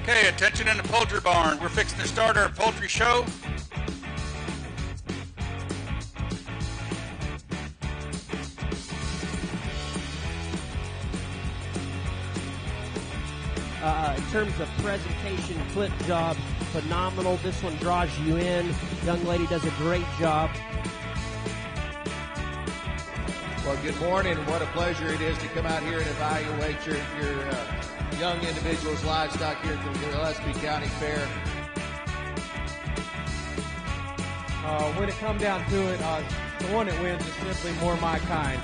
Okay, attention in the poultry barn. We're fixing to start our poultry show. In terms of presentation, clip job, phenomenal. This one draws you in. Young lady does a great job. Well, good morning. What a pleasure it is to come out here and evaluate your young individuals' livestock here at the Gillespie County Fair. When it comes down to it, the one that wins is simply more my kind.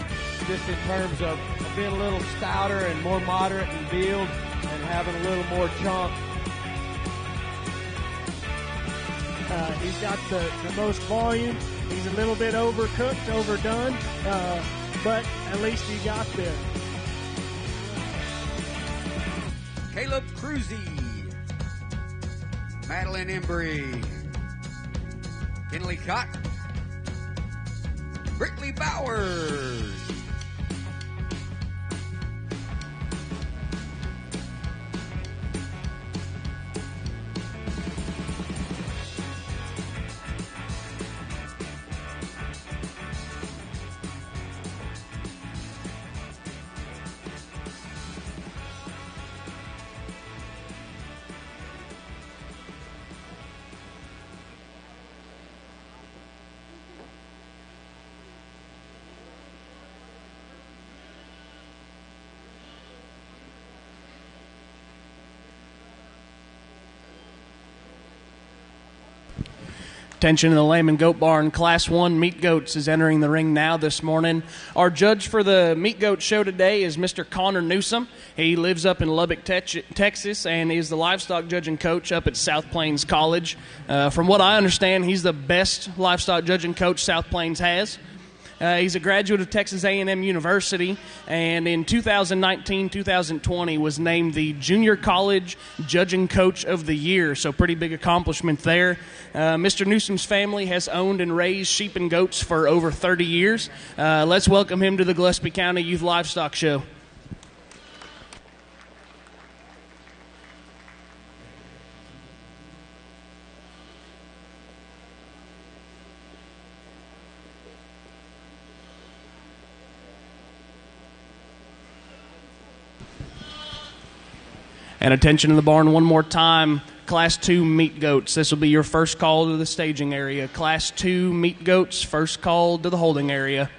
Just in terms of being a little stouter and more moderate in build and having a little more chunk. He's got the most volume. He's a little bit overcooked, overdone, but at least he got there. Caleb Cruzy, Madeline Embry, Kinley Cott, Brickley Bowers, Attention in the Lamb and Goat Barn. Class 1 meat goats is entering the ring now this morning. Our judge for the meat goat show today is Mr. Connor Newsom. He lives up in Lubbock, Texas, and is the livestock judging coach up at South Plains College. From what I understand, he's the best livestock judging coach South Plains has. He's a graduate of Texas A&M University, and in 2019-2020 was named the Junior College Judging Coach of the Year, so pretty big accomplishment there. Mr. Newsom's family has owned and raised sheep and goats for over 30 years. Let's welcome him to the Gillespie County Youth Livestock Show. And attention in the barn one more time. Class 2 meat goats. This will be your first call to the staging area. Class 2 meat goats, first call to the holding area.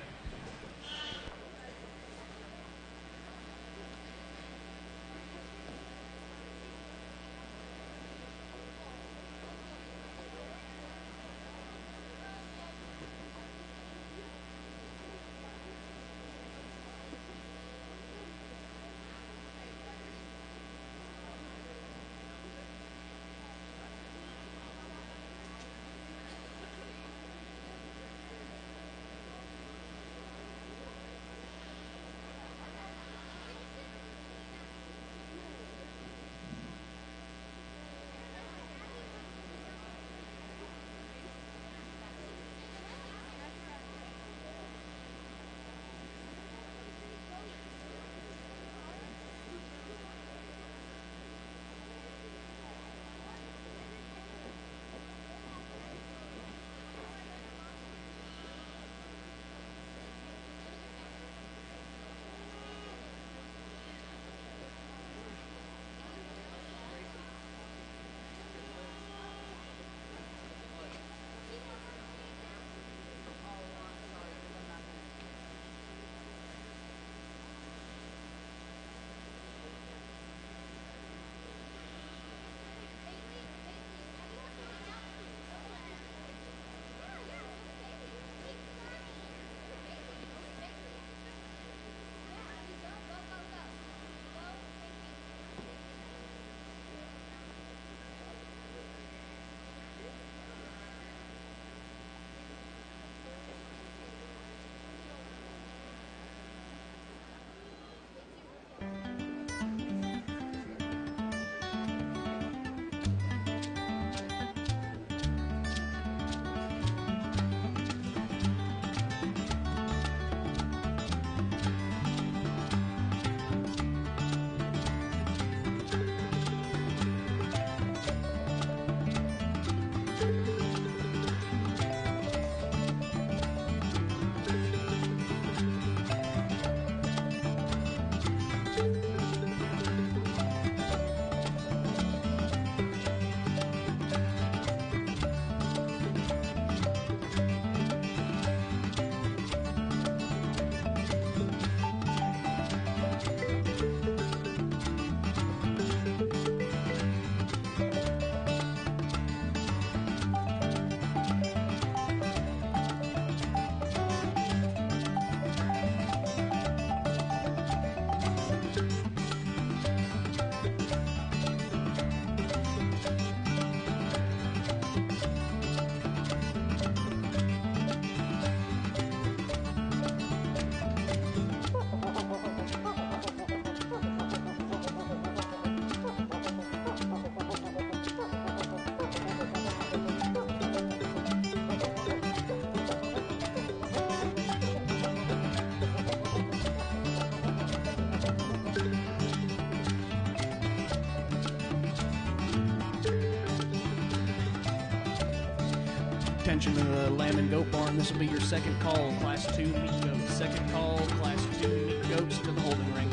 Attention to the lamb and goat barn. This will be your second call, Class 2 meat goats. Second call, Class 2 meat goats to the holding ring.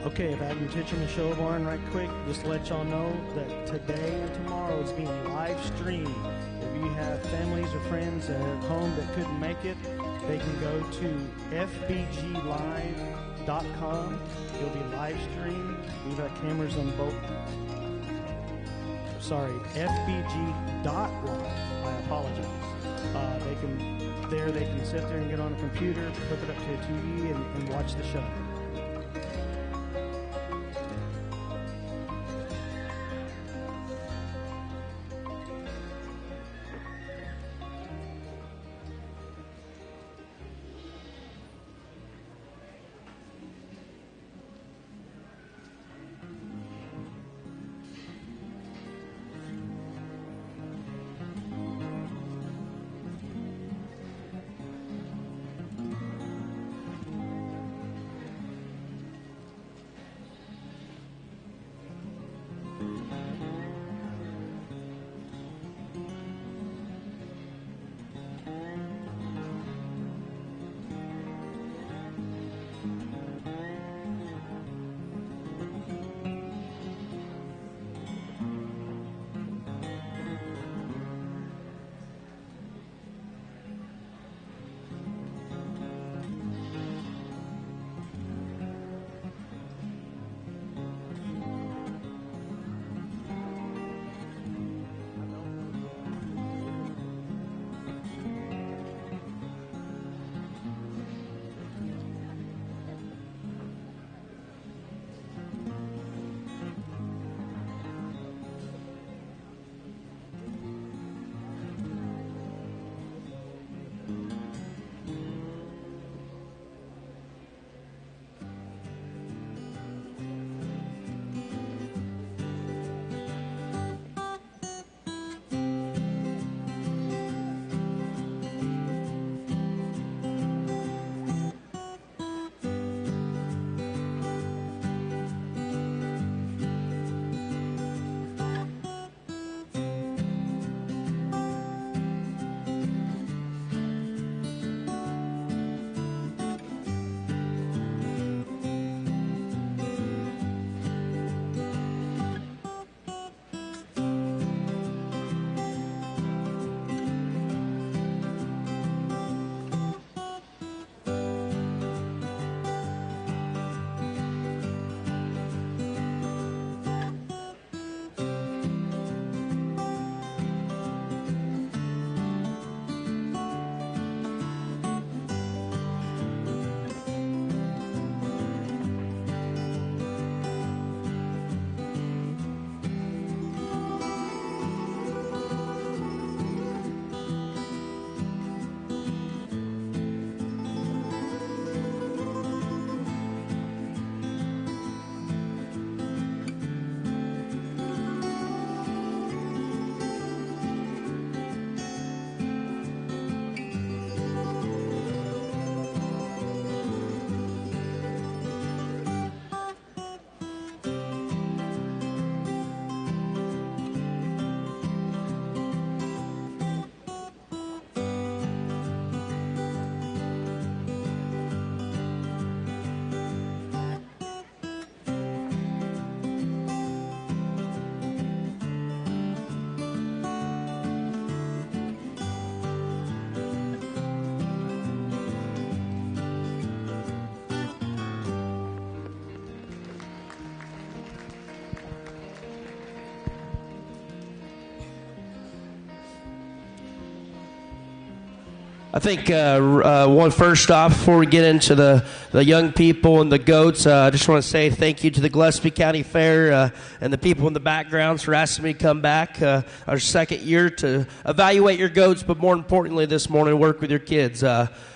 Okay, if I can mention the show barn right quick, just to let y'all know that today and tomorrow is being live streamed. If you have families or friends at home that couldn't make it, they can go to FbgLive.com. It'll be live streamed. We've got cameras on both. Sorry, Fbg.Live. I apologize. They can sit there and get on a computer, hook it up to a TV, and watch the show. I think first off, before we get into the young people and the goats, I just want to say thank you to the Gillespie County Fair and the people in the backgrounds for asking me to come back our second year to evaluate your goats, but more importantly this morning, work with your kids.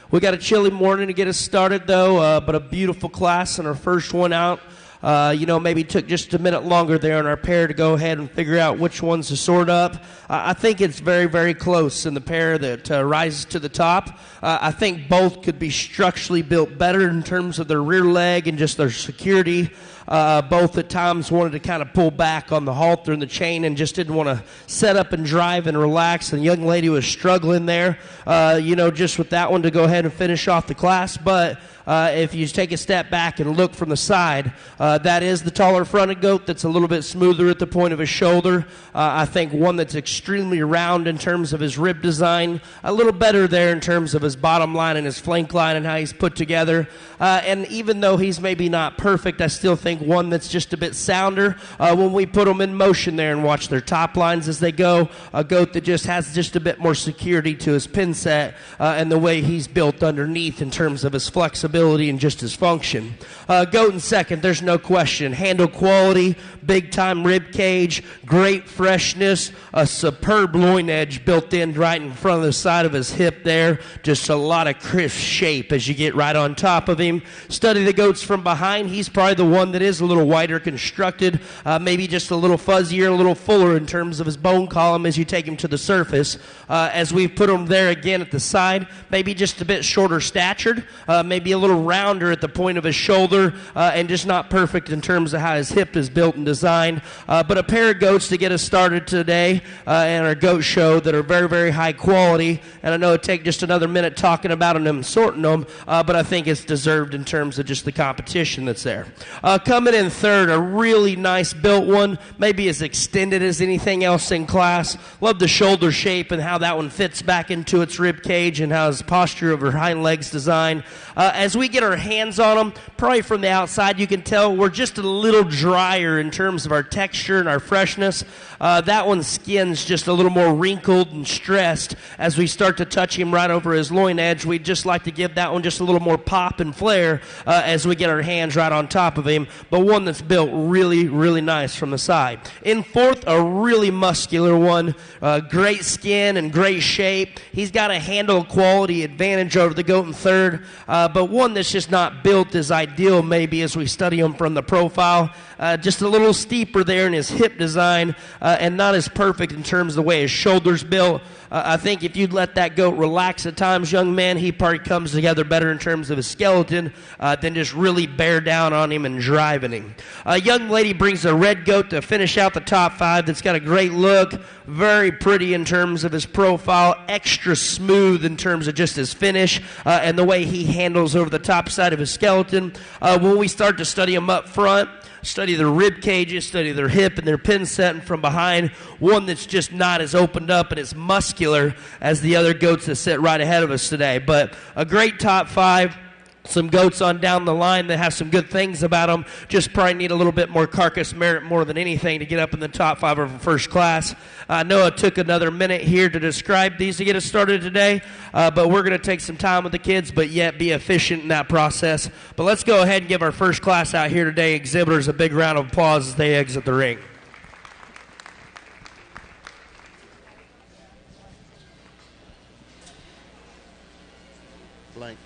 We got a chilly morning to get us started, though, but a beautiful class and our first one out. Maybe took just a minute longer there in our pair to go ahead and figure out which ones to sort up. I think it's very, very close in the pair that rises to the top. I think both could be structurally built better in terms of their rear leg and just their security. Both at times wanted to kind of pull back on the halter and the chain and just didn't want to set up and drive and relax. And the young lady was struggling there, just with that one to go ahead and finish off the class. But if you take a step back and look from the side, that is the taller fronted goat that's a little bit smoother at the point of his shoulder. I think one that's extremely round in terms of his rib design, a little better there in terms of his bottom line and his flank line and how he's put together. And even though he's maybe not perfect, I still think one that's just a bit sounder when we put them in motion there and watch their top lines as they go. A goat that just has just a bit more security to his pin set and the way he's built underneath in terms of his flexibility and just his function. Goat in second, there's no question. Handle quality, big time rib cage, great freshness, a superb loin edge built in right in front of the side of his hip there. Just a lot of crisp shape as you get right on top of him. Study the goats from behind. He's probably the one that is a little wider constructed, maybe just a little fuzzier, a little fuller in terms of his bone column as you take him to the surface. As we put him there again at the side, maybe just a bit shorter statured, maybe a little rounder at the point of his shoulder, and just not perfect in terms of how his hip is built and designed. But a pair of goats to get us started today in our goat show that are very, very high quality. And I know it'd take just another minute talking about them and sorting them, but I think it's deserved in terms of just the competition that's there. Coming in third, a really nice built one, maybe as extended as anything else in class. Love the shoulder shape and how that one fits back into its rib cage and how his posture of her hind legs designed. As we get our hands on them, probably from the outside you can tell we're just a little drier in terms of our texture and our freshness. That one's skin's just a little more wrinkled and stressed. As we start to touch him right over his loin edge, we'd just like to give that one just a little more pop and flair as we get our hands right on top of him, but one that's built really, really nice from the side. In fourth, a really muscular one, great skin and great shape. He's got a handle quality advantage over the goat in third, but one that's just not built as ideal maybe as we study him from the profile. Just a little steeper there in his hip design and not as perfect in terms of the way his shoulder's built. I think if you'd let that goat relax at times, young man, he probably comes together better in terms of his skeleton than just really bear down on him and driving him. A young lady brings a red goat to finish out the top five that's got a great look, very pretty in terms of his profile, extra smooth in terms of just his finish and the way he handles over the top side of his skeleton. When we start to study him up front, study their rib cages, study their hip and their pin set, and from behind, one that's just not as opened up and as muscular as the other goats that sit right ahead of us today. But a great top five. Some goats on down the line that have some good things about them, just probably need a little bit more carcass merit more than anything to get up in the top five of first class. I know it took another minute here to describe these to get us started today, but we're going to take some time with the kids, but yet be efficient in that process. But let's go ahead and give our first class out here today exhibitors a big round of applause as they exit the ring. Blank.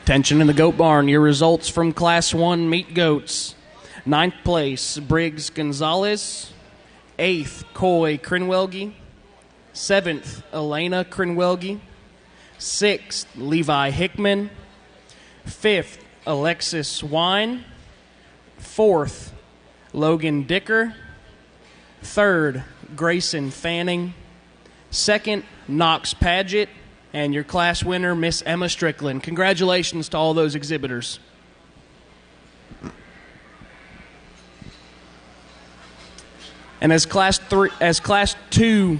Attention in the goat barn. Your results from Class 1 meat goats. 9th place, Briggs Gonzalez. 8th, Coy Crinwelge. 7th, Elena Crinwelge. 6th, Levi Hickman. 5th, Alexis Wine. 4th, Logan Dicker. 3rd, Grayson Fanning. 2nd, Knox Paget. And your class winner, Miss Emma Strickland. Congratulations to all those exhibitors. And as Class 2.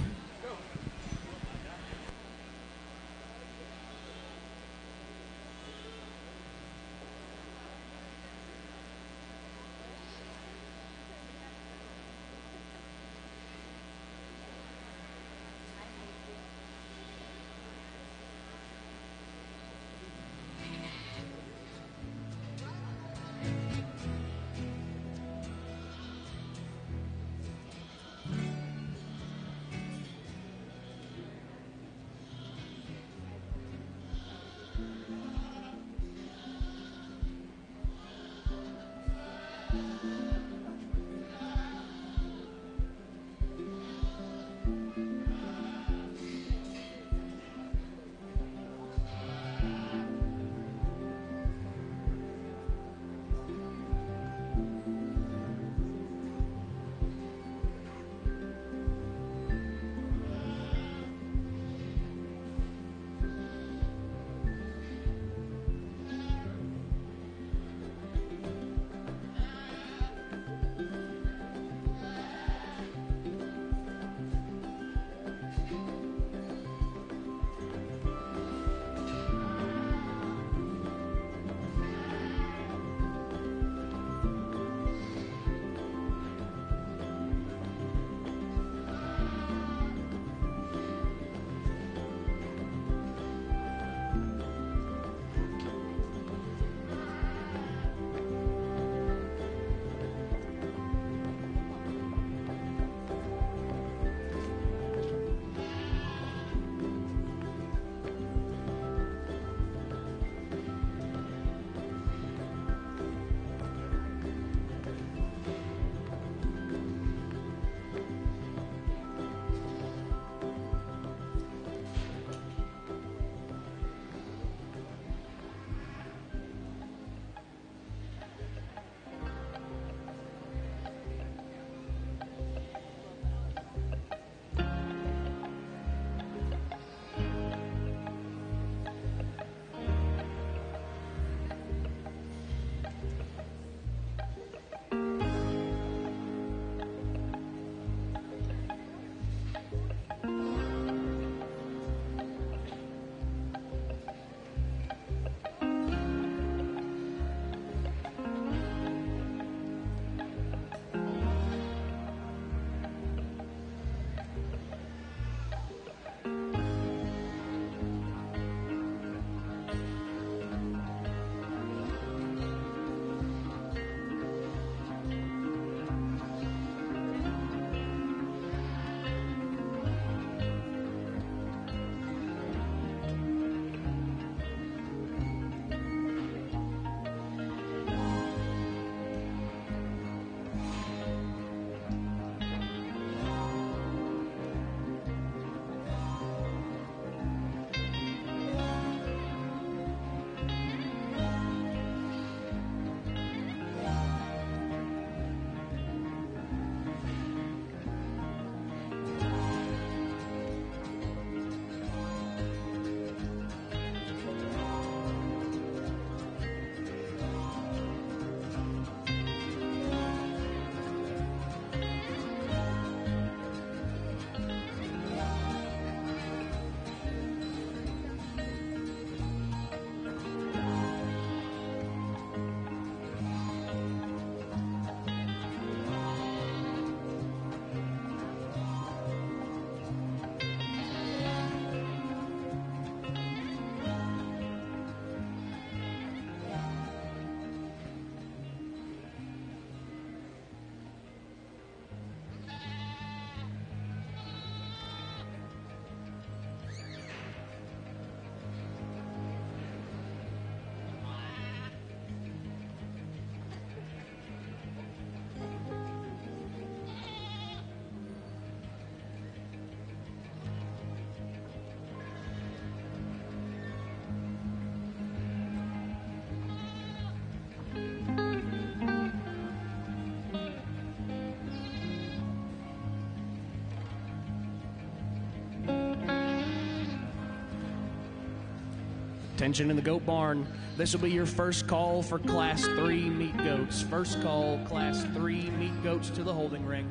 Attention in the goat barn. This will be your first call for Class 3 meat goats. First call, Class 3 meat goats to the holding ring.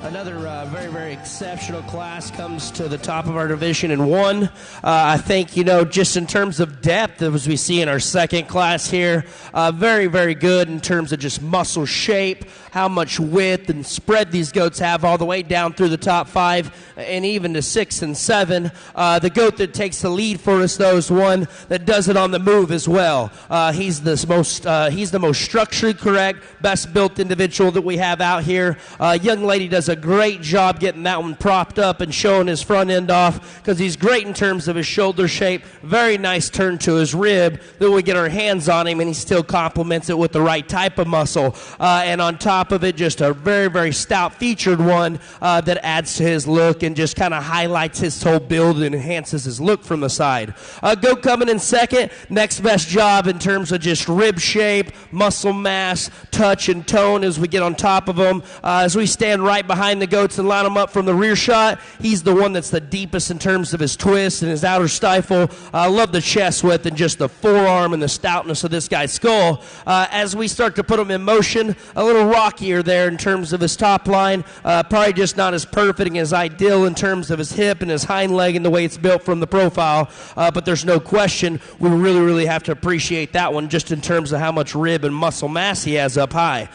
Another very, very exceptional class comes to the top of our division in 1. I think, just in terms of depth, as we see in our second class here, very, very good in terms of just muscle shape, how much width and spread these goats have all the way down through the top 5 and even to 6 and 7. The goat that takes the lead for us, though, is one that does it on the move as well. He's the most structurally correct, best built individual that we have out here. Young lady does a great job getting that one propped up and showing his front end off because he's great in terms of his shoulder shape. Very nice turn to his rib. Then we get our hands on him and he still complements it with the right type of muscle. And on top of it, just a very, very stout featured one that adds to his look and just kind of highlights his whole build and enhances his look from the side. Goat coming in second, next best job in terms of just rib shape, muscle mass, touch, and tone as we get on top of him. As we stand right behind behind the goats and line them up from the rear shot, he's the one that's the deepest in terms of his twist and his outer stifle. I love the chest width and just the forearm and the stoutness of this guy's skull. As we start to put him in motion, a little rockier there in terms of his top line, probably just not as perfect and as ideal in terms of his hip and his hind leg and the way it's built from the profile, but there's no question we really have to appreciate that one just in terms of how much rib and muscle mass he has up high.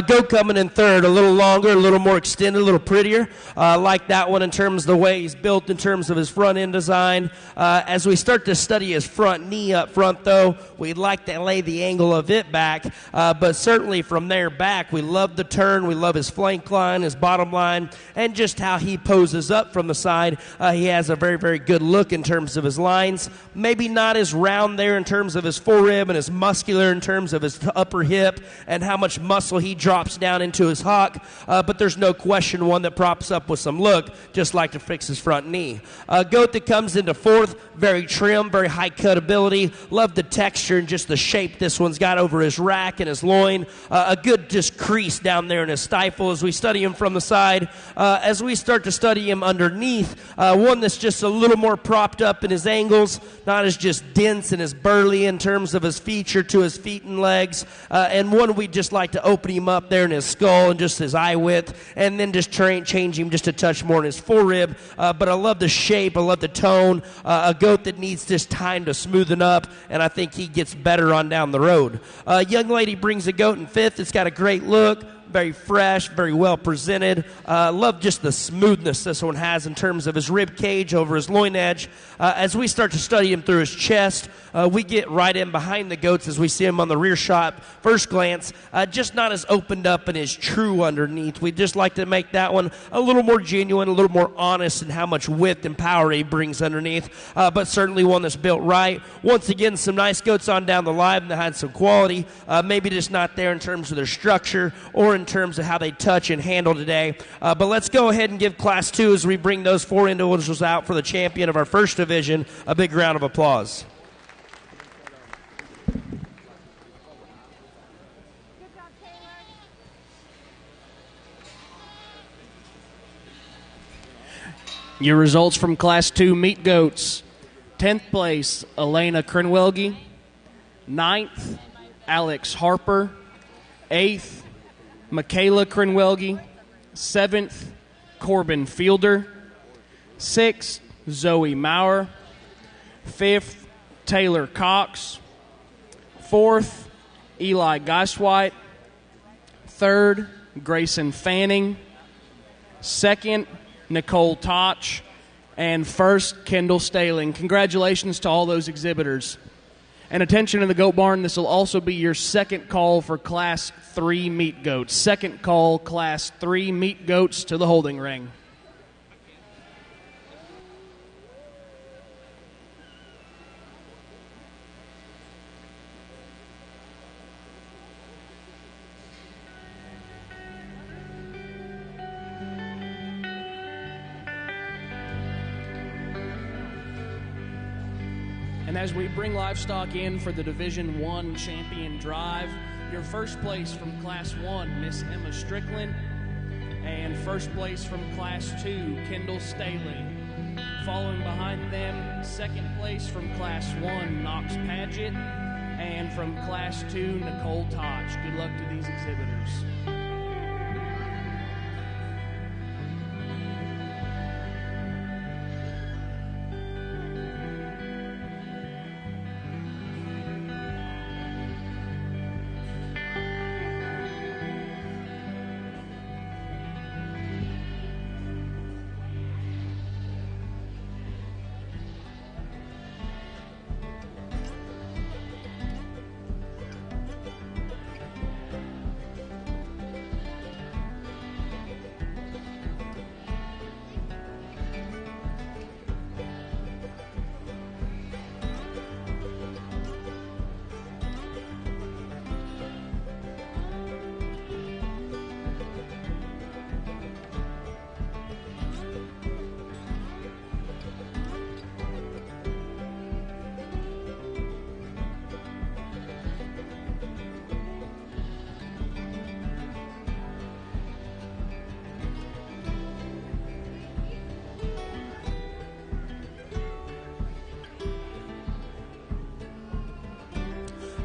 Goat coming in third, a little longer, a little more extended, a little prettier. Like that one in terms of the way he's built in terms of his front end design. As we start to study his front knee up front, though, we'd like to lay the angle of it back, but certainly from there back, we love the turn, we love his flank line, his bottom line, and just how he poses up from the side. He has a very good look in terms of his lines. Maybe not as round there in terms of his forerib and as muscular in terms of his upper hip and how much muscle he drops down into his hock, but there's no question one that props up with some look, just like to fix his front knee. Goat that comes into fourth, very trim, very high cut ability. Love the texture and just the shape this one's got over his rack and his loin. A good just crease down there in his stifle as we study him from the side. As we start to study him underneath, one that's just a little more propped up in his angles, not as just dense and as burly in terms of his feature to his feet and legs, and one we'd just like to open him up there in his skull and just his eye width, and then just change him just a touch more in his forerib. But I love the shape, I love the tone. A goat that needs just time to smoothen up, and I think he gets better on down the road. Young lady brings a goat in fifth. It's got a great look, very fresh, very well presented. Love just the smoothness this one has in terms of his rib cage over his loin edge. As we start to study him through his chest, we get right in behind the goats as we see him on the rear shot. First glance, just not as opened up and as true underneath. We'd just like to make that one a little more genuine, a little more honest in how much width and power he brings underneath, but certainly one that's built right. Once again, some nice goats on down the line that had some quality, maybe just not there in terms of their structure or in terms of how they touch and handle today. But let's go ahead and give Class 2 as we bring those four individuals out for the champion of our first division a big round of applause. Your results from Class 2 meat goats. 10th place, Elena Krenwelge. 9th, Alex Harper. 8th, Michaela Krenwelge. 7th, Corbin Fielder. 6th, Zoe Maurer. 5th, Taylor Cox. 4th, Eli Geiswhite. 3rd, Grayson Fanning. 2nd, Nicole Toch, and 1st, Kendall Staling. Congratulations to all those exhibitors. And attention in the goat barn, this will also be your second call for Class 3 meat goats. Second call, Class 3 meat goats to the holding ring. And as we bring Livestock in for the Division 1 Champion Drive, your first place from Class 1, Miss Emma Strickland, and first place from Class 2, Kendall Staley. Following behind them, second place from Class 1, Knox Paget, and from Class 2, Nicole Toch. Good luck to these exhibitors.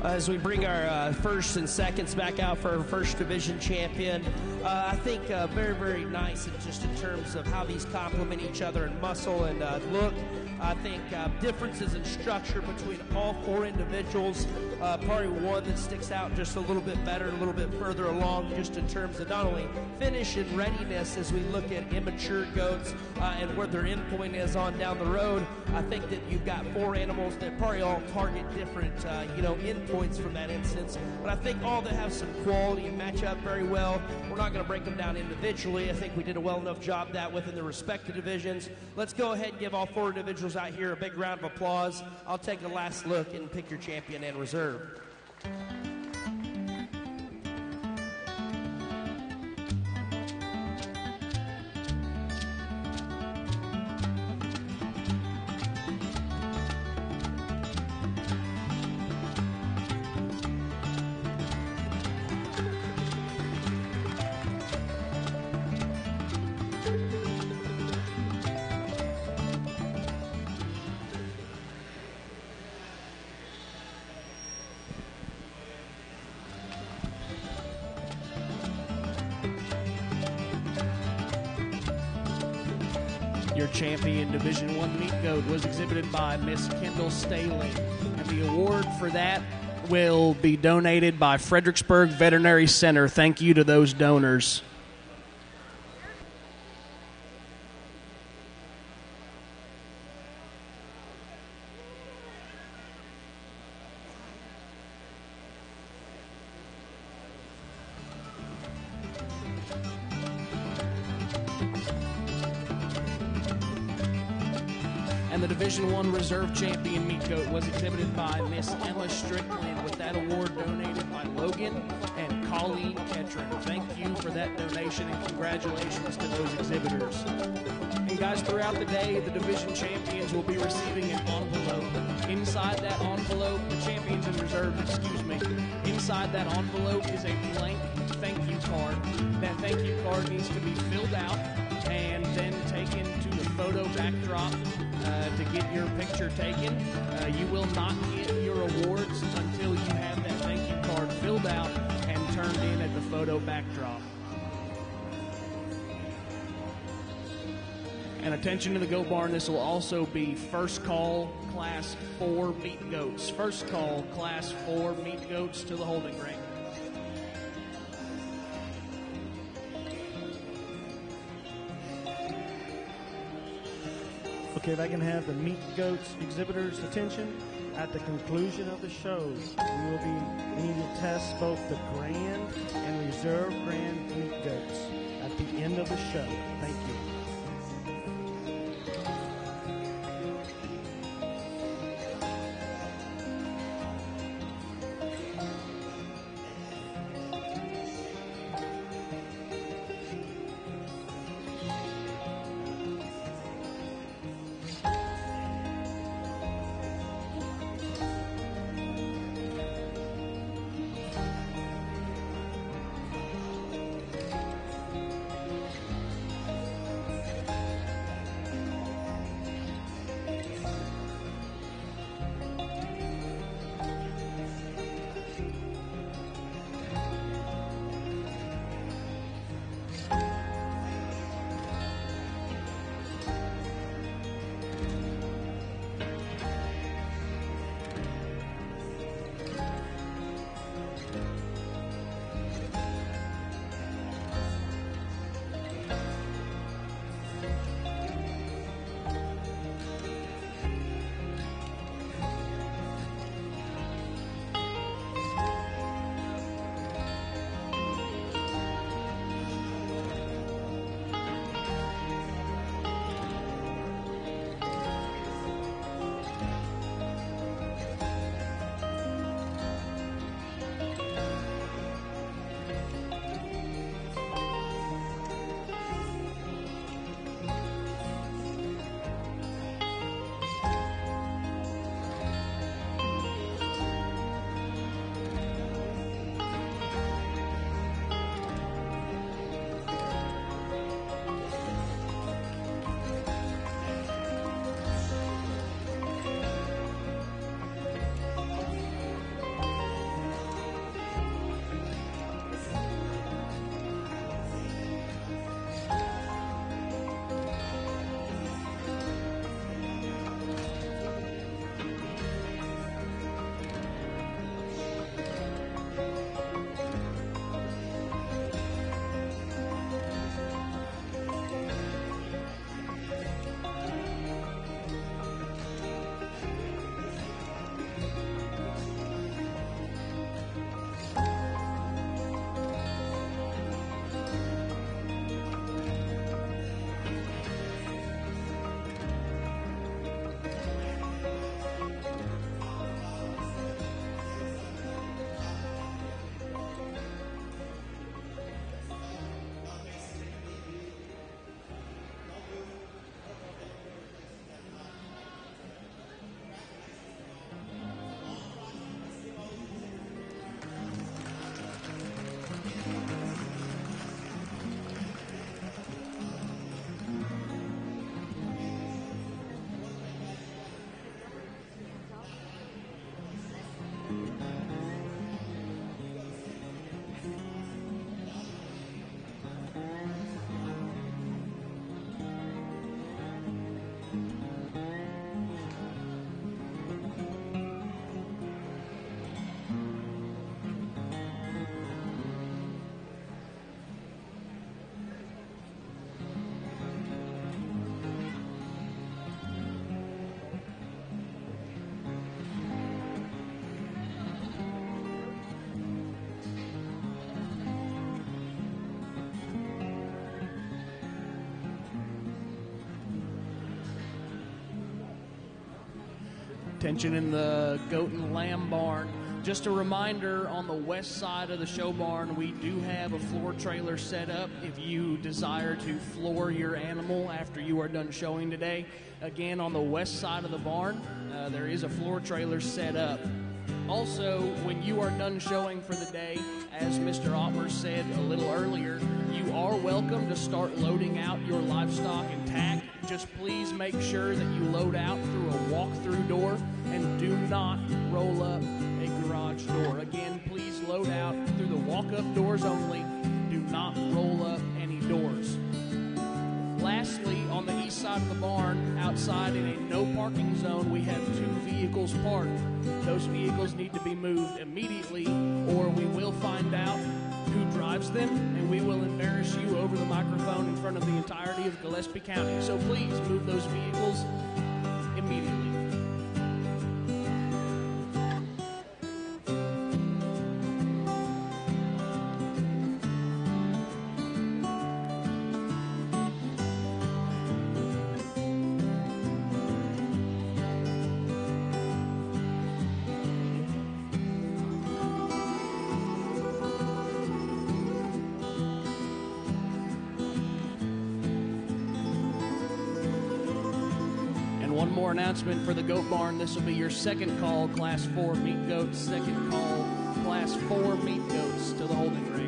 as we bring our first and seconds back out for our first division champion. I think very, very nice just in terms of how these complement each other in muscle and look. I think differences in structure between all four individuals. Probably one that sticks out just a little bit better, a little bit further along, just in terms of not only finish and readiness as we look at immature goats and where their endpoint is on down the road. I think that you've got four animals that probably all target different, endpoints from that instance. But I think all that have some quality and match up very well. We're not going to break them down individually. I think we did a well enough job that within the respective divisions. Let's go ahead and give all four individuals out here a big round of applause. I'll take a last look and pick your champion and reserve. Your champion Division I meat goat was exhibited by Miss Kendall Staley, and the award for that will be donated by Fredericksburg Veterinary Center. Thank you to those donors. And the Division I Reserve Champion meat goat was exhibited by Miss Emma Strickland, with that award donated by Logan and Colleen Ketron. Thank you for that donation and congratulations to those exhibitors. And guys, throughout the day, the division champions will be receiving an envelope. Inside that envelope, the champions and reserves, inside that envelope is a blank thank you card. That thank you card needs to be filled out and then taken to the photo backdrop to get your picture taken. You will not get your awards until you have that thank you card filled out and turned in at the photo backdrop. And attention to the goat barn, this will also be first call class 4 meat goats. First call class 4 meat goats to the holding ring. Okay, if I can have the meat goats exhibitors' attention. At the conclusion of the show, we will be needing to test both the grand and reserve grand meat goats at the end of the show. Thank you. Attention in the goat and lamb barn. Just a reminder, on the west side of the show barn, we do have a floor trailer set up if you desire to floor your animal after you are done showing today. Again, on the west side of the barn, there is a floor trailer set up. Also, when you are done showing for the day, as Mr. Oppers said a little earlier, you are welcome to start loading out your livestock and tack. Just please make sure that you load out through a walk-through door and do not roll up a garage door. Again, please load out through the walk-up doors only. Do not roll up any doors. Lastly, on the east side of the barn, outside in a no parking zone, we have 2 vehicles parked. Those vehicles need to be moved immediately, or we will find out who drives them, and we will embarrass you over the microphone in front of the entirety of Gillespie County. So please move those vehicles immediately. One more announcement for the goat barn. This will be your second call, Class 4 meat goats. Second call, Class 4 meat goats to the holding ring.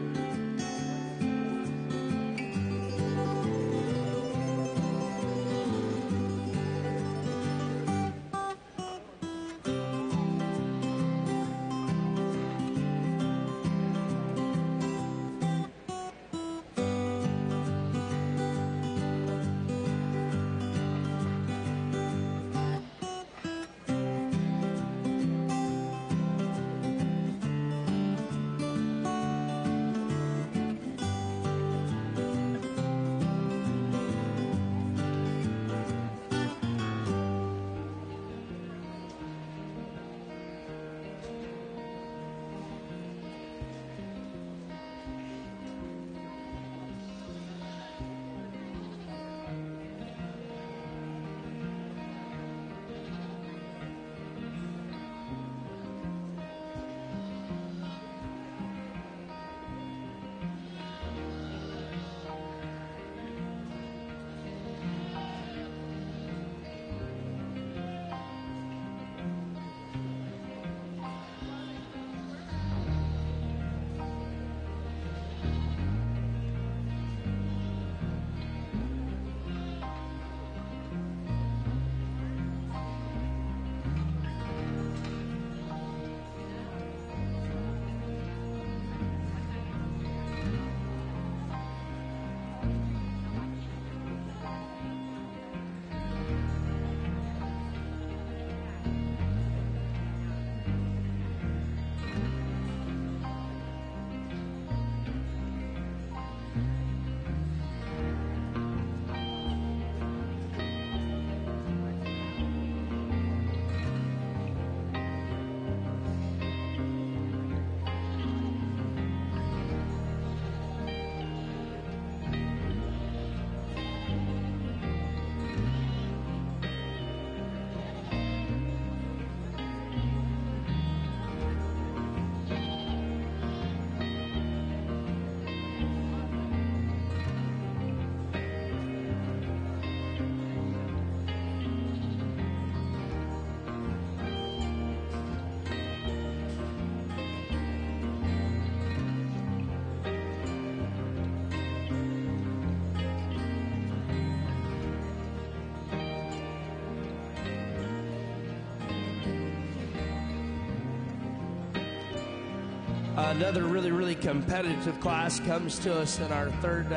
Another really competitive class comes to us in our third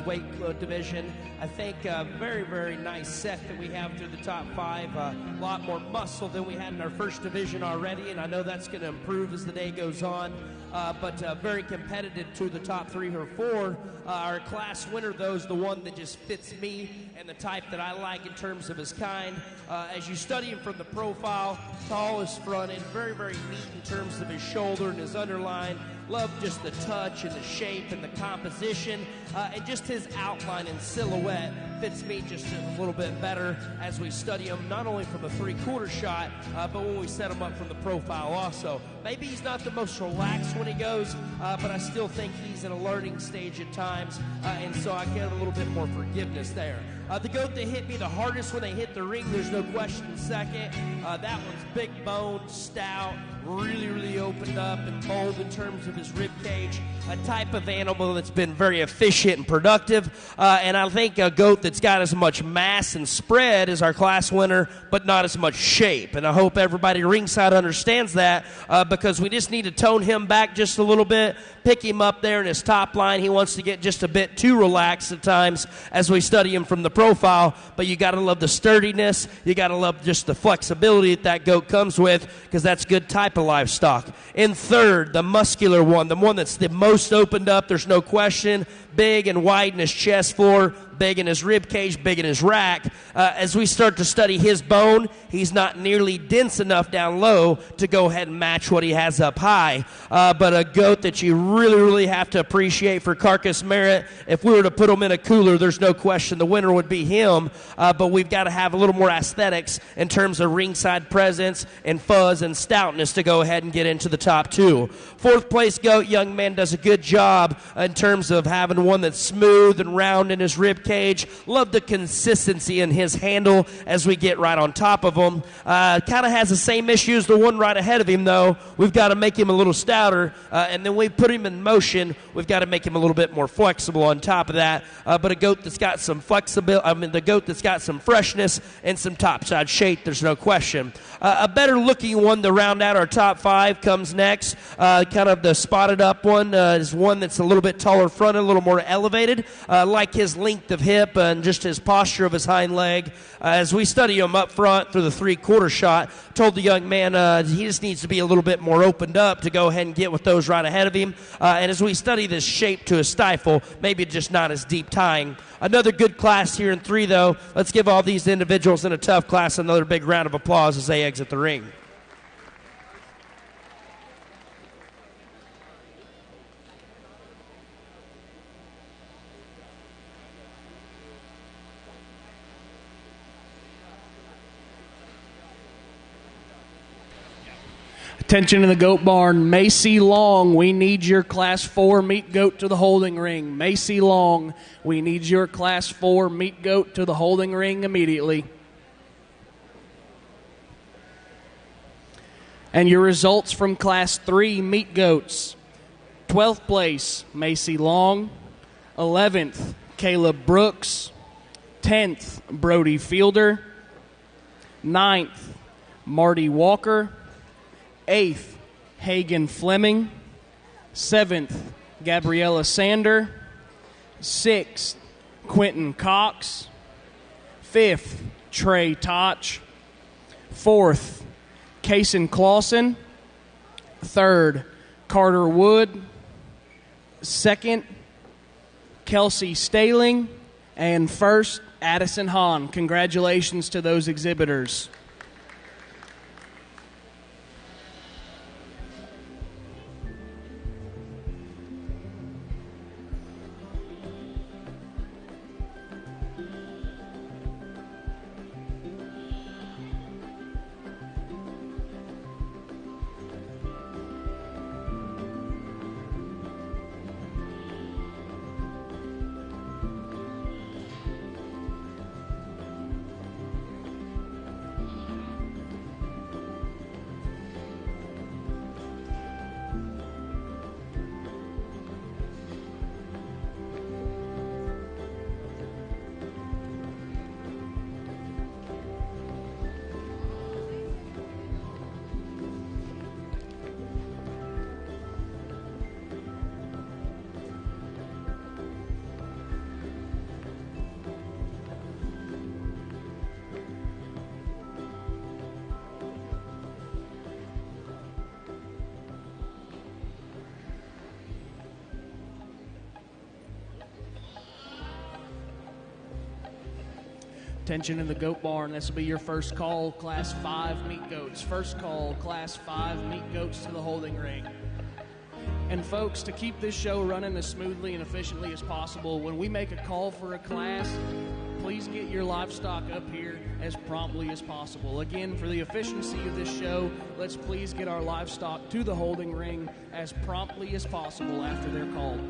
weight division. I think a very nice set that we have through the top 5. A lot more muscle than we had in our first division already, and I know that's going to improve as the day goes on. But very competitive to the top 3 or 4. Our class winner, though, is the one that just fits me and the type that I like in terms of his kind. As you study him from the profile, tall as front end, very neat in terms of his shoulder and his underline. Love just the touch and the shape and the composition and just his outline and silhouette silhouette fits me just a little bit better as we study him, not only from a three-quarter shot, but when we set him up from the profile also. Maybe he's not the most relaxed when he goes, but I still think he's in a learning stage at times, and so I get a little bit more forgiveness there. The goat that hit me the hardest when they hit the ring, there's no question second. That one's big bone, stout, really opened up and bold in terms of his rib cage. A type of animal that's been very efficient and productive. And I think a goat that's got as much mass and spread as our class winner, but not as much shape. And I hope everybody ringside understands that because we just need to tone him back just a little bit, pick him up there in his top line. He wants to get just a bit too relaxed at times as we study him from the profile, but you got to love the sturdiness. You got to love just the flexibility that goat comes with because that's good type of livestock. In third, the muscular one, the one that's the most opened up, there's no question, big and wide in his chest floor, big in his rib cage, big in his rack. As we start to study his bone, he's not nearly dense enough down low to go ahead and match what he has up high. But a goat that you really have to appreciate for carcass merit. If we were to put him in a cooler, there's no question the winner would be him. But we've got to have a little more aesthetics in terms of ringside presence and fuzz and stoutness to go ahead and get into the top two. Fourth place goat, young man, does a good job in terms of having one that's smooth and round in his rib cage. Love the consistency in his handle as we get right on top of him. Kind of has the same issue as the one right ahead of him, though. We've got to make him a little stouter, and then we put him in motion. We've got to make him a little bit more flexible on top of that. But a goat that's got some flexibility, the goat that's got some freshness and some topside shape, there's no question. A better looking one to round out our top five comes next. Kind of the spotted up one is one that's a little bit taller fronted, a little more elevated, like his length of hip and just his posture of his hind leg. As we study him up front through the three-quarter shot, told the young man he just needs to be a little bit more opened up to go ahead and get with those right ahead of him. And as we study this shape to a stifle, maybe just not as deep tying. Another good class here in three, though. Let's give all these individuals in a tough class another big round of applause as they exit the ring. Attention in the goat barn. Macy Long, we need your Class 4 meat goat to the holding ring. Macy Long, we need your Class 4 meat goat to the holding ring immediately. And your results from Class 3 meat goats. 12th place, Macy Long. 11th, Caleb Brooks. 10th, Brody Fielder. 9th, Marty Walker. 8th, Hagen Fleming. 7th, Gabriella Sander. 6th, Quentin Cox. 5th, Trey Toch. 4th, Kason Clausen. 3rd, Carter Wood. 2nd, Kelsey Staling. And 1st, Addison Hahn. Congratulations to those exhibitors. Attention in the goat barn. This will be your first call, Class 5 meat goats. First call, Class 5 meat goats to the holding ring. And folks, to keep this show running as smoothly and efficiently as possible, when we make a call for a class, please get your livestock up here as promptly as possible. Again, for the efficiency of this show, let's please get our livestock to the holding ring as promptly as possible after they're called.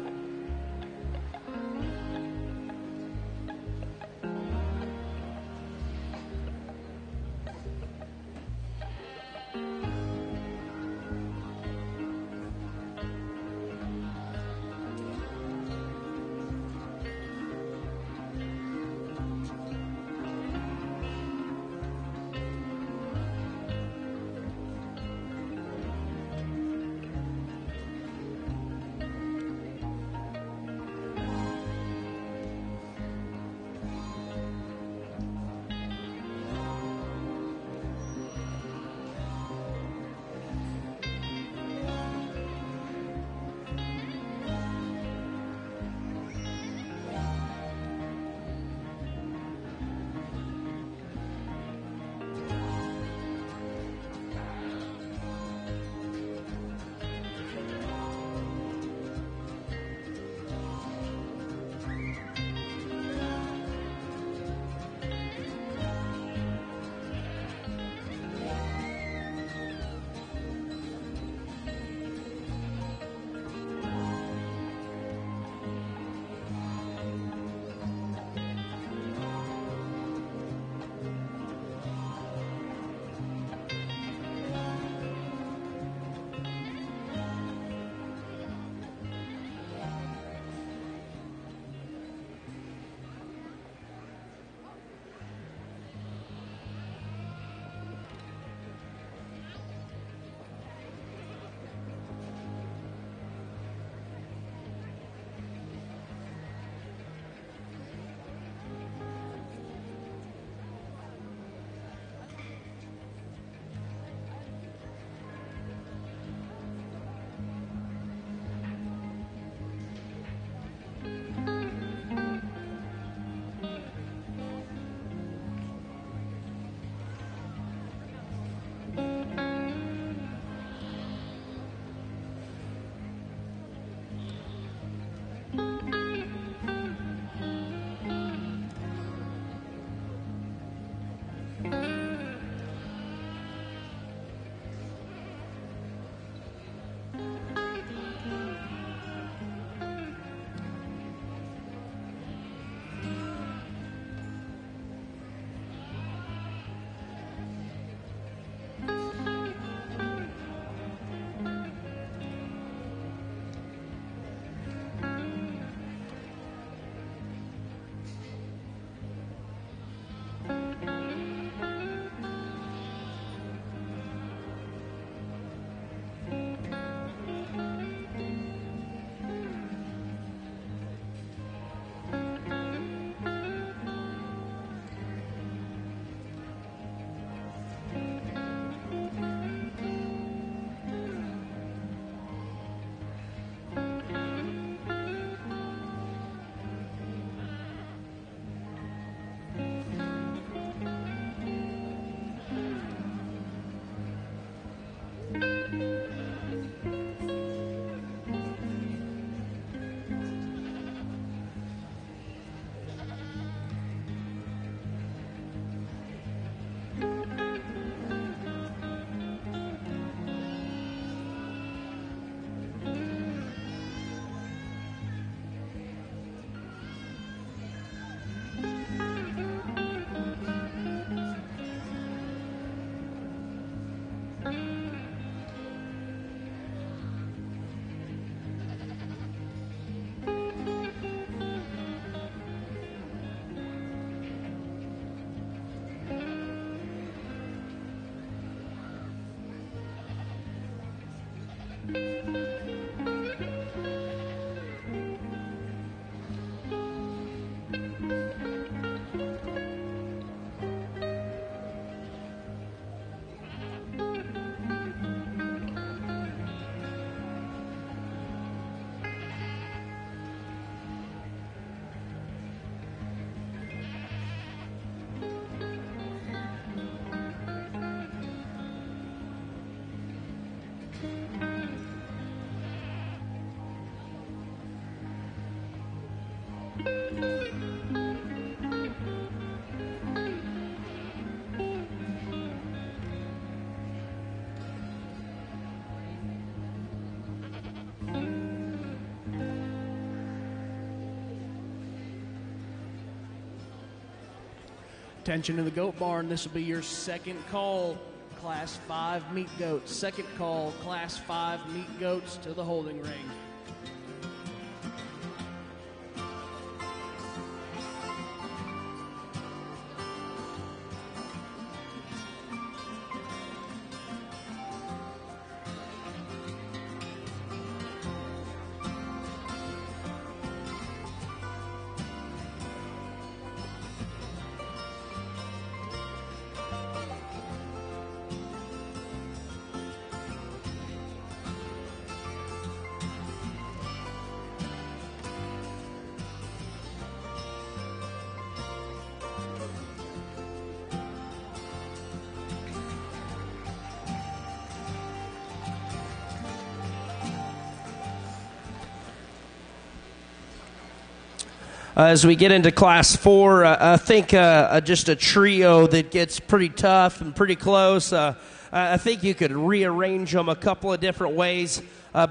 Attention to the goat barn. This will be your second call, Class 5 meat goats. Second call, Class 5 meat goats to the holding ring. As we get into Class 4, I think just a trio that gets pretty tough and pretty close. I think you could rearrange them a couple of different ways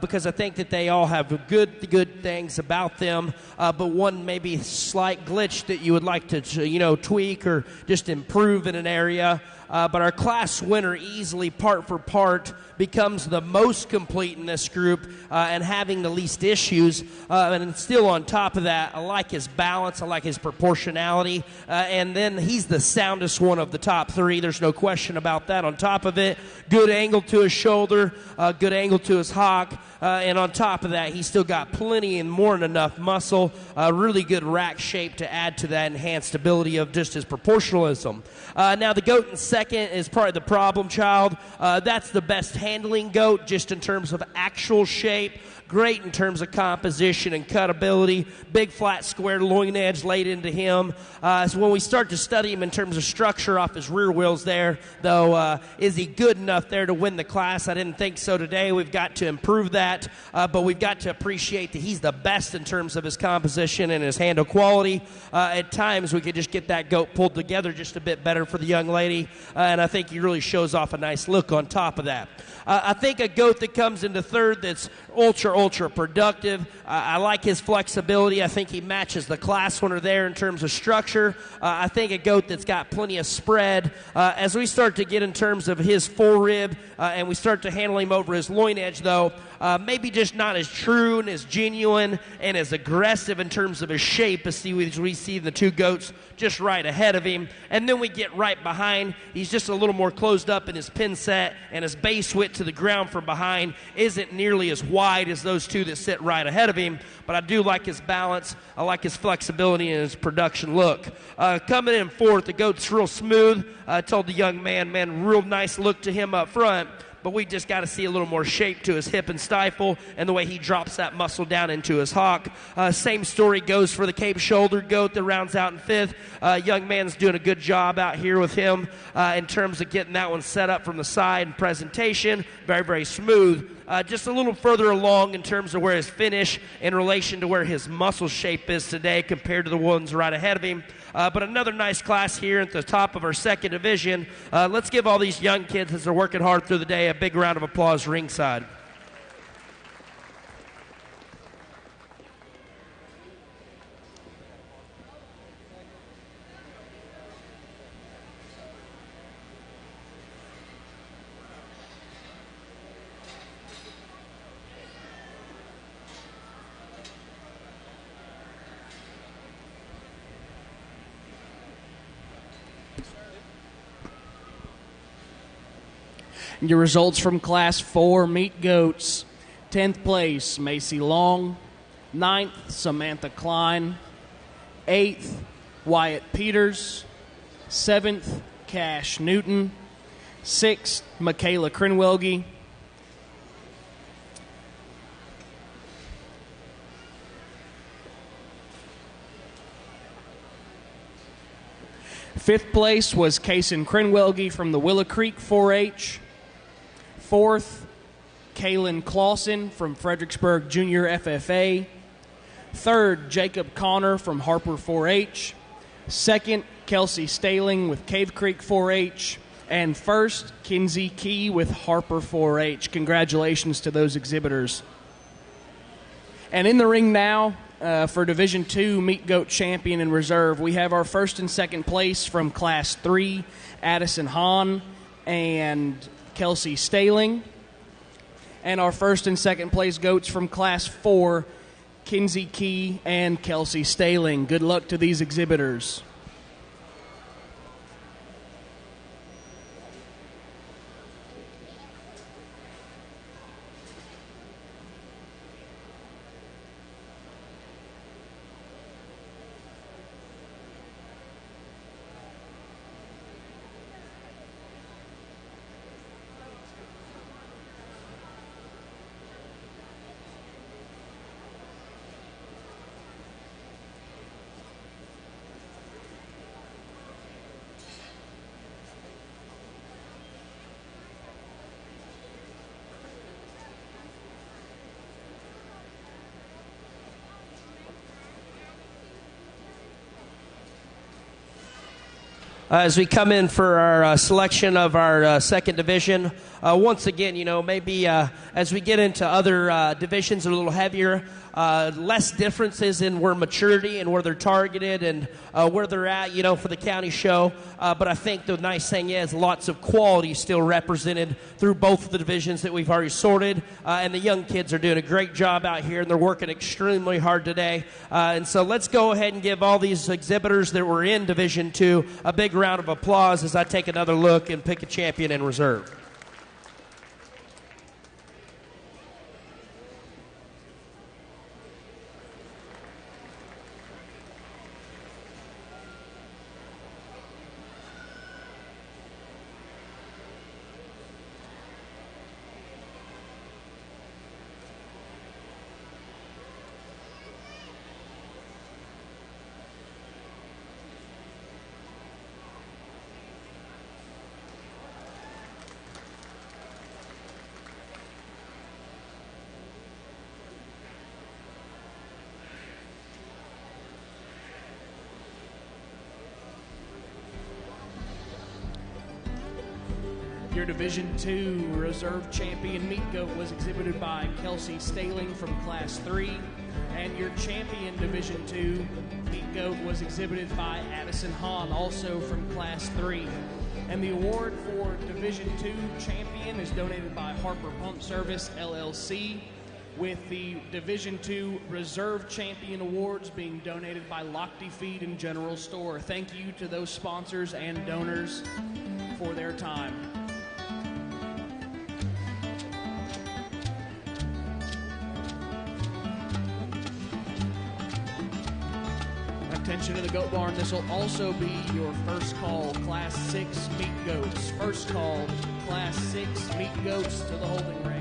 because I think that they all have good things about them, but one maybe slight glitch that you would like to tweak or just improve in an area. But our class winner easily, part for part, becomes the most complete in this group and having the least issues. And still on top of that, I like his balance. I like his proportionality. And then he's the soundest one of the top three. There's no question about that. On top of it, good angle to his shoulder, good angle to his hock. And on top of that, he's still got plenty and more than enough muscle. Really good rack shape to add to that enhanced ability of just his proportionalism. Now, the goat in second is probably the problem child. That's the best handling goat just in terms of actual shape. Great in terms of composition and cutability. Big, flat, square loin edge laid into him. So when we start to study him in terms of structure off his rear wheels there, though, is he good enough there to win the class? I didn't think so today. We've got to improve that, but we've got to appreciate that he's the best in terms of his composition and his handle quality. At times, we could just get that goat pulled together just a bit better for the young lady, and I think he really shows off a nice look on top of that. I think a goat that comes into third that's ultra productive. I like his flexibility. I think he matches the class winner there in terms of structure. I think a goat that's got plenty of spread. As we start to get in terms of his forerib and we start to handle him over his loin edge, though, maybe just not as true and as genuine and as aggressive in terms of his shape as we see the two goats just right ahead of him. And then we get right behind. He's just a little more closed up in his pin set, and his base width to the ground from behind isn't nearly as wide as those two that sit right ahead of him. But I do like his balance. I like his flexibility and his production look. Coming in fourth, the goat's real smooth. I told the young man, real nice look to him up front. But we just got to see a little more shape to his hip and stifle and the way he drops that muscle down into his hock. Same story goes for the Cape Shoulder goat that rounds out in fifth. Young man's doing a good job out here with him in terms of getting that one set up from the side and presentation. Very smooth. Just a little further along in terms of where his finish in relation to where his muscle shape is today compared to the ones right ahead of him. But another nice class here at the top of our second division. Let's give all these young kids as they're working hard through the day a big round of applause ringside. Your results from Class 4 meat goats. 10th place, Macy Long. 9th, Samantha Klein. 8th, Wyatt Peters. 7th, Cash Newton. 6th, Michaela Crenwelge. 5th place was Kason Crenwelge from the Willow Creek 4-H. 4th, Kaylin Clausen from Fredericksburg Junior FFA. 3rd, Jacob Connor from Harper 4-H. 2nd, Kelsey Staling with Cave Creek 4-H. And 1st, Kinsey Key with Harper 4-H. Congratulations to those exhibitors. And in the ring now for Division II Meat Goat Champion and Reserve, we have our first and second place from Class 3, Addison Hahn and Kelsey Staling. And our first and second place goats from Class 4, Kinsey Key and Kelsey Staling. Good luck to these exhibitors. As we come in for our selection of our second division, once again, maybe as we get into other divisions that are a little heavier, less differences in where maturity and where they're targeted and where they're at, for the county show. But I think the nice thing is lots of quality still represented through both of the divisions that we've already sorted. And the young kids are doing a great job out here, and they're working extremely hard today. And so let's go ahead and give all these exhibitors that were in Division II a big round of applause as I take another look and pick a champion in reserve. Your Division II Reserve Champion Meat Goat was exhibited by Kelsey Staling from Class 3, and your Champion Division II Meat Goat was exhibited by Addison Hahn, also from Class 3. And the award for Division II Champion is donated by Harper Pump Service, LLC, with the Division II Reserve Champion Awards being donated by Lochte Feed and General Store. Thank you to those sponsors and donors for their time. Attention to the goat barn. This will also be your first call, Class 6 meat goats. First call, Class 6 meat goats to the holding ring.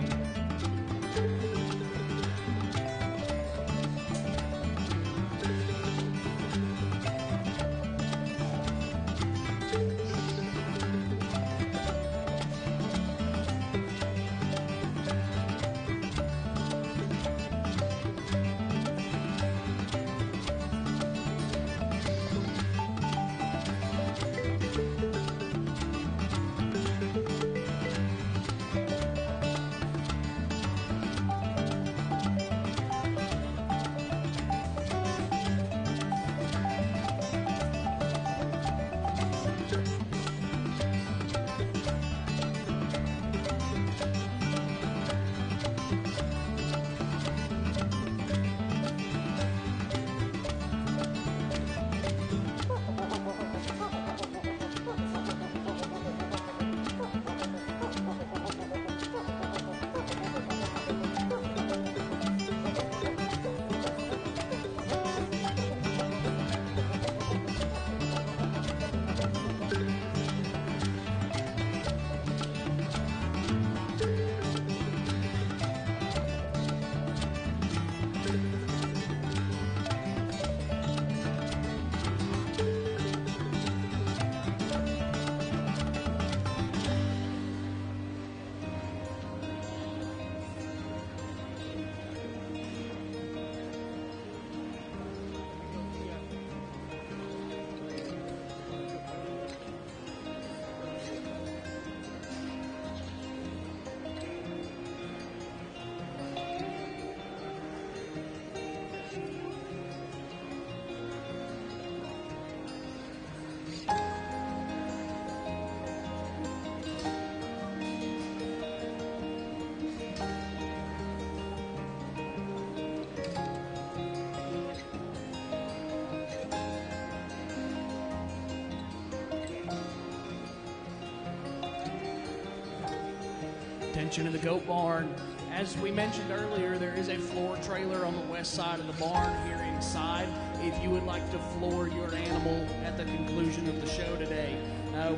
attention to the goat barn. As we mentioned earlier, there is a floor trailer on the west side of the barn here inside if you would like to floor your animal at the conclusion of the show today.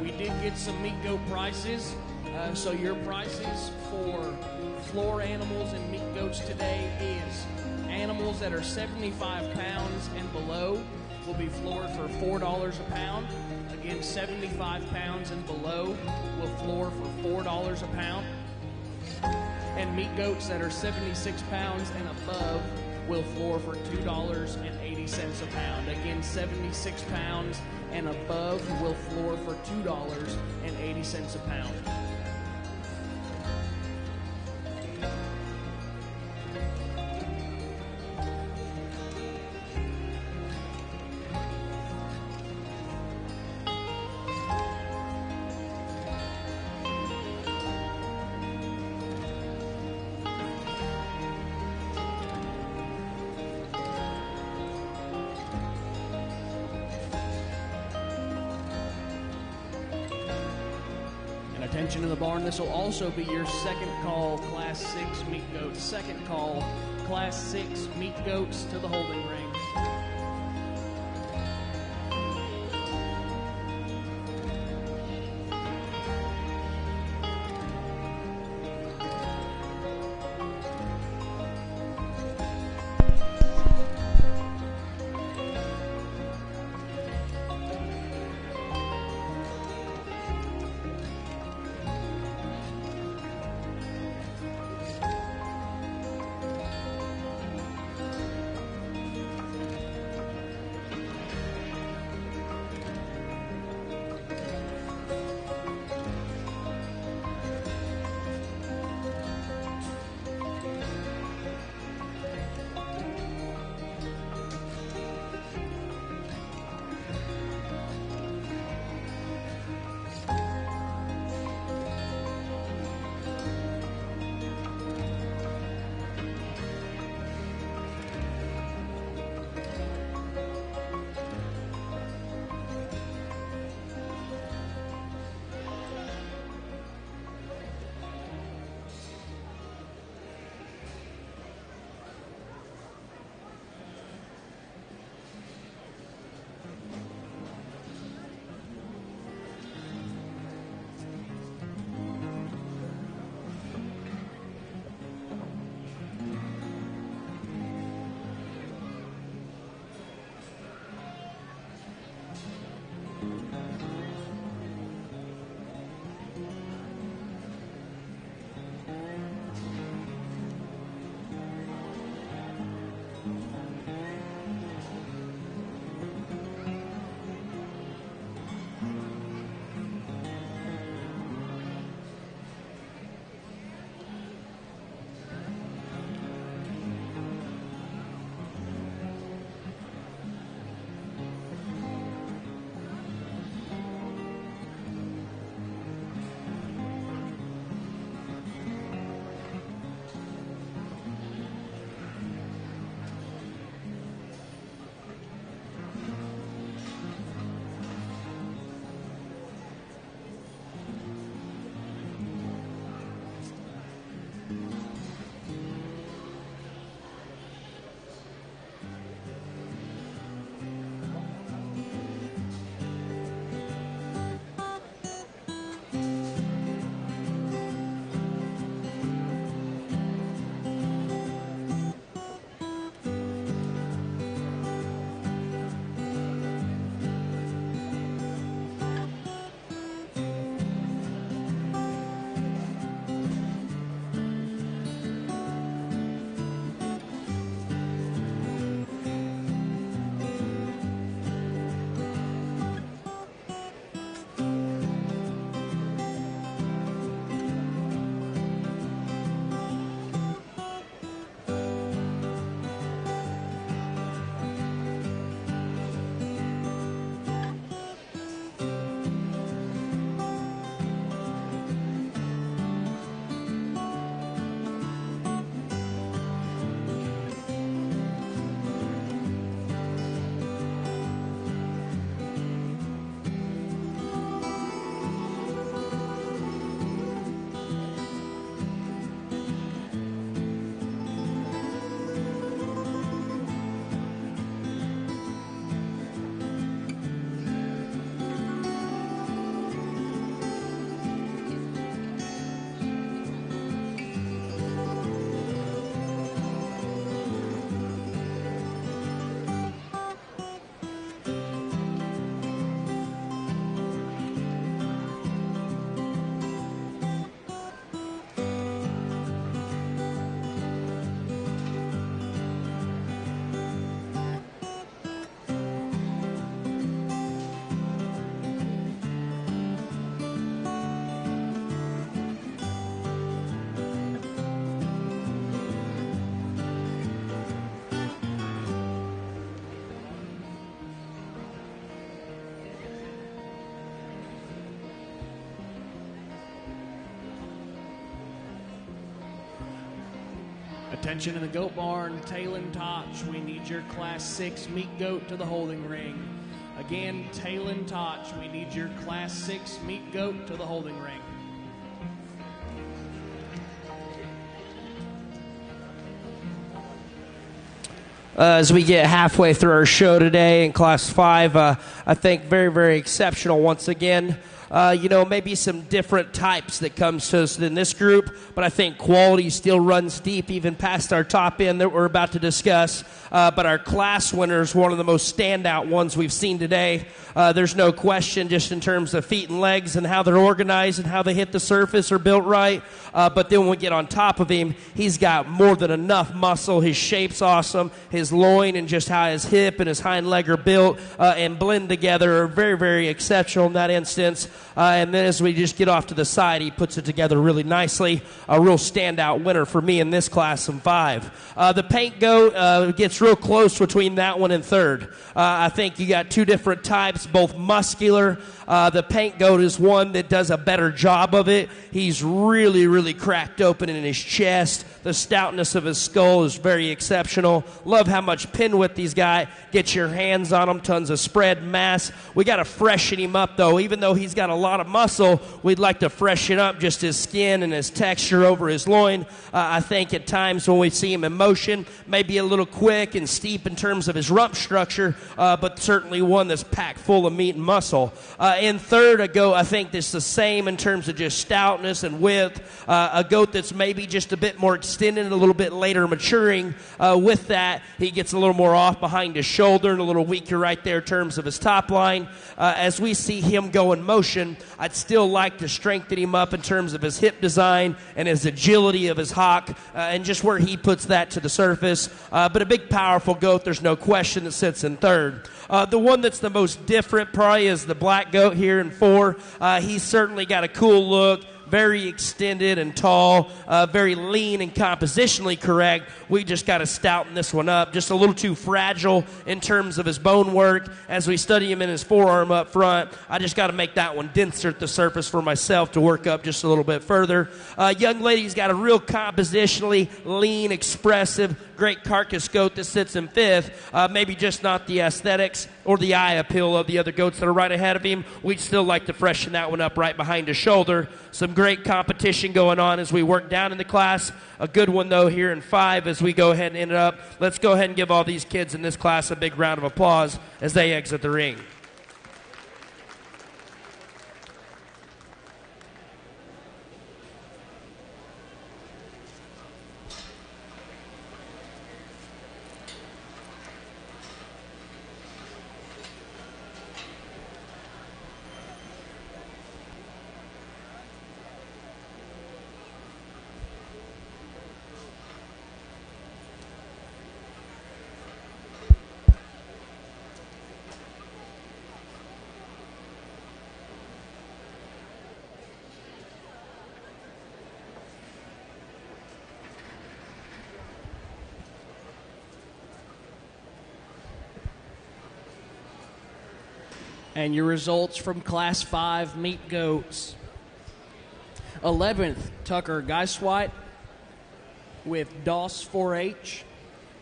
We did get some meat goat prices, so your prices for floor animals and meat goats today is animals that are 75 pounds and below will be floored for $4 a pound. Again, 75 pounds and below will floor for $4 a pound. And meat goats that are 76 pounds and above will floor for $2.80 a pound. Again, 76 pounds and above will floor for $2.80 a pound. Attention to the barn. This will also be your second call, Class 6 meat goats. Second call, Class 6 meat goats to the holding ring. Attention in the goat barn, tail and touch. We need your Class 6 meat goat to the holding ring. Again, tail and touch. We need your Class 6 meat goat to the holding ring. As we get halfway through our show today in Class 5, I think very, very exceptional once again. Maybe some different types that comes to us in this group, but I think quality still runs deep, even past our top end that we're about to discuss. But our class winner is one of the most standout ones we've seen today. There's no question, just in terms of feet and legs and how they're organized and how they hit the surface are built right. But then when we get on top of him, he's got more than enough muscle. His shape's awesome. His loin and just how his hip and his hind leg are built and blend together are very, very exceptional in that instance. And then as we just get off to the side, he puts it together really nicely. A real standout winner for me in this class in 5. The paint goat gets real close between that one and third. I think you got two different types, both muscular. The paint goat is one that does a better job of it. He's really, really cracked open in his chest. The stoutness of his skull is very exceptional. Love how much pin width he's got. Get your hands on him, tons of spread mass. We got to freshen him up, though. Even though he's got a lot of muscle, we'd like to freshen up just his skin and his texture over his loin. I think at times when we see him in motion, maybe a little quick and steep in terms of his rump structure, but certainly one that's packed full of meat and muscle. In third, a goat, I think that's the same in terms of just stoutness and width. A goat that's maybe just a bit more extended, a little bit later maturing. With that, he gets a little more off behind his shoulder and a little weaker right there in terms of his top line. As we see him go in motion, I'd still like to strengthen him up in terms of his hip design and his agility of his hock and just where he puts that to the surface. But a big, powerful goat, there's no question, that sits in third. The one that's the most different probably is the black goat here in 4. He's certainly got a cool look. Very extended and tall, very lean and compositionally correct. We just got to stouten this one up. Just a little too fragile in terms of his bone work. As we study him in his forearm up front, I just got to make that one denser at the surface for myself to work up just a little bit further. Young lady's got a real compositionally lean, expressive, great carcass goat that sits in 5th. Maybe just not the aesthetics or the eye appeal of the other goats that are right ahead of him. We'd still like to freshen that one up right behind his shoulder. Some great competition going on as we work down in the class. A good one, though, here in 5 as we go ahead and end it up. Let's go ahead and give all these kids in this class a big round of applause as they exit the ring. And your results from Class 5 meat goats. 11th, Tucker Geiswhite with Doss 4-H.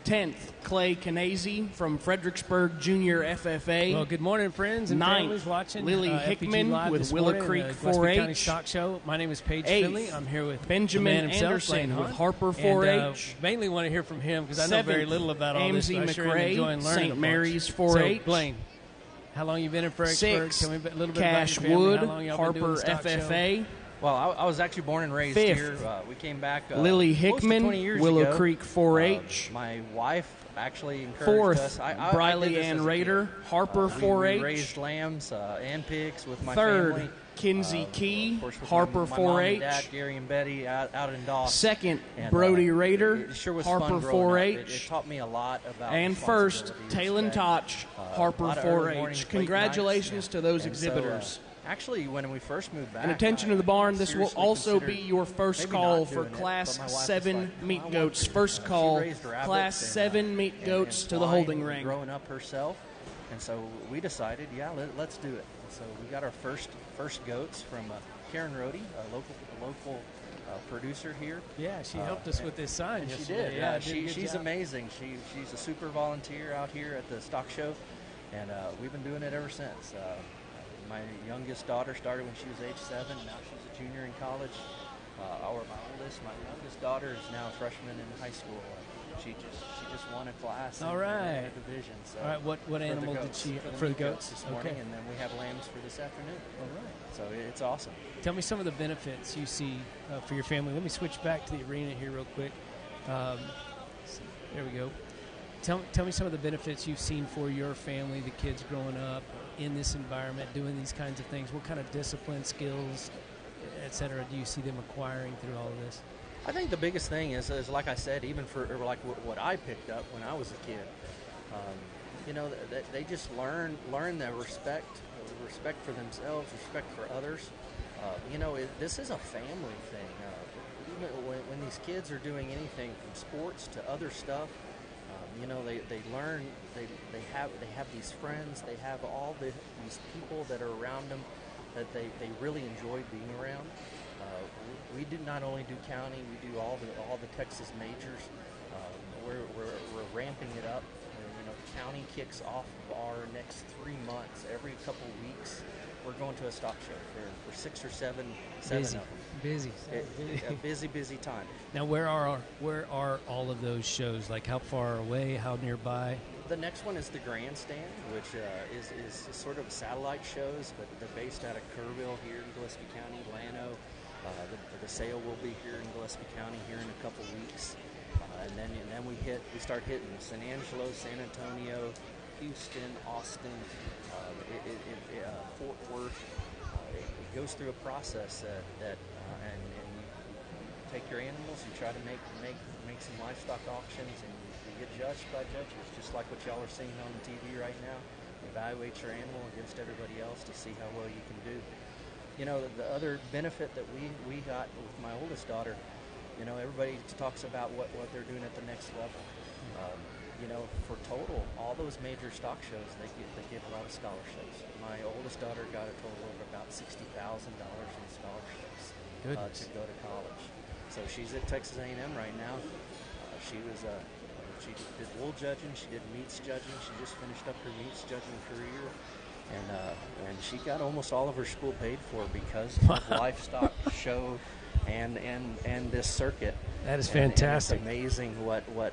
10th, Clay Canese from Fredericksburg Junior FFA. Well, good morning, friends and 9th, families watching. Lily Hickman FbgLive with this Willow morning, Creek Gillespie County 4-H. Stock Show. My name is Paige 8th, Finley. I'm here with Benjamin the man himself, Anderson Blaine with Hunt. Harper And, 4-H. mainly want to hear from him because I know very little about all this. Amzie But I sure am enjoying McRae, learning St. a Mary's bunch. 4-H. So, Blaine, how long you been in Fredericksburg? 6th, Tell me a little bit Cash about your family. Wood, How long y'all been doing Harper the Stock FFA. Show? Well, I was actually born and raised 5th, here. We came back Lily close to Hickman, 20 years Willow ago. Creek 4-H. My wife actually encouraged 4th, us. I Briley did this Ann as a Raider, kid. Harper We 4-H. raised lambs and pigs with my 3rd, family. Kinsey Key, of course, with Harper my mom and 4-H. Dad, Gary and Betty out in Doss. 2nd, And, Brody Raider, it sure was Harper fun growing up. 4-H. It taught me a lot about And 1st, responsibility, Talon respect, Toch, Harper lot of early mornings, 4-H. late Congratulations nights. to those And so, exhibitors. actually, when we first moved back, And attention to the barn, this will seriously also be considered your first maybe call not for doing it, Class but my wife was 7 like, "I meat want goats. to." First She call, raised rabbits Class and, 7 meat and goats to the swine holding and ring. growing up herself, and so we decided, let's do it. And so we got our first goats from Karen Rohde, a local producer here. Yeah, she helped us with this sign and yesterday. She did. She's amazing. She's a super volunteer out here at the stock show, and we've been doing it ever since. My youngest daughter started when she was age 7. Now she's a junior in college. My youngest daughter is now a freshman in high school. She just won a class in the division. So all right, what animal did she for the goats this morning, and then we have lambs for this afternoon. All right. So it's awesome. Tell me some of the benefits you see for your family. Let me switch back to the arena here real quick. There we go. Tell me some of the benefits you've seen for your family, the kids growing up in this environment, doing these kinds of things. What kind of discipline, skills, et cetera, do you see them acquiring through all of this? I think the biggest thing is like I said, even for like what I picked up when I was a kid, they just learn the respect for themselves, respect for others. This is a family thing. Even when these kids are doing anything from sports to other stuff, they learn. They have these friends. They have all these people that are around them that they really enjoy being around. We do not only do county, we do all the Texas majors. We're ramping it up. County kicks off our next 3 months. Every couple weeks, we're going to a stock show for 6 or 7 of them. Busy time. Now, where are all of those shows? Like, how far away? How nearby? The next one is the Grandstand, which is sort of satellite shows, but they're based out of Kerrville here in Gillespie County, Llano. The sale will be here in Gillespie County here in a couple weeks, and then we start hitting San Angelo, San Antonio, Houston, Austin, Fort Worth. It goes through a process and you take your animals, you try to make some livestock auctions, and you get judged by judges, just like what y'all are seeing on TV right now. Evaluate your animal against everybody else to see how well you can do. The other benefit that we got with my oldest daughter, everybody talks about what they're doing at the next level. For total, all those major stock shows, they give a lot of scholarships. My oldest daughter got a total of about $60,000 in scholarships to go to college. So she's at Texas A&M right now. She did wool judging, she did meats judging, she just finished up her meats judging career. And she got almost all of her school paid for because of Livestock show and this circuit. That is fantastic. And it's amazing what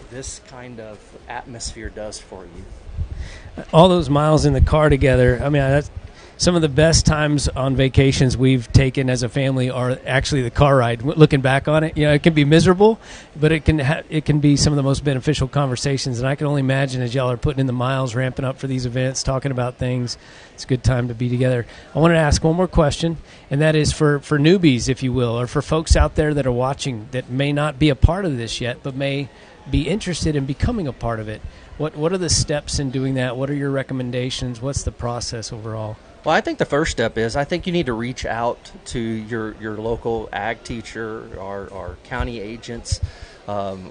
this kind of atmosphere does for you. All those miles in the car together. I mean, that's some of the best times on vacations we've taken as a family are actually the car ride. Looking back on it, it can be miserable, but it can be some of the most beneficial conversations. And I can only imagine as y'all are putting in the miles, ramping up for these events, talking about things, it's a good time to be together. I wanted to ask one more question, and that is for newbies, if you will, or for folks out there that are watching that may not be a part of this yet, but may be interested in becoming a part of it. What are the steps in doing that? What are your recommendations? What's the process overall? Well, I think the first step is I think you need to reach out to your local ag teacher or county agents.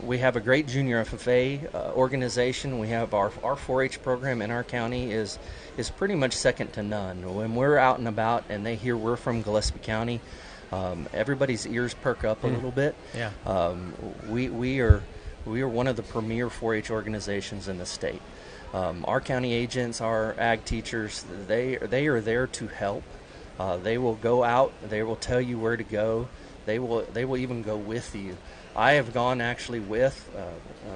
We have a great junior FFA organization. We have our 4-H program in our county is pretty much second to none. When we're out and about and they hear we're from Gillespie County, everybody's ears perk up a little bit. Yeah. We are one of the premier 4-H organizations in the state. Our county agents, our ag teachers, they are there to help. They will go out. They will tell you where to go. They will even go with you. I have gone actually with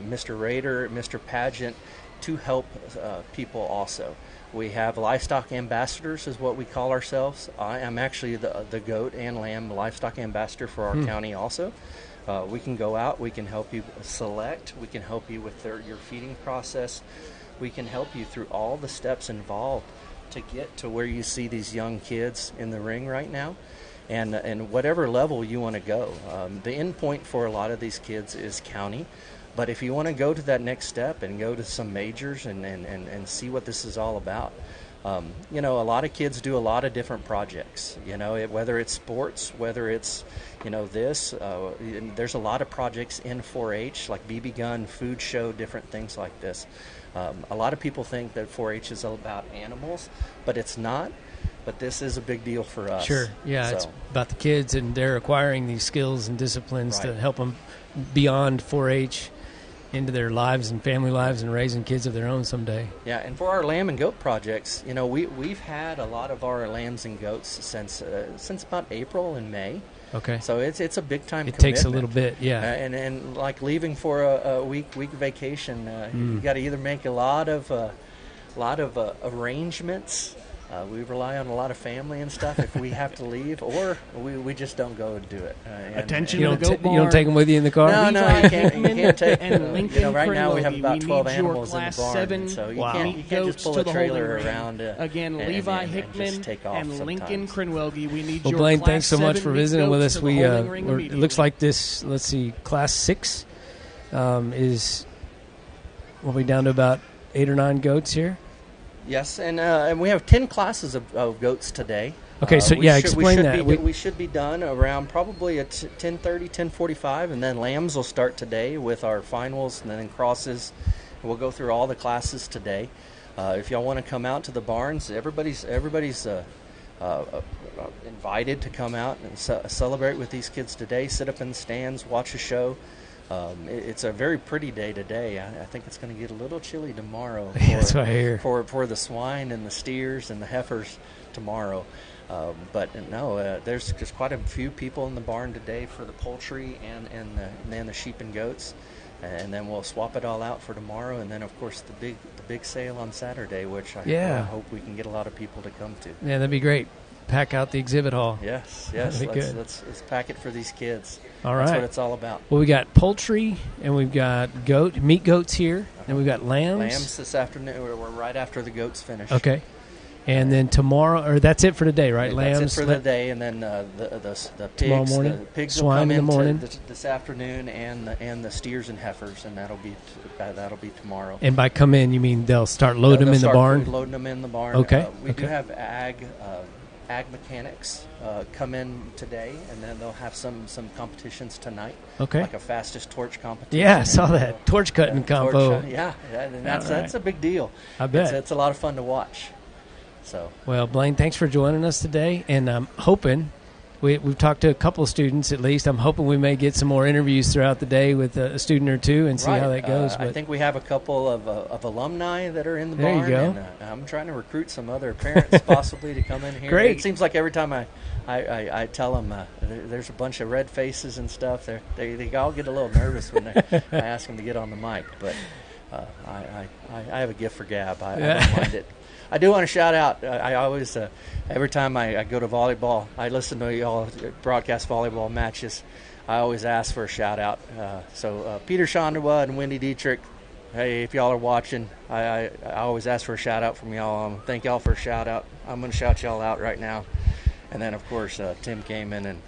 Mr. Rader, Mr. Pageant, to help people also. We have livestock ambassadors is what we call ourselves. I am actually the goat and lamb livestock ambassador for our county also. We can go out. We can help you select. We can help you with your feeding process. We can help you through all the steps involved to get to where you see these young kids in the ring right now, and whatever level you want to go. The end point for a lot of these kids is county, but if you want to go to that next step and go to some majors and see what this is all about, a lot of kids do a lot of different projects, whether it's sports, whether it's, there's a lot of projects in 4-H, like BB gun, food show, different things like this. A lot of people think that 4-H is all about animals, but it's not. but this is a big deal for us. Sure, yeah, it's about the kids, and they're acquiring these skills and disciplines to help them beyond 4-H into their lives and family lives and raising kids of their own someday. Yeah, and for our lamb and goat projects, we've had a lot of our lambs and goats since about April and May. Okay. So it's a big time. It takes a little bit, yeah. And like leaving for a week vacation, you got to either make a lot of arrangements. We rely on a lot of family and stuff if we have to leave, or we just don't go and do it. Attention you to the goat barn. You don't take them with you in the car? No, you can't take and right now we have about 12 need animals in the Class barn, 7 so you can't just pull a trailer around. Again, Levi Hickman and Lincoln Crinwelge, we need well, your Blaine, Class thanks so much 7 for visiting with us. it Looks like this, let's see, Class 6 is, we'll be down to about 8 or 9 goats here. Yes, and we have 10 classes of goats today. Okay, so explain that. We should be done around probably at 10:30, 10:45, and then lambs will start today with our finals and then crosses. We'll go through all the classes today. If y'all want to come out to the barns, everybody's invited to come out and celebrate with these kids today. Sit up in the stands, watch a show. It's a very pretty day today. I think it's going to get a little chilly tomorrow. That's what I hear. For the swine and the steers and the heifers tomorrow. But no, there's just quite a few people in the barn today for the poultry and the sheep and goats. And then we'll swap it all out for tomorrow. And then, of course, the big sale on Saturday, which I hope we can get a lot of people to come to. Yeah, that'd be great. Pack out the exhibit hall. Yes. Let's pack it for these kids. All right. That's what it's all about. Well, we got poultry, and we've got meat goats here, and we've got lambs. Lambs this afternoon. We're right after the goats finish. Okay. And then tomorrow, or that's it for today, right? Lambs. That's it for the day, and then the pigs. Tomorrow morning. The pigs Swine will come in the morning. this afternoon, and the steers and heifers, and that'll be tomorrow. And by come in, you mean they'll start loading them in the barn? Loading them in the barn. Okay. We do have ag mechanics come in today, and then they'll have some competitions tonight. Okay. Like a fastest torch competition. Yeah, I saw that torch cutting combo. And that's a big deal. I bet it's a lot of fun to watch. So. Well, Blaine, thanks for joining us today, and I'm hoping we've talked to a couple of students at least. I'm hoping we may get some more interviews throughout the day with a student or two and see how that goes. I think we have a couple of alumni that are in the barn. There you go. And, I'm trying to recruit some other parents possibly to come in here. Great. It seems like every time I tell them there's a bunch of red faces and stuff. They all get a little nervous when I ask them to get on the mic. But I have a gift for gab. I don't mind it. I do want to shout out. I always, every time I go to volleyball, I listen to y'all broadcast volleyball matches. I always ask for a shout out. So Peter Shondawa and Wendy Dietrich, hey, if y'all are watching, I always ask for a shout out from y'all. Thank y'all for a shout out. I'm going to shout y'all out right now. And then, of course, Tim Kamen and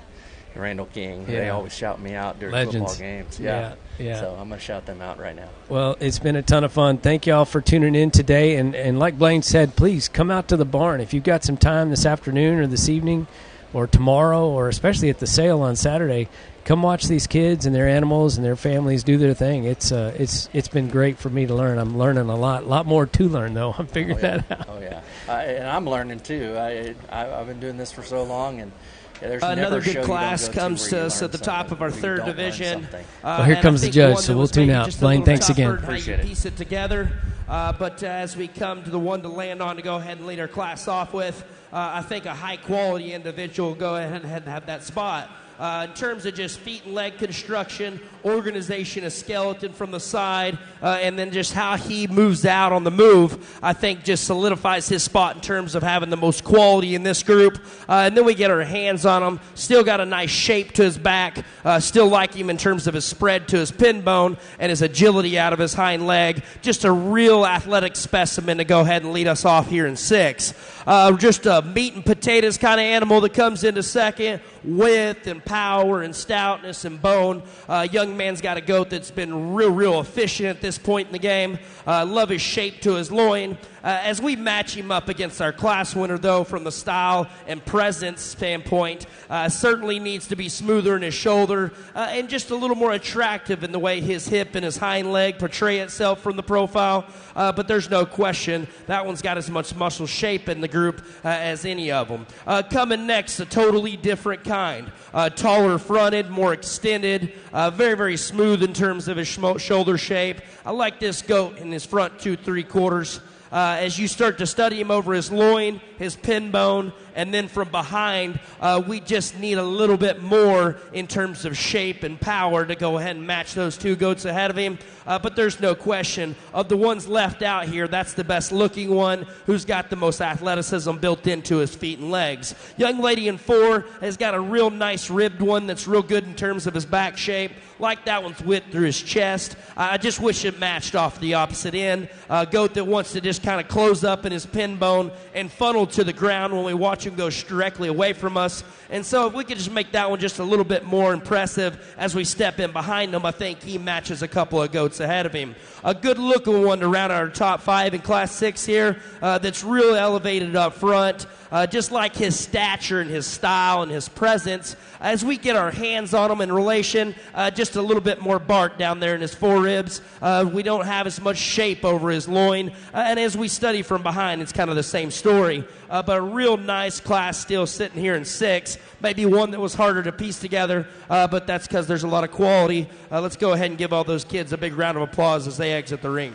Randall King. Yeah. They always shout me out during Legends. football games. Yeah. So I'm going to shout them out right now. Well, it's been a ton of fun. Thank you all for tuning in today. And like Blaine said, please come out to the barn. If you've got some time this afternoon or this evening or tomorrow, or especially at the sale on Saturday, come watch these kids and their animals and their families do their thing. It's been great for me to learn. I'm learning a lot more to learn, though. I'm figuring that out. Oh, yeah. And I'm learning, too. I've been doing this for so long, and there's another good class comes to us at the top of our third division. Well, here comes the judge, so we'll tune out. Blaine, thanks again. Appreciate it. Piece it together. But as we come to the one to land on to go ahead and lead our class off with, I think a high-quality individual will go ahead and have that spot. In terms of just feet and leg construction, organization of skeleton from the side, and then just how he moves out on the move, I think just solidifies his spot in terms of having the most quality in this group. And then we get our hands on him. Still got a nice shape to his back. Still like him in terms of his spread to his pin bone and his agility out of his hind leg. Just a real athletic specimen to go ahead and lead us off here in 6. Just a meat and potatoes kind of animal that comes into second. Width and power and stoutness and bone. Young man's got a goat that's been real efficient at this point in the game. Love his shape to his loin. As we match him up against our class winner, though, from the style and presence standpoint, certainly needs to be smoother in his shoulder and just a little more attractive in the way his hip and his hind leg portray itself from the profile. But there's no question that one's got as much muscle shape in the group as any of them. Coming next, a totally different kind. Taller fronted, more extended, very smooth in terms of his shoulder shape. I like this goat in his front 2 3/4. As you start to study him over his loin, his pin bone, and then from behind, we just need a little bit more in terms of shape and power to go ahead and match those two goats ahead of him. But there's no question, of the ones left out here, that's the best looking one, who's got the most athleticism built into his feet and legs. Young lady in 4 has got a real nice ribbed one that's real good in terms of his back shape. Like that one's width through his chest. I just wish it matched off the opposite end. A goat that wants to just kind of close up in his pin bone and funnel to the ground when we watch him go directly away from us. And so if we could just make that one just a little bit more impressive as we step in behind him, I think he matches a couple of goats ahead of him. A good looking one to round out our top 5 in Class 6 here that's real elevated up front. Just like his stature and his style and his presence, as we get our hands on him in relation, just a little bit more bark down there in his foreribs. We don't have as much shape over his loin. And as we study from behind, it's kind of the same story. But a real nice class still sitting here in 6. Maybe one that was harder to piece together, but that's because there's a lot of quality. Let's go ahead and give all those kids a big round of applause as they exit the ring.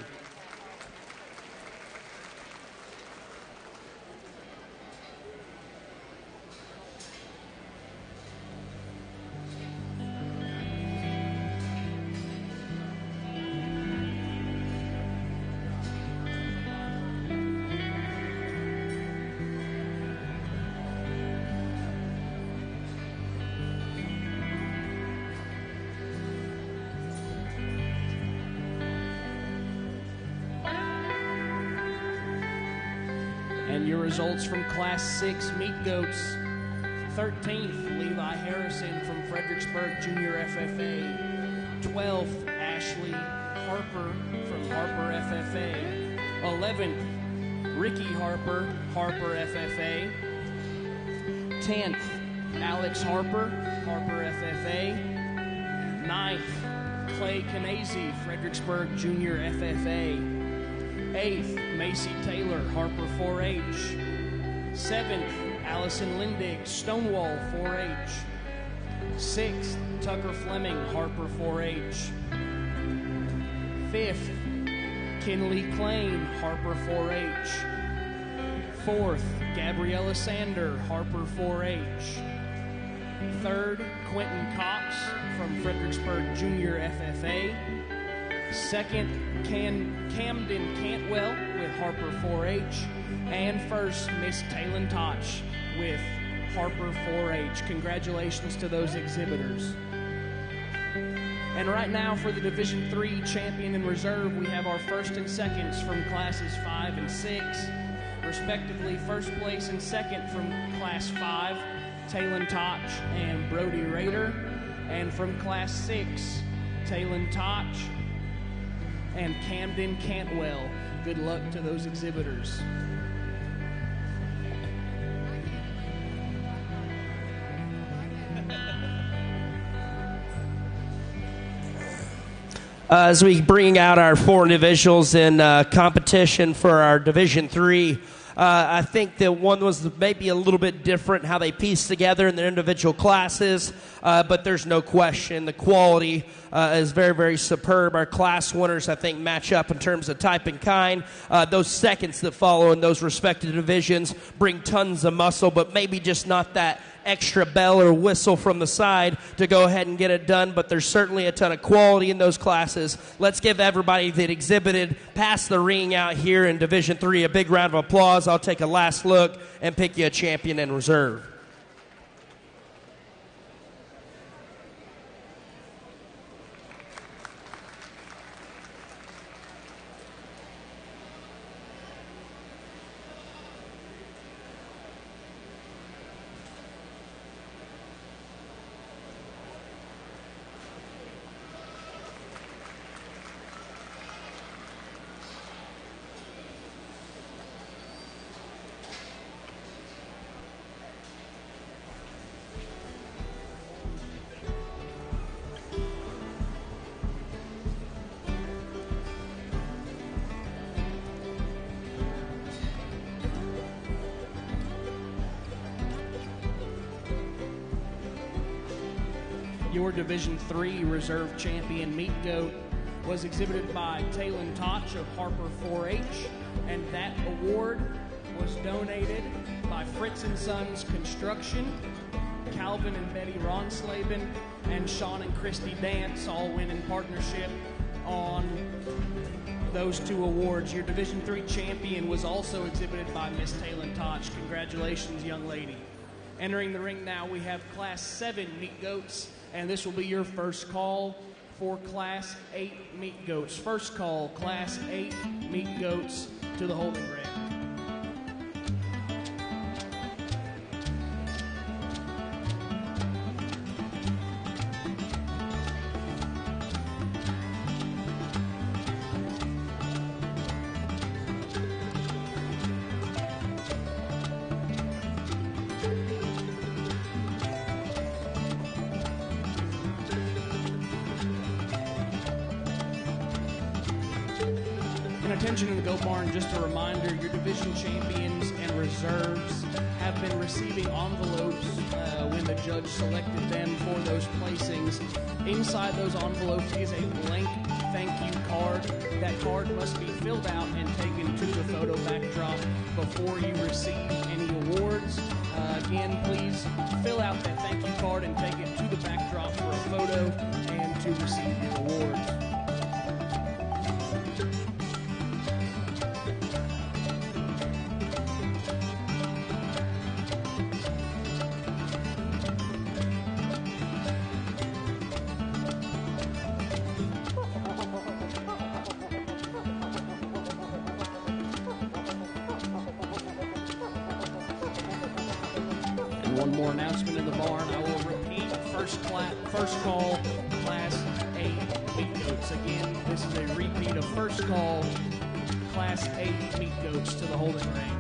And your results from Class 6 meat goats: 13th, Levi Harrison from Fredericksburg Junior FFA. 12th, Ashley Harper from Harper FFA. 11th, Ricky Harper, Harper FFA. 10th, Alex Harper, Harper FFA. 9th, Clay Canese, Fredericksburg Junior FFA. 8th, Macy Taylor, Harper 4-H. 7th, Allison Lindig, Stonewall 4-H. 6th, Tucker Fleming, Harper 4-H. 5th, Kinley Klain, Harper 4-H. 4th, Gabriella Sander, Harper 4-H. 3rd, Quentin Cox from Fredericksburg Junior FFA. 2nd, Camden Cantwell with Harper 4-H. And 1st, Miss Taylon Toch with Harper 4-H. Congratulations to those exhibitors. And right now for the Division III champion in reserve, we have our first and seconds from classes 5 and 6. Respectively, first place and second from class 5, Taylon Toch and Brody Rader. And from class 6, Taylon Toch and Camden Cantwell. Good luck to those exhibitors. As we bring out our 4 individuals in competition for our Division III, I think that one was maybe a little bit different how they pieced together in their individual classes, but there's no question the quality is very superb. Our class winners, I think, match up in terms of type and kind. Those seconds that follow in those respective divisions bring tons of muscle, but maybe just not that extra bell or whistle from the side to go ahead and get it done, but there's certainly a ton of quality in those classes. Let's give everybody that exhibited past the ring out here in Division III a big round of applause. I'll take a last look and pick you a champion in reserve. Your Division III Reserve Champion meat goat was exhibited by Talon Toch of Harper 4-H, and that award was donated by Fritz & Sons Construction, Calvin and Betty Ronslaben, and Sean and Christy Dance all win in partnership on those two awards. Your Division III champion was also exhibited by Miss Talon Toch. Congratulations, young lady. Entering the ring now, we have Class 7 meat goats, and this will be your first call for Class 8 meat goats. First call, Class 8 meat goats to the holding ring. Attention in the Goat Barn, just a reminder, your division champions and reserves have been receiving envelopes when the judge selected them for those placings. Inside those envelopes is a blank thank you card. That card must be filled out and taken to the photo backdrop before you receive any awards. Again, please fill out that thank you card and take it to the backdrop for a photo and to receive your awards. One more announcement in the barn. I will repeat first call, Class 8 meat goats. Again, this is a repeat of first call, Class 8 meat goats to the holding ring.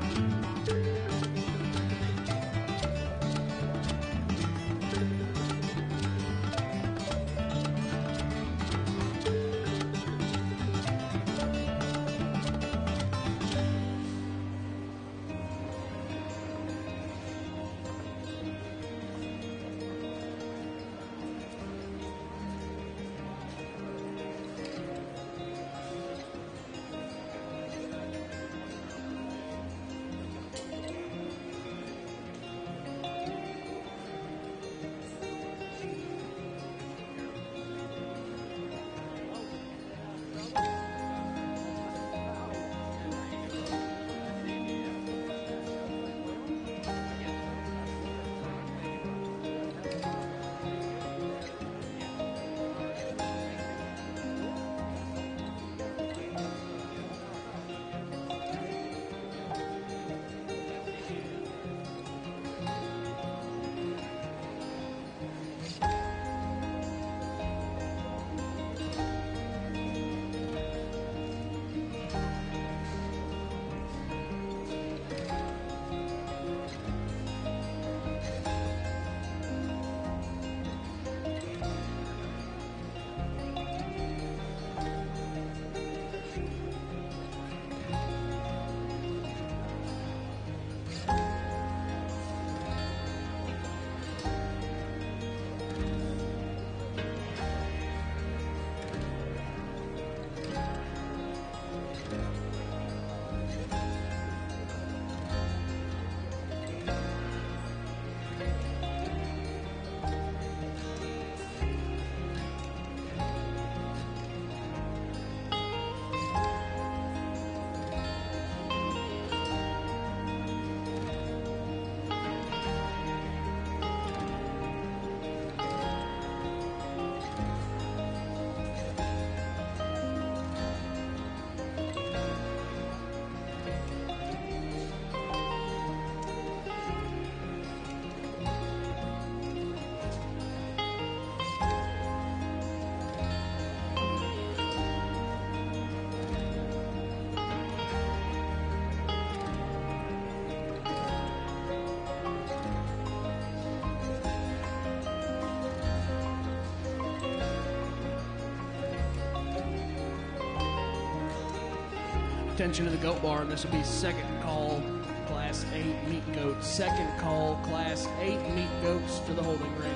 Attention to the Goat Barn. This will be second call, Class 8 meat goats. Second call, Class 8 meat goats to the holding ring.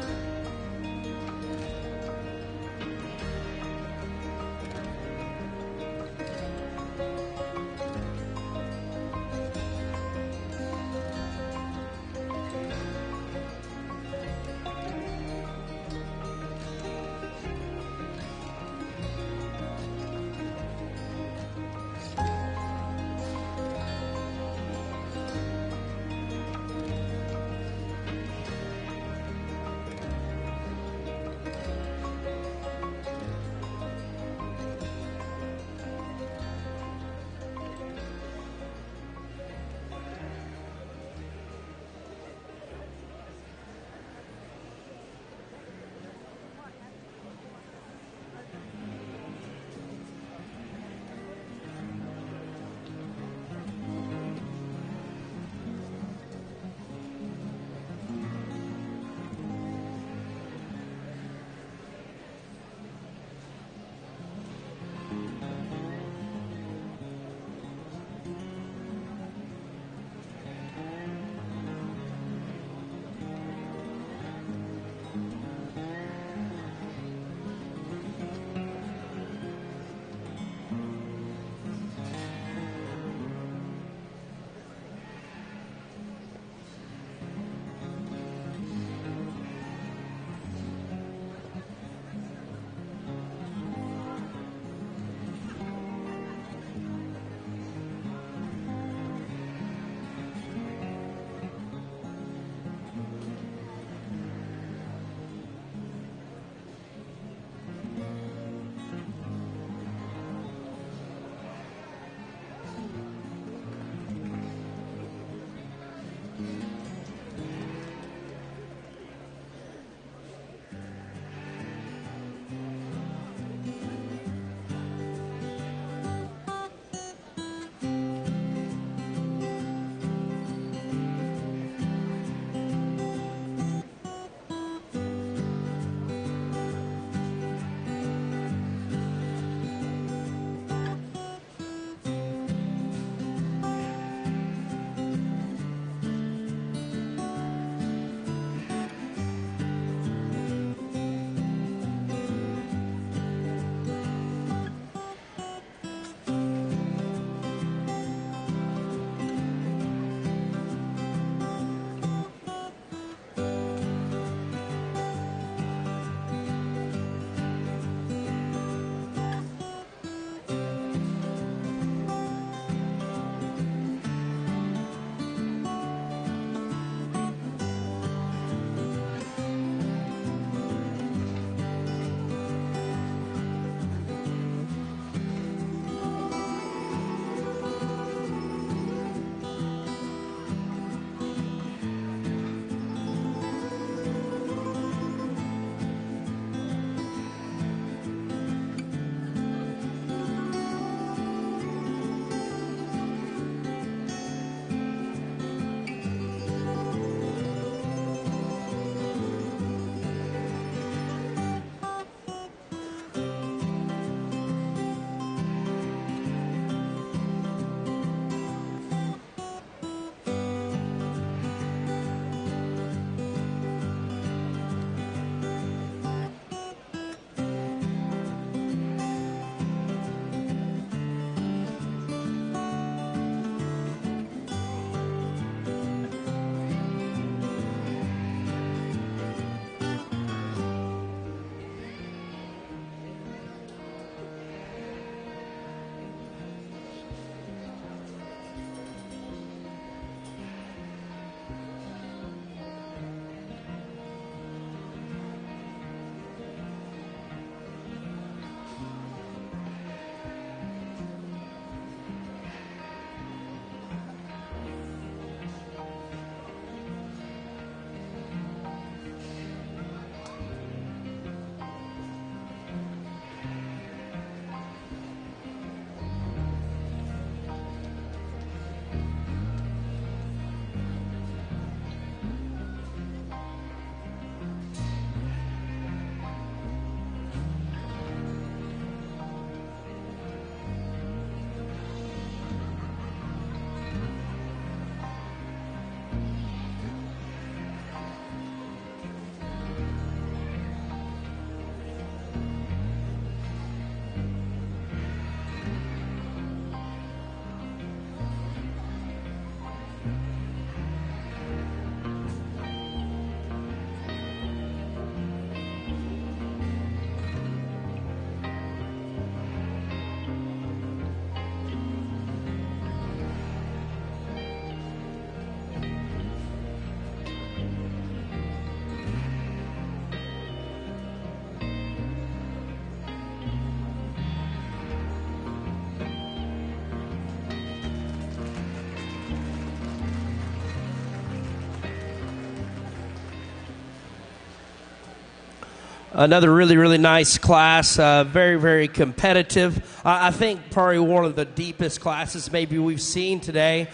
Another really, really nice class, very, very competitive. I think probably one of the deepest classes maybe we've seen today,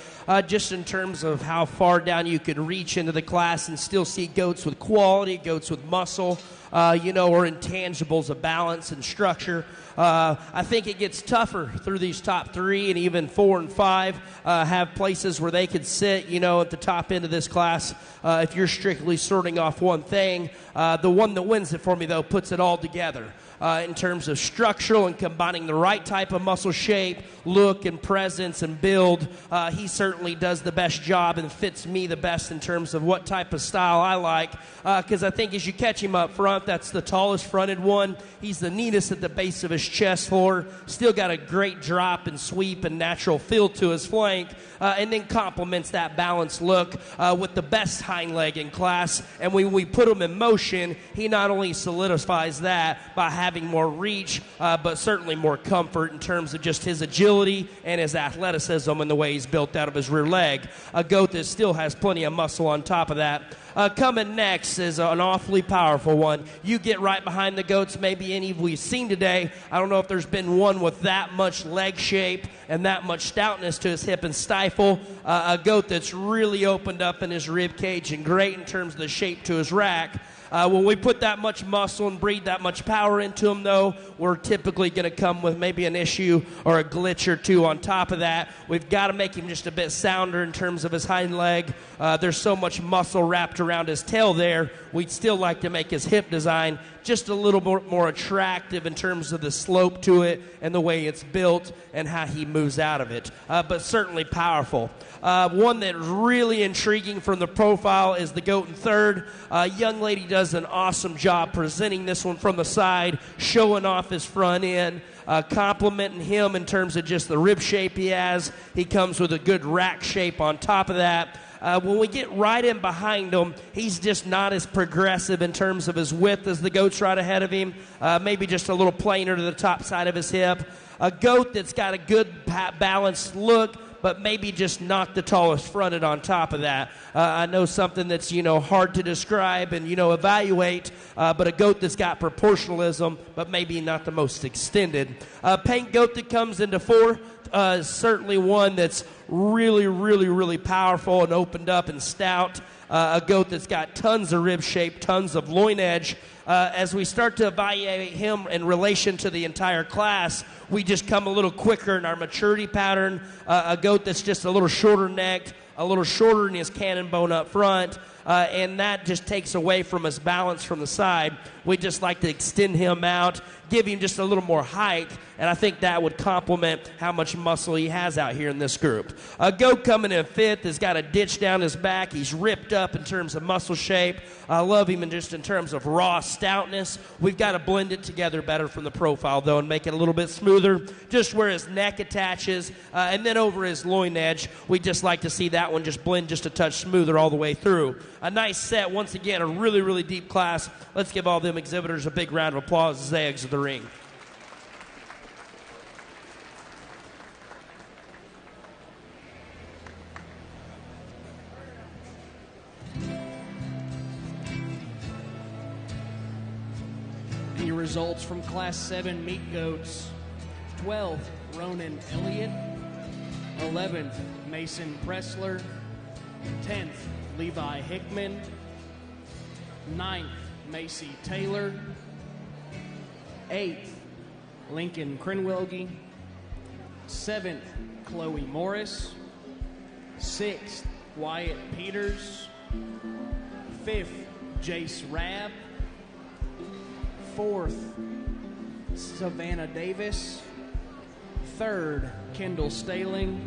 just in terms of how far down you could reach into the class and still see goats with quality, goats with muscle, or intangibles of balance and structure. I think it gets tougher through these top 3 and even 4 and 5 have places where they could sit, at the top end of this class. If you're strictly sorting off one thing, the one that wins it for me, though, puts it all together. In terms of structural and combining the right type of muscle shape, look and presence and build, he certainly does the best job and fits me the best in terms of what type of style I like. Because I think as you catch him up front, that's the tallest fronted one. He's the neatest at the base of his chest floor. Still got a great drop and sweep and natural feel to his flank. And then complements that balanced look with the best hind leg in class. And when we put him in motion, he not only solidifies that by having more reach, but certainly more comfort in terms of just his agility and his athleticism and the way he's built out of his rear leg. A goat that still has plenty of muscle on top of that. Coming next is an awfully powerful one. You get right behind the goats, maybe any we've seen today. I don't know if there's been one with that much leg shape and that much stoutness to his hip and stifle. A goat that's really opened up in his rib cage and great in terms of the shape to his rack. When we put that much muscle and breathe that much power into him, though, we're typically going to come with maybe an issue or a glitch or two on top of that. We've got to make him just a bit sounder in terms of his hind leg. There's so much muscle wrapped around his tail there. We'd still like to make his hip design just a little more attractive in terms of the slope to it and the way it's built and how he moves out of it, but certainly powerful. One that's really intriguing from the profile is the goat in third. Young lady does an awesome job presenting this one from the side, showing off his front end, complimenting him in terms of just the rib shape he has. He comes with a good rack shape on top of that. When we get right in behind him, he's just not as progressive in terms of his width as the goats right ahead of him. Maybe just a little plainer to the top side of his hip. A goat that's got a good balanced look, but maybe just not the tallest fronted on top of that. I know something that's, hard to describe and, evaluate, but a goat that's got proportionalism, but maybe not the most extended. Paint goat that comes into fourth, certainly one that's really, really, really powerful and opened up and stout. A goat that's got tons of rib shape, tons of loin edge. As we start to evaluate him in relation to the entire class, we just come a little quicker in our maturity pattern. A goat that's just a little shorter necked, a little shorter in his cannon bone up front, and that just takes away from his balance from the side. We just like to extend him out, give him just a little more height, and I think that would complement how much muscle he has out here in this group. A goat coming in fifth has got a ditch down his back. He's ripped up in terms of muscle shape. I love him just in terms of raw stoutness. We've got to blend it together better from the profile, though, and make it a little bit smoother, just where his neck attaches, and then over his loin edge. We just like to see that one just blend just a touch smoother all the way through. A nice set, once again, a really, really deep class. Let's give all them exhibitors a big round of applause as they exit the ring. The results from Class 7 meat goats: 12th, Ronan Elliott; 11th, Mason Pressler; 10th, Levi Hickman; 9th, Macy Taylor; 8th, Lincoln Krenwilge; 7th, Chloe Morris; 6th, Wyatt Peters; 5th, Jace Rabb; 4th, Savannah Davis; 3rd, Kendall Staling;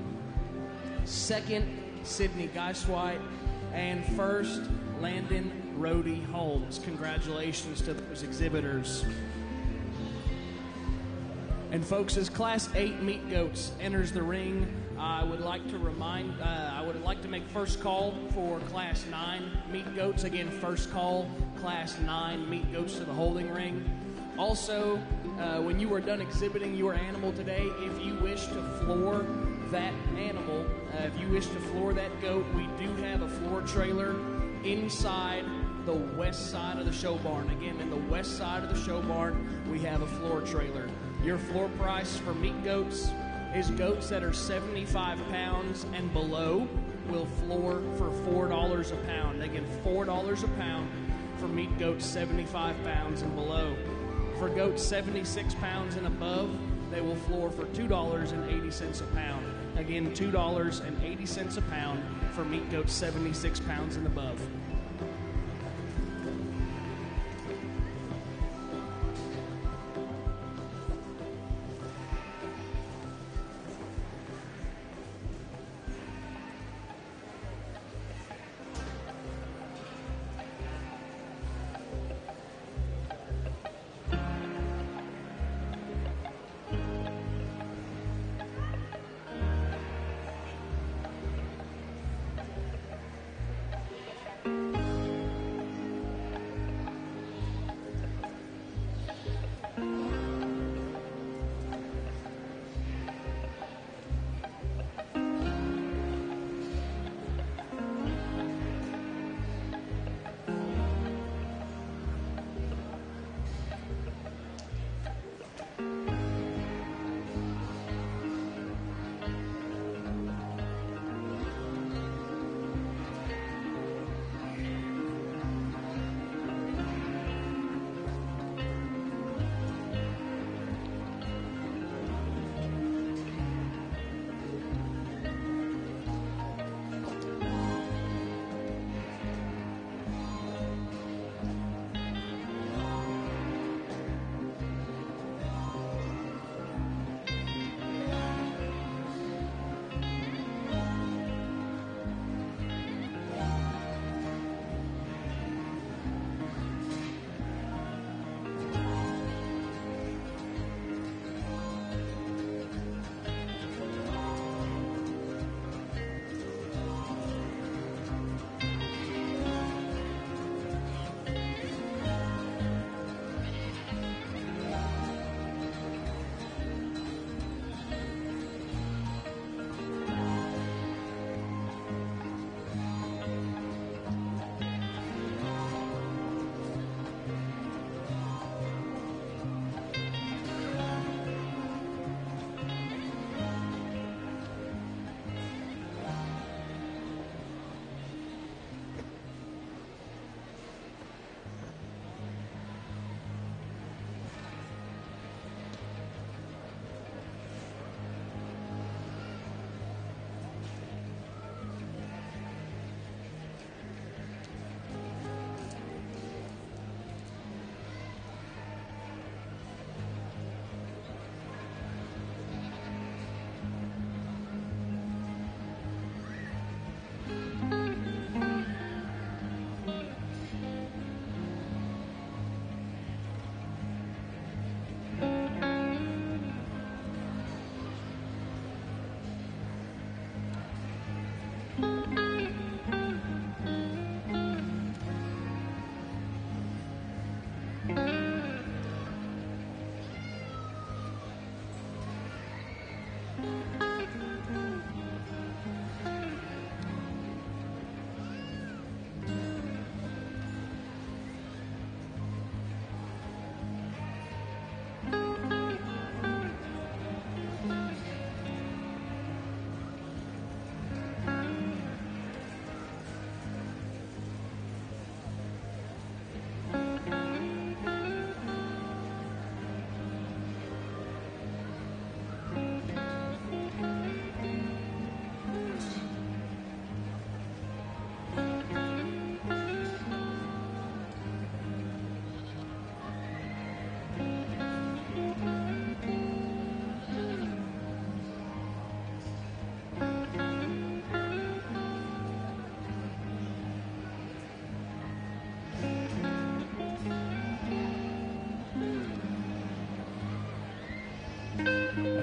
2nd, Sydney Geiswhite; and 1st, Landon Rhodey Holmes. Congratulations to those exhibitors. And folks, as Class 8 meat goats enters the ring, I would like to make first call for Class 9 meat goats. Again, first call, Class 9 meat goats to the holding ring. Also, when you are done exhibiting your animal today, if you wish to floor that animal, if you wish to floor that goat, we do have a floor trailer inside the west side of the show barn. Again, in the west side of the show barn, we have a floor trailer. Your floor price for meat goats is goats that are 75 pounds and below will floor for $4 a pound. Again, $4 a pound for meat goats 75 pounds and below. For goats 76 pounds and above, they will floor for $2.80 a pound. Again, $2.80 a pound for meat goats 76 pounds and above.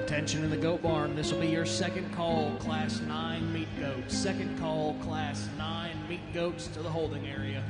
Attention in the goat barn. This will be your second call, Class 9 meat goats. Second call, Class 9 meat goats to the holding area.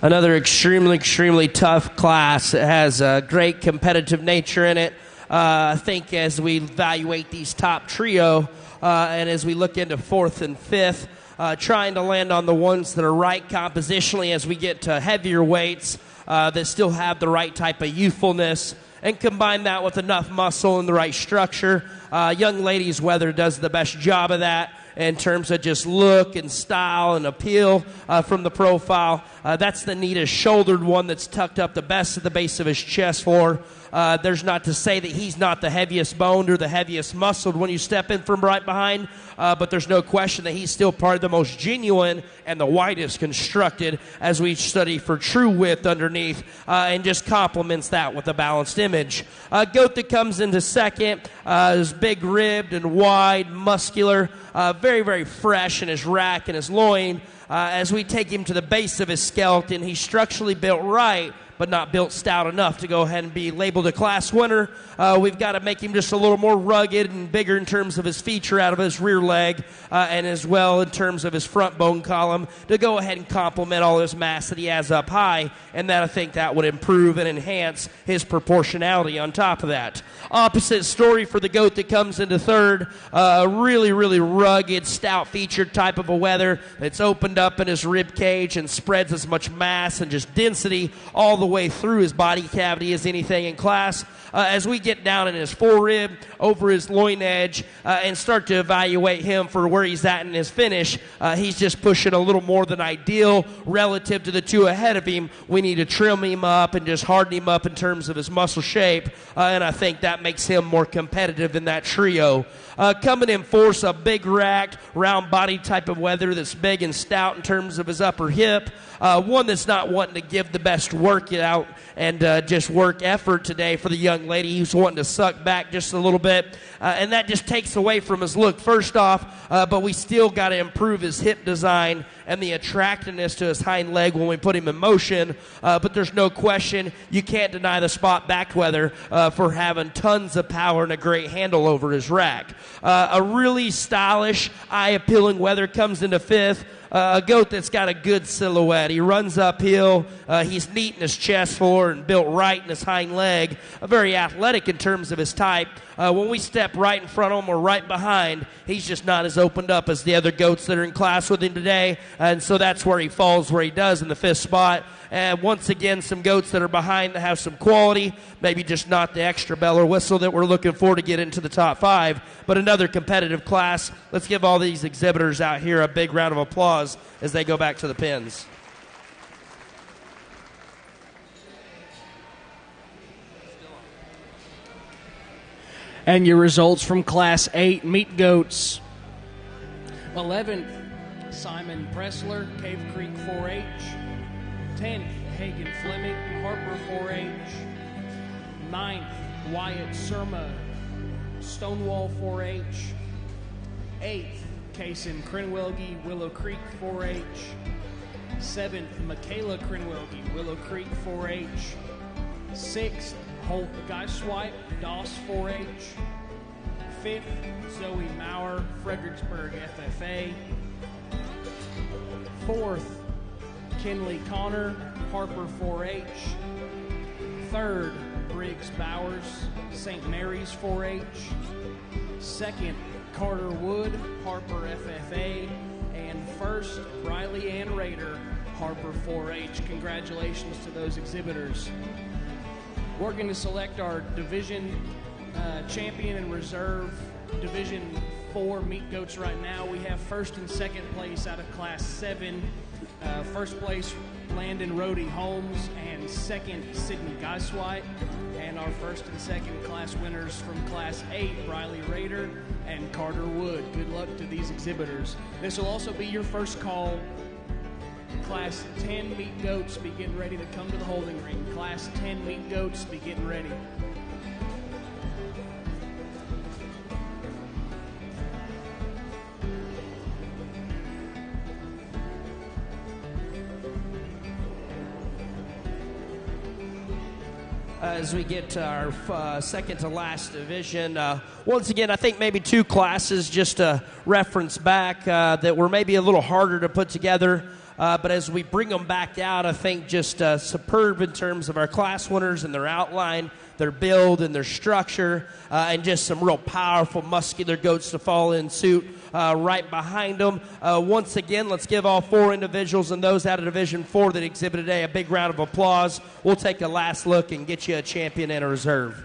Another extremely tough class. It has a great competitive nature in it. I think as we evaluate these top trio and as we look into fourth and fifth, trying to land on the ones that are right compositionally as we get to heavier weights that still have the right type of youthfulness, and combine that with enough muscle and the right structure. Young Ladies Weather does the best job of that in terms of just look and style and appeal from the profile. That's the neatest shouldered one that's tucked up the best at the base of his chest for. There's not to say that he's not the heaviest boned or the heaviest muscled when you step in from right behind, but there's no question that he's still part of the most genuine and the widest constructed as we study for true width underneath, and just complements that with a balanced image. Goat that comes into second is big ribbed and wide, muscular, very fresh in his rack and his loin. As we take him to the base of his skeleton, he's structurally built right, but not built stout enough to go ahead and be labeled a class winner. We've got to make him just a little more rugged and bigger in terms of his feature out of his rear leg, and as well in terms of his front bone column to go ahead and complement all his mass that he has up high, and that I think that would improve and enhance his proportionality on top of that. Opposite story for the goat that comes into third. Really, really rugged, stout featured type of a wether that's opened up in his rib cage and spreads as much mass and just density all the way through his body cavity as anything in class. As we get down in his forerib, over his loin edge, and start to evaluate him for where he's at in his finish, he's just pushing a little more than ideal relative to the two ahead of him. We need to trim him up and just harden him up in terms of his muscle shape, and I think that makes him more competitive in that trio. Coming in fourth, a big racked, round body type of wether that's big and stout in terms of his upper hip. One that's not wanting to give the best workout and just work effort today for the young lady who's wanting to suck back just a little bit. And that just takes away from his look, first off, but we still got to improve his hip design and the attractiveness to his hind leg when we put him in motion. But there's no question, you can't deny the spot back wether for having tons of power and a great handle over his rack. A really stylish, eye-appealing wether comes into fifth. A goat that's got a good silhouette. He runs uphill. He's neat in his chest floor and built right in his hind leg. Very athletic in terms of his type. When we step right in front of him or right behind, he's just not as opened up as the other goats that are in class with him today. And so that's where he falls, where he does in the fifth spot. And once again, some goats that are behind that have some quality, maybe just not the extra bell or whistle that we're looking for to get into the top five, but another competitive class. Let's give all these exhibitors out here a big round of applause as they go back to the pens. And your results from Class 8 meat goats. 11th, Simon Pressler, Cave Creek 4-H. 10th, Hagen Fleming, Harper 4-H. 9th, Wyatt Surma, Stonewall 4-H. 8th, Kason Crenwelge, Willow Creek 4-H. 7th, Michaela Crenwelge, Willow Creek 4-H. 6th, Holt Geiswipe, Doss 4-H. 5th, Zoe Maurer, Fredericksburg FFA. 4th, Kinley Connor, Harper 4-H. 3rd, Briggs Bowers, St. Mary's 4-H. 2nd, Carter Wood, Harper FFA. And 1st, Riley Ann Rader, Harper 4-H. Congratulations to those exhibitors. We're going to select our division champion and reserve Division 4 meat goats right now. We have first and second place out of Class 7. First place, Landon Rhodey Holmes, and second, Sidney Geiswhite. And our first and second class winners from Class 8, Riley Rader and Carter Wood. Good luck to these exhibitors. This will also be your first call. Class 10 meat goats, be getting ready to come to the holding ring. Class 10 meat goats, be getting ready. As we get to our second to last division, once again, I think maybe two classes just to reference back that were maybe a little harder to put together. But as we bring them back out, I think just superb in terms of our class winners and their outline, their build and their structure, and just some real powerful, muscular goats to fall in suit right behind them. Once again, let's give all four individuals and those out of Division 4 that exhibited today a big round of applause. We'll take a last look and get you a champion and a reserve.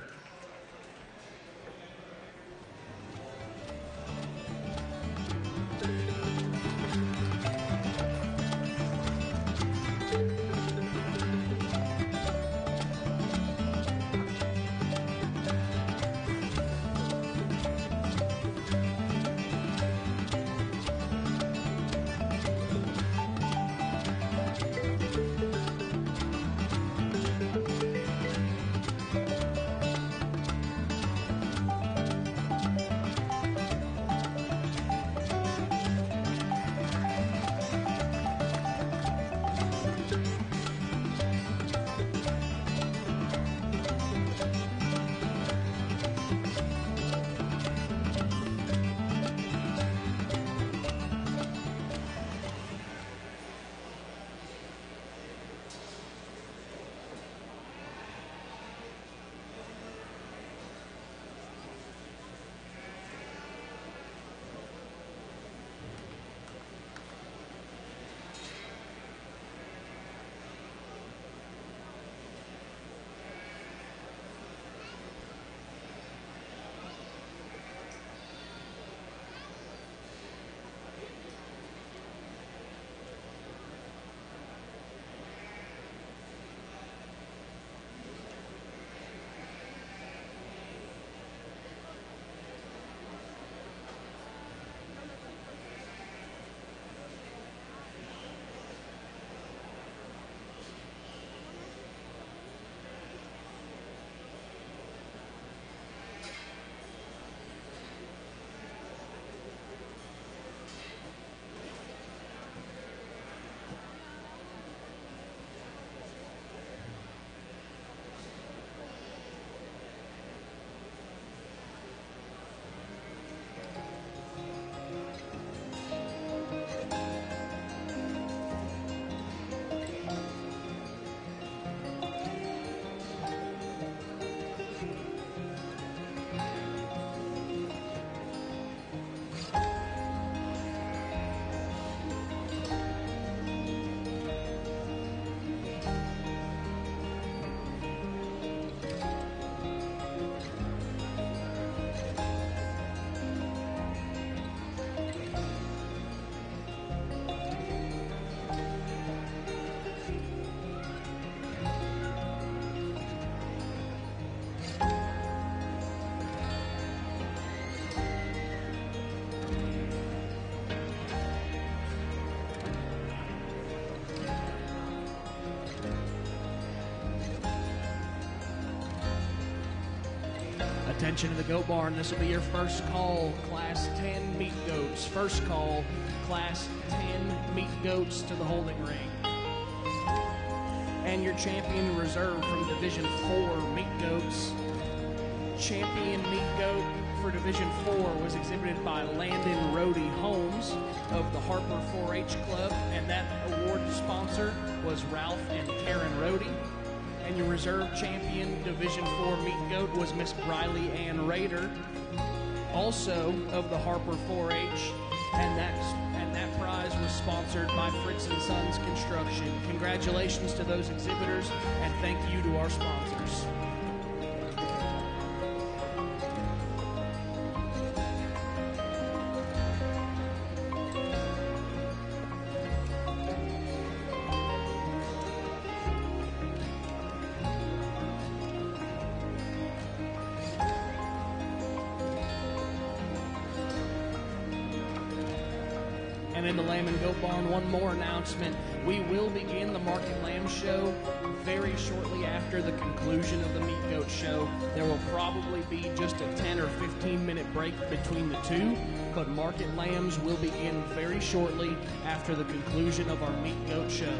Attention to the goat barn. This will be your first call, Class 10 meat goats. First call, Class 10 meat goats to the holding ring. And your champion reserve from Division 4 meat goats. Champion meat goat for Division 4 was exhibited by Landon Rhodey Holmes of the Harper 4-H Club, and that award sponsor was Ralph and Karen Rhodey. And your reserve champion Division 4 meat goat was Miss Briley Ann Rader, also of the Harper 4-H, and that prize was sponsored by Fritz & Sons Construction. Congratulations to those exhibitors, and thank you to our sponsors. And in the Lamb and Goat Barn, one more announcement. We will begin the Market Lamb Show very shortly after the conclusion of the Meat Goat Show. There will probably be just a 10 or 15-minute break between the two, but Market Lambs will begin very shortly after the conclusion of our Meat Goat Show.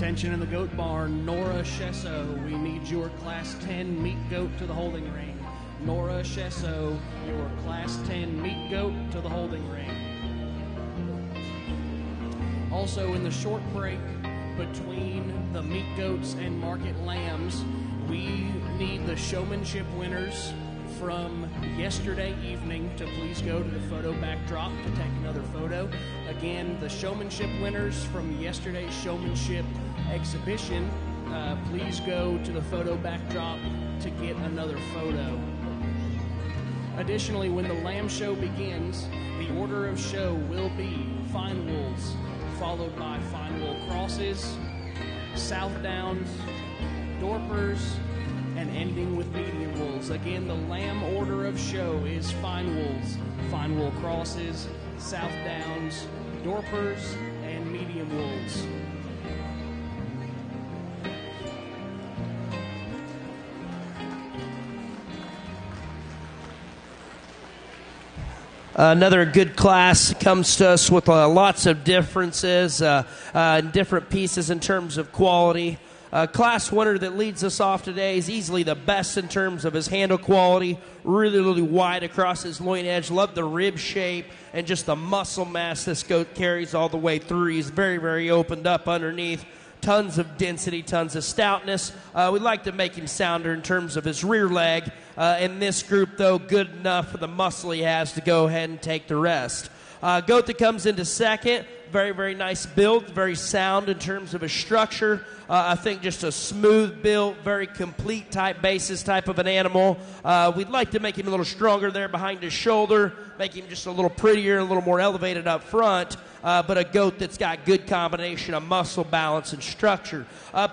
Attention in the goat barn, Nora Shesso. We need your Class 10 meat goat to the holding ring. Nora Shesso, your Class 10 meat goat to the holding ring. Also in the short break between the meat goats and market lambs, we need the showmanship winners from yesterday evening to please go to the photo backdrop to take another photo. Again, the showmanship winners from yesterday's showmanship exhibition, please go to the photo backdrop to get another photo. Additionally, when the lamb show begins, the order of show will be fine wools, followed by fine wool crosses, South Downs, Dorpers, and ending with medium wools. Again, the lamb order of show is fine wools, fine wool crosses, South Downs, Dorpers, and medium wools. Another good class comes to us with lots of differences, different pieces in terms of quality. Class winner that leads us off today is easily the best in terms of his handle quality. Really, really wide across his loin edge. Love the rib shape and just the muscle mass this goat carries all the way through. He's very, very opened up underneath. Tons of density, tons of stoutness. We'd like to make him sounder in terms of his rear leg. In this group, though, good enough for the muscle he has to go ahead and take the rest. Goat that comes into second, very, very nice build, very sound in terms of his structure. I think just a smooth build, very complete type basis type of an animal. We'd like to make him a little stronger there behind his shoulder, make him just a little prettier, a little more elevated up front. But a goat that's got good combination of muscle, balance, and structure.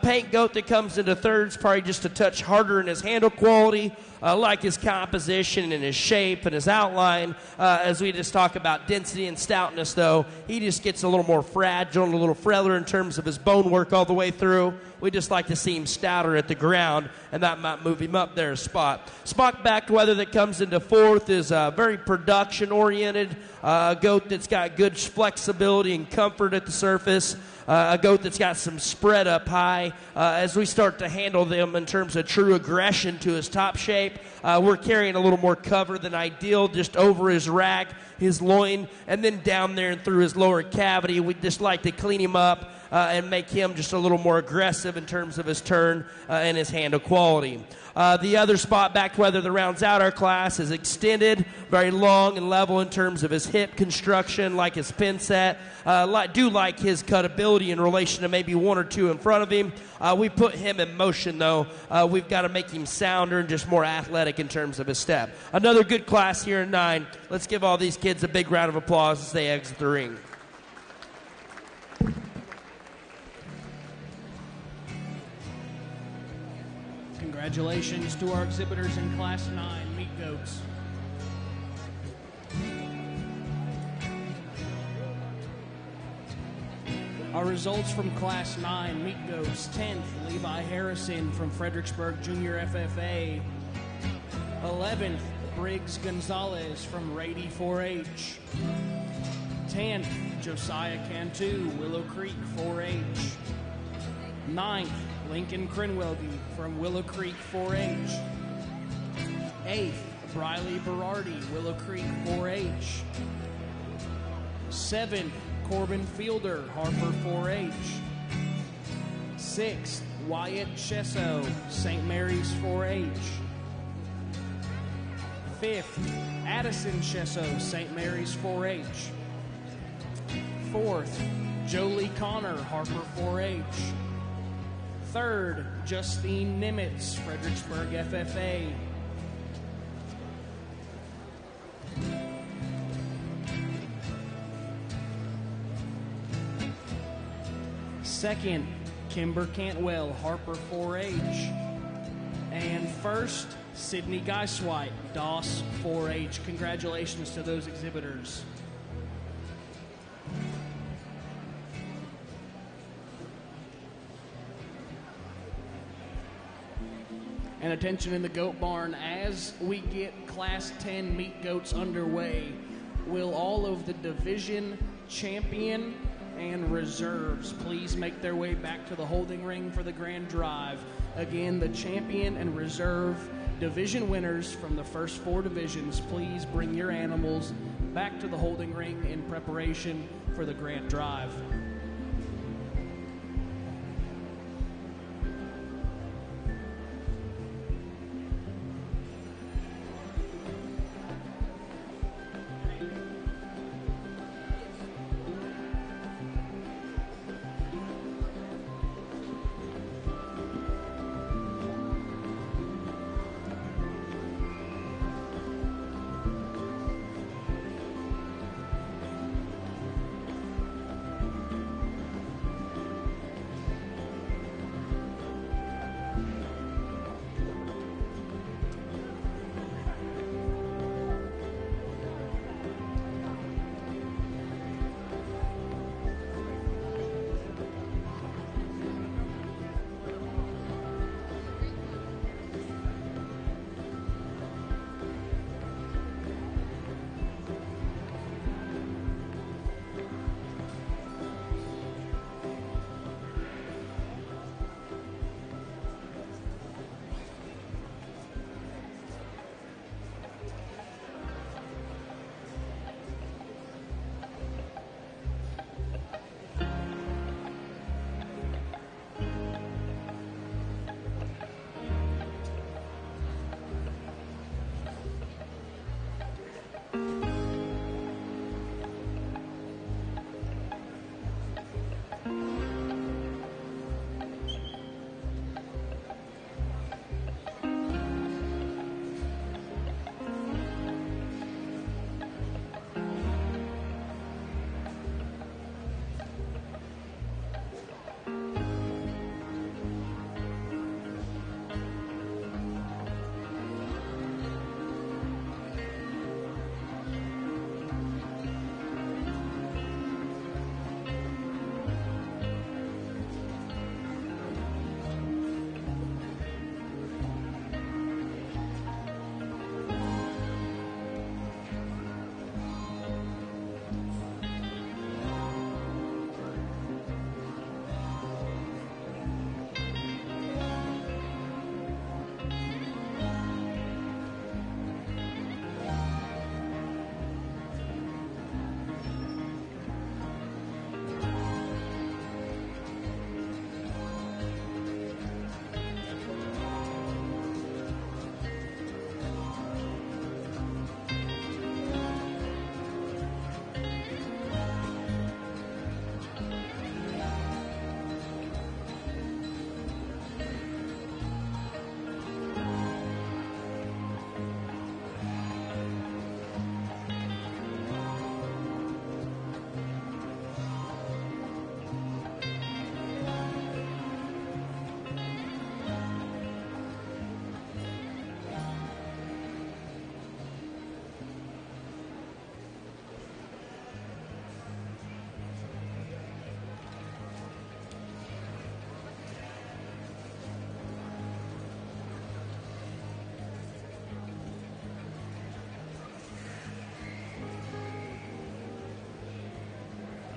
Paint goat that comes into third is probably just a touch harder in his handle quality. Like his composition and his shape and his outline. As we just talk about density and stoutness, though, he just gets a little more fragile and a little frailer in terms of his bone work all the way through. We just like to see him stouter at the ground, and that might move him up there a spot. Spot-backed wether that comes into fourth is very production-oriented. A goat that's got good flexibility and comfort at the surface. A goat that's got some spread up high. As we start to handle them in terms of true aggression to his top shape, we're carrying a little more cover than ideal just over his rack, his loin, and then down there and through his lower cavity. We'd just like to clean him up and make him just a little more aggressive in terms of his turn and his handle quality. The other spot back wether that rounds out our class is extended, very long and level in terms of his hip construction, like his pin set. Do like his cutability in relation to maybe one or two in front of him. We put him in motion, though. We've got to make him sounder and just more athletic in terms of his step. Another good class here in 9. Let's give all these kids a big round of applause as they exit the ring. Congratulations to our exhibitors in Class 9 meat goats. Our results from Class 9 meat goats: 10th, Levi Harrison from Fredericksburg Junior FFA. 11th, Briggs Gonzalez from Rady 4-H. 10th, Josiah Cantu, Willow Creek 4-H. 9th, Lincoln Crenwelby from Willow Creek 4-H. 8th, Briley Berardi, Willow Creek 4-H. 7th, Corbin Fielder, Harper 4-H. 6th, Wyatt Shesso, St. Mary's 4-H. 5th, Addison Shesso, St. Mary's 4-H. 4th, Jolie Connor, Harper 4-H. 3rd, Justine Nimitz, Fredericksburg FFA. 2nd, Kimber Cantwell, Harper 4-H. And 1st, Sydney Geiswhite, Doss 4-H. Congratulations to those exhibitors. And attention in the goat barn, as we get Class 10 meat goats underway, will all of the division champion and reserves, please make their way back to the holding ring for the grand drive. Again, the champion and reserve division winners from the first 4 divisions, please bring your animals back to the holding ring in preparation for the grand drive.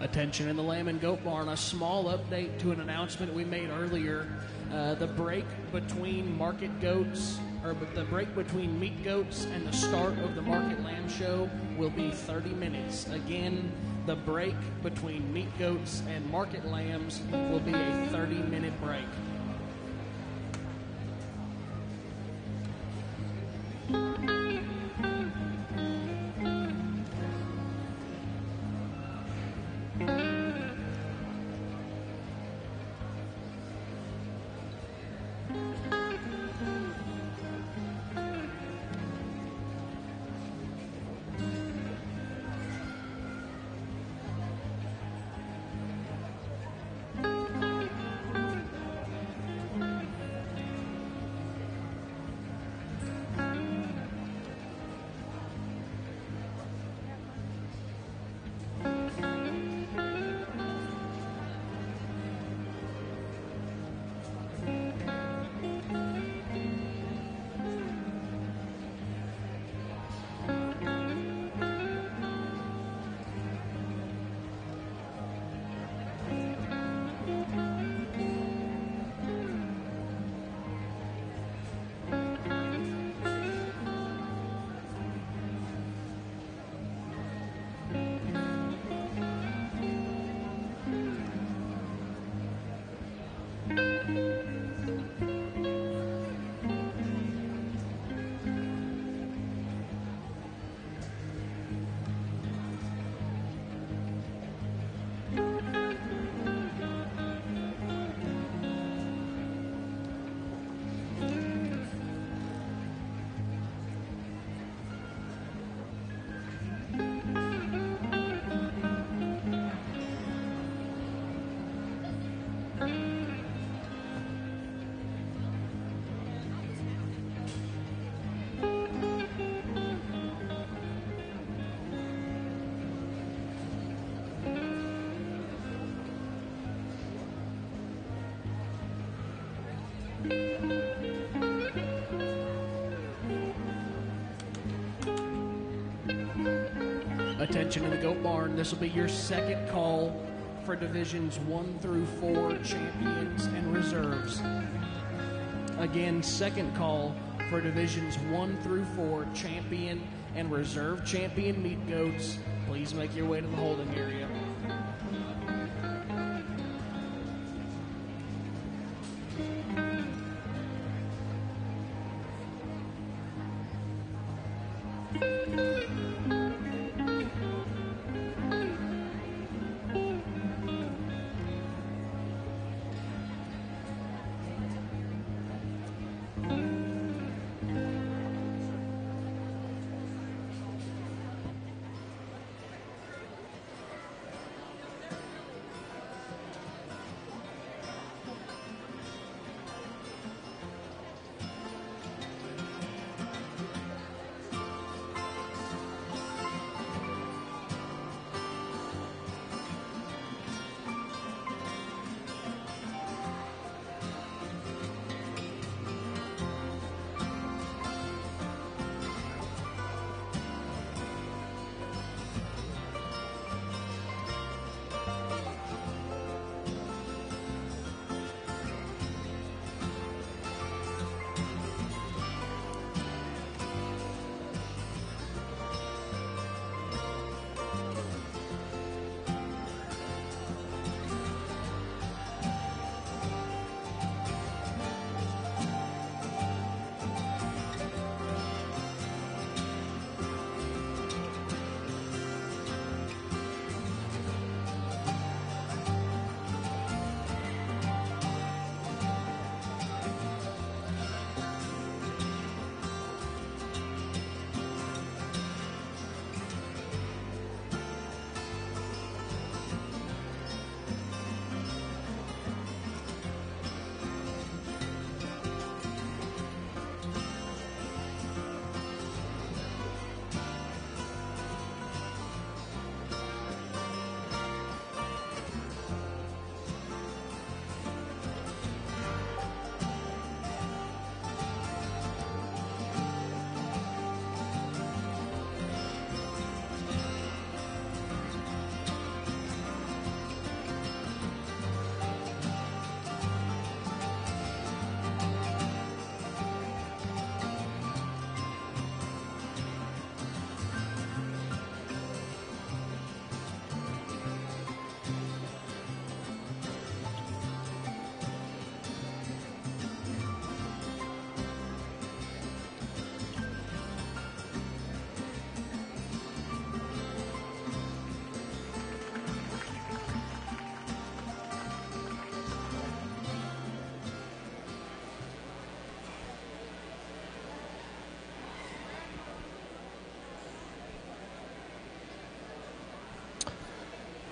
Attention in the lamb and goat barn, a small update to an announcement we made earlier. The break between market goats, or the break between meat goats and the start of the market lamb show will be 30 minutes. Again, the break between meat goats and market lambs will be a 30-minute break. Attention in the goat barn. This will be your second call for divisions 1 through 4, champions and reserves. Again, second call for divisions 1 through 4, champion and reserve champion meat goats. Please make your way to the holding area.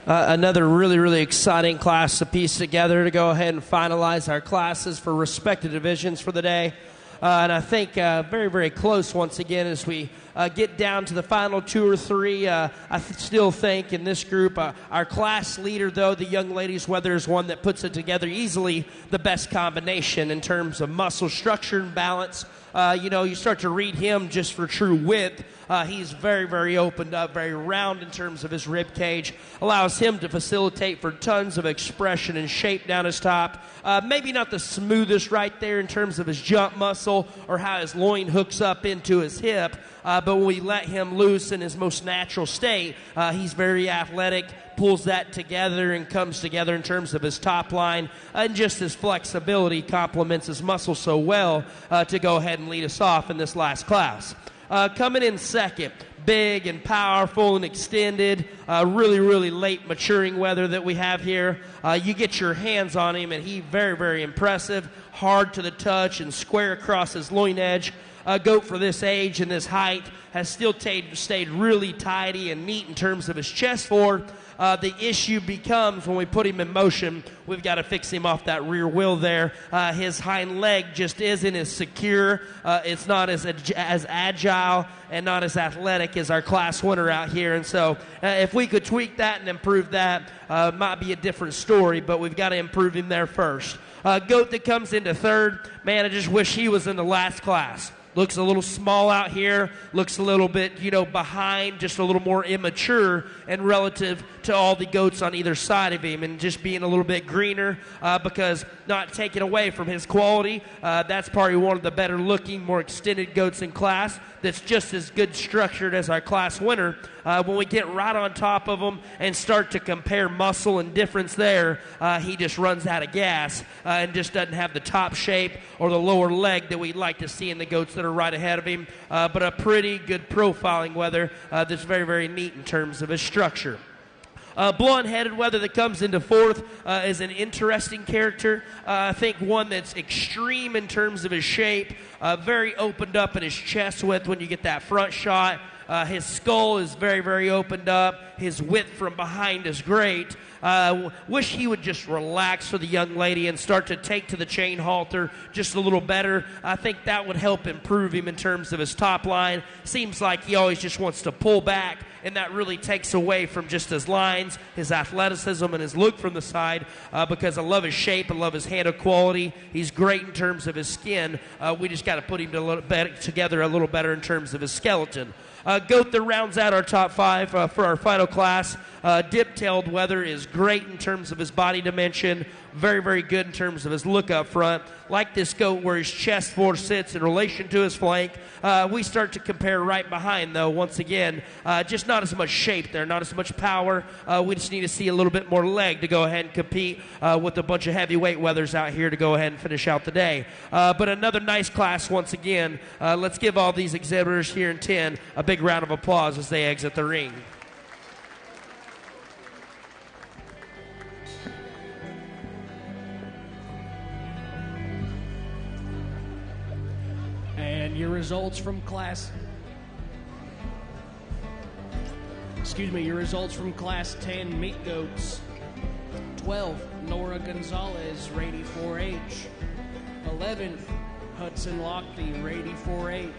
Another really, really exciting class to piece together to go ahead and finalize our classes for respective divisions for the day. And I think very, very close once again as we get down to the final 2 or 3. Still think in this group, our class leader, though, the young ladies, Weather is one that puts it together easily the best combination in terms of muscle structure and balance. You start to read him just for true width. He's very, very opened up, very round in terms of his rib cage. Allows him to facilitate for tons of expression and shape down his top. Maybe not the smoothest right there in terms of his jump muscle or how his loin hooks up into his hip. But when we let him loose in his most natural state, he's very athletic, pulls that together and comes together in terms of his top line. And just his flexibility complements his muscle so well to go ahead and lead us off in this last class. Coming in second, big and powerful and extended, really, really late maturing Weather that we have here. You get your hands on him, and he very, very impressive, hard to the touch and square across his loin edge. Goat for this age and this height has still stayed really tidy and neat in terms of his chest forward. The issue becomes when we put him in motion, we've got to fix him off that rear wheel there. His hind leg just isn't as secure. It's not as agile and not as athletic as our class winner out here. And so if we could tweak that and improve that, it might be a different story, but we've got to improve him there first. Goat that comes into third, man, I just wish he was in the last class. Looks a little small out here, looks a little bit, behind, just a little more immature and relative to all the goats on either side of him, and just being a little bit greener because not taking away from his quality. That's probably one of the better looking, more extended goats in class that's just as good structured as our class winner. When we get right on top of him and start to compare muscle and difference there, he just runs out of gas and just doesn't have the top shape or the lower leg that we'd like to see in the goats that are right ahead of him. But a pretty good profiling wether that's very, very neat in terms of his structure. Blonde-headed wether that comes into fourth is an interesting character. I think one that's extreme in terms of his shape, very opened up in his chest width when you get that front shot. His skull is very, very opened up. His width from behind is great. Wish he would just relax for the young lady and start to take to the chain halter just a little better. I think that would help improve him in terms of his top line. Seems like he always just wants to pull back, and that really takes away from just his lines, his athleticism, and his look from the side because I love his shape and love his handle quality. He's great in terms of his skin. We just got to put him together a little better in terms of his skeleton. Goat that rounds out our top five for our final class. Dip-tailed wether is great in terms of his body dimension. Very, very good in terms of his look up front. Like this goat where his chest force sits in relation to his flank. We start to compare right behind, though, once again. Just not as much shape there, not as much power. We just need to see a little bit more leg to go ahead and compete with a bunch of heavyweight wethers out here to go ahead and finish out the day. But another nice class once again. Let's give all these exhibitors here in 10 a big round of applause as they exit the ring. And your results from class 10 meat goats. 12, Nora Gonzalez, Rady 4H. 11, Hudson Lochte, Rady 4H.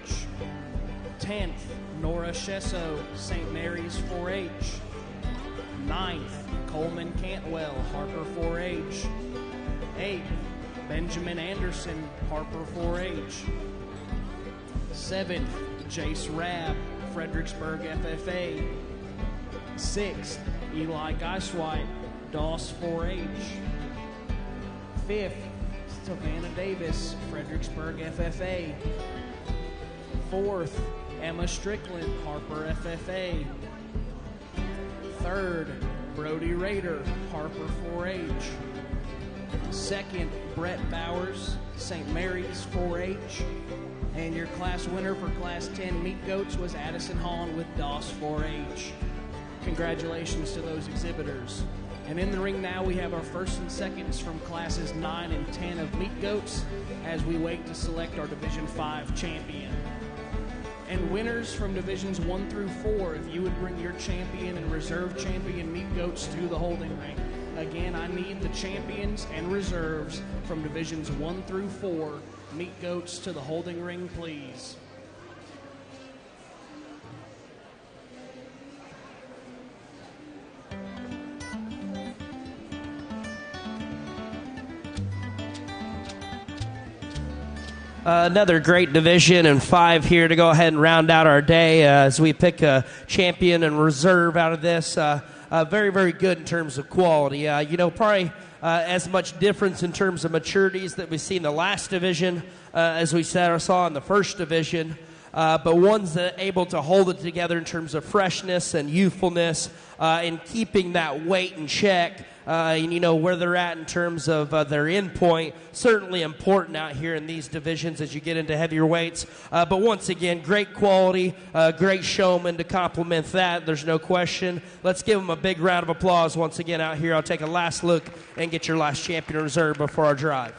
10th, Nora Shesso, St. Mary's 4H. 9th, Coleman Cantwell, Harper 4H. 8th, Benjamin Anderson, Harper 4H. 7th, Jace Rabb, Fredericksburg FFA. 6th, Eli Geiswhite, Doss 4H. 5th, Savannah Davis, Fredericksburg FFA. 4th, Emma Strickland, Harper FFA. 3rd, Brody Rader, Harper 4H. 2nd, Brett Bowers, St. Mary's 4H. And your class winner for Class 10 meat goats was Addison Hahn with Doss 4H. Congratulations to those exhibitors. And in the ring now we have our first and seconds from Classes 9 and 10 of meat goats as we wait to select our Division 5 champion. And winners from Divisions 1 through 4, if you would bring your champion and reserve champion meat goats to the holding ring. Again, I need the champions and reserves from Divisions 1 through 4 meat goats to the holding ring, please. Another great division and 5 here to go ahead and round out our day as we pick a champion and reserve out of this. Very, very good in terms of quality. Probably as much difference in terms of maturities that we see in the last division as we saw in the first division. But ones that are able to hold it together in terms of freshness and youthfulness and keeping that weight in check. And where they're at in terms of their end point, certainly important out here in these divisions as you get into heavier weights. But once again, great quality, great showman to complement that. There's no question. Let's give them a big round of applause once again out here. I'll take a last look and get your last champion reserve before our drive.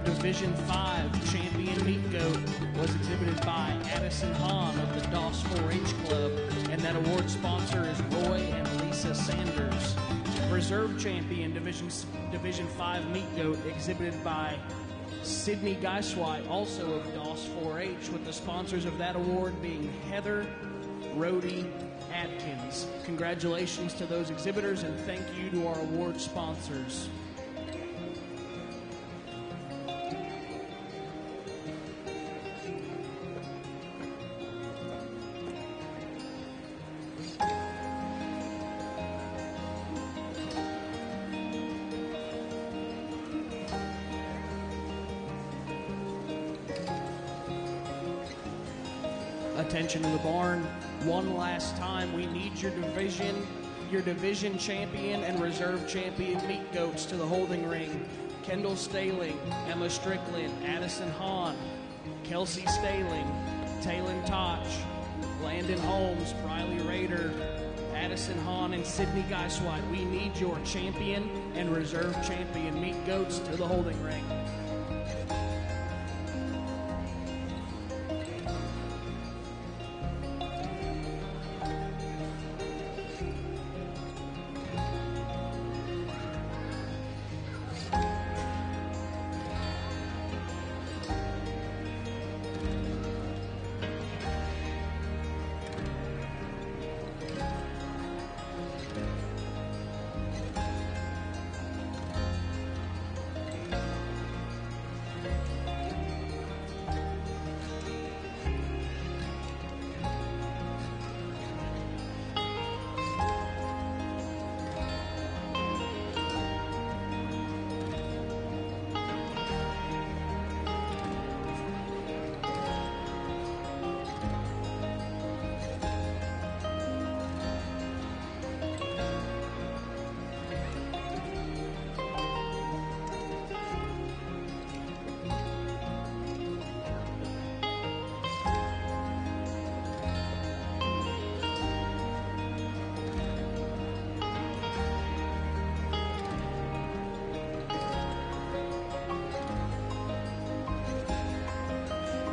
Division 5 champion meat goat was exhibited by Addison Hahn of the Doss 4-H Club, and that award sponsor is Roy and Lisa Sanders. Reserve champion Division 5 meat goat exhibited by Sydney Geiswhite, also of Doss 4-H, with the sponsors of that award being Heather, Rhodey, Atkins. Congratulations to those exhibitors, and thank you to our award sponsors. Attention to the barn. One last time, we need your division champion and reserve champion meat goats to the holding ring. Kendall Staling, Emma Strickland, Addison Hahn, Kelsey Staling, Taylon Toch, Landon Holmes, Briley Rader, Addison Hahn, and Sydney Geiswhite. We need your champion and reserve champion meat goats to the holding ring.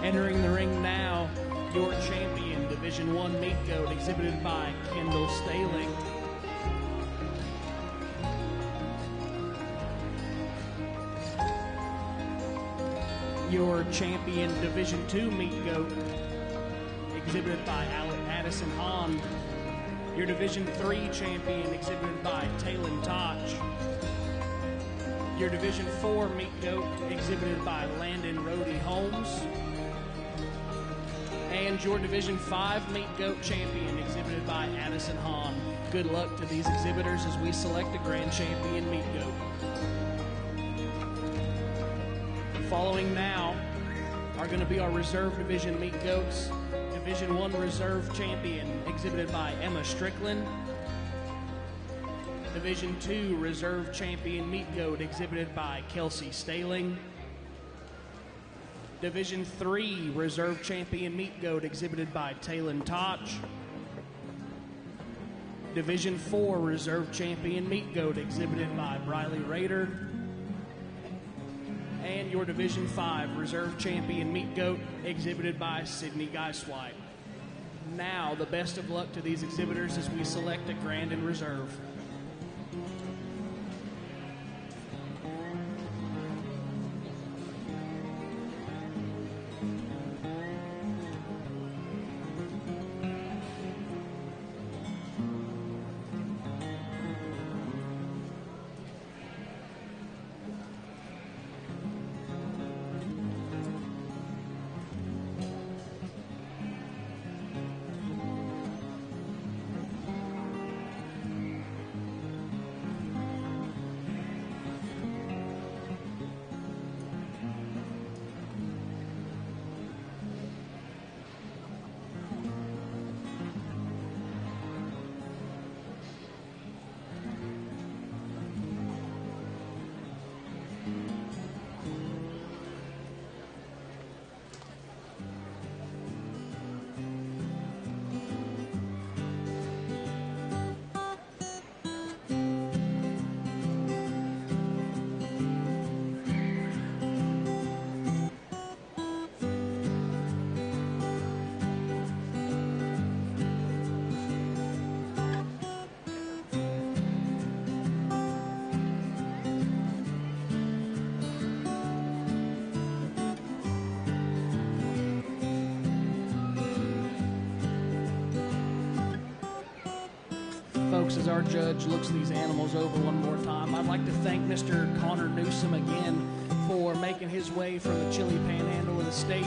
Entering the ring now, your champion, Division 1 meat goat, exhibited by Kendall Staling. Your champion, Division 2 meat goat, exhibited by Addison Hahn. Your Division 3 champion, exhibited by Taylon Toch. Your Division 4 meat goat, exhibited by Landon Rhodey Holmes. And your Division 5 meat goat champion, exhibited by Addison Hahn. Good luck to these exhibitors as we select a grand champion meat goat. Following now are going to be our reserve division meat goats. Division 1 reserve champion, exhibited by Emma Strickland. Division 2 reserve champion meat goat, exhibited by Kelsey Staling. Division 3 reserve champion meat goat, exhibited by Taylon Toch. Division 4 reserve champion meat goat, exhibited by Briley Rader. And your Division 5 reserve champion meat goat, exhibited by Sydney Geiswhite. Now, the best of luck to these exhibitors as we select a grand and reserve. Folks, as our judge looks these animals over one more time, I'd like to thank Mr. Connor Newsom again for making his way from the chilly panhandle of the state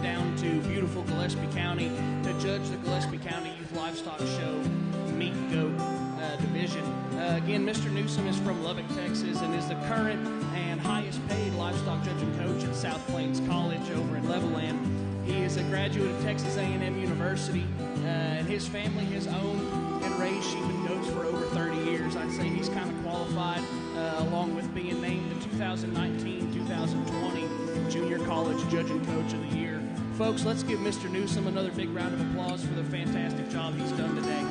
down to beautiful Gillespie County to judge the Gillespie County Youth Livestock Show Meat Goat Division. Again, Mr. Newsom is from Lubbock, Texas, and is the current and highest paid livestock judge and coach at South Plains College over in Levelland. He is a graduate of Texas A&M University, and his family has owned and raised sheep and goats for over 30 years. I'd say he's kind of qualified, along with being named the 2019-2020 Junior College Judge and Coach of the Year. Folks, let's give Mr. Newsom another big round of applause for the fantastic job he's done today.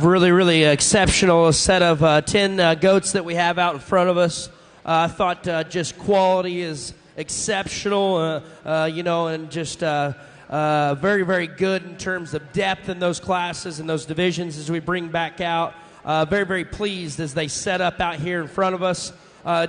Really exceptional set of 10 goats that we have out in front of us. I thought just quality is exceptional, and just very good in terms of depth in those classes and those divisions as we bring back out. Very pleased as they set up out here in front of us.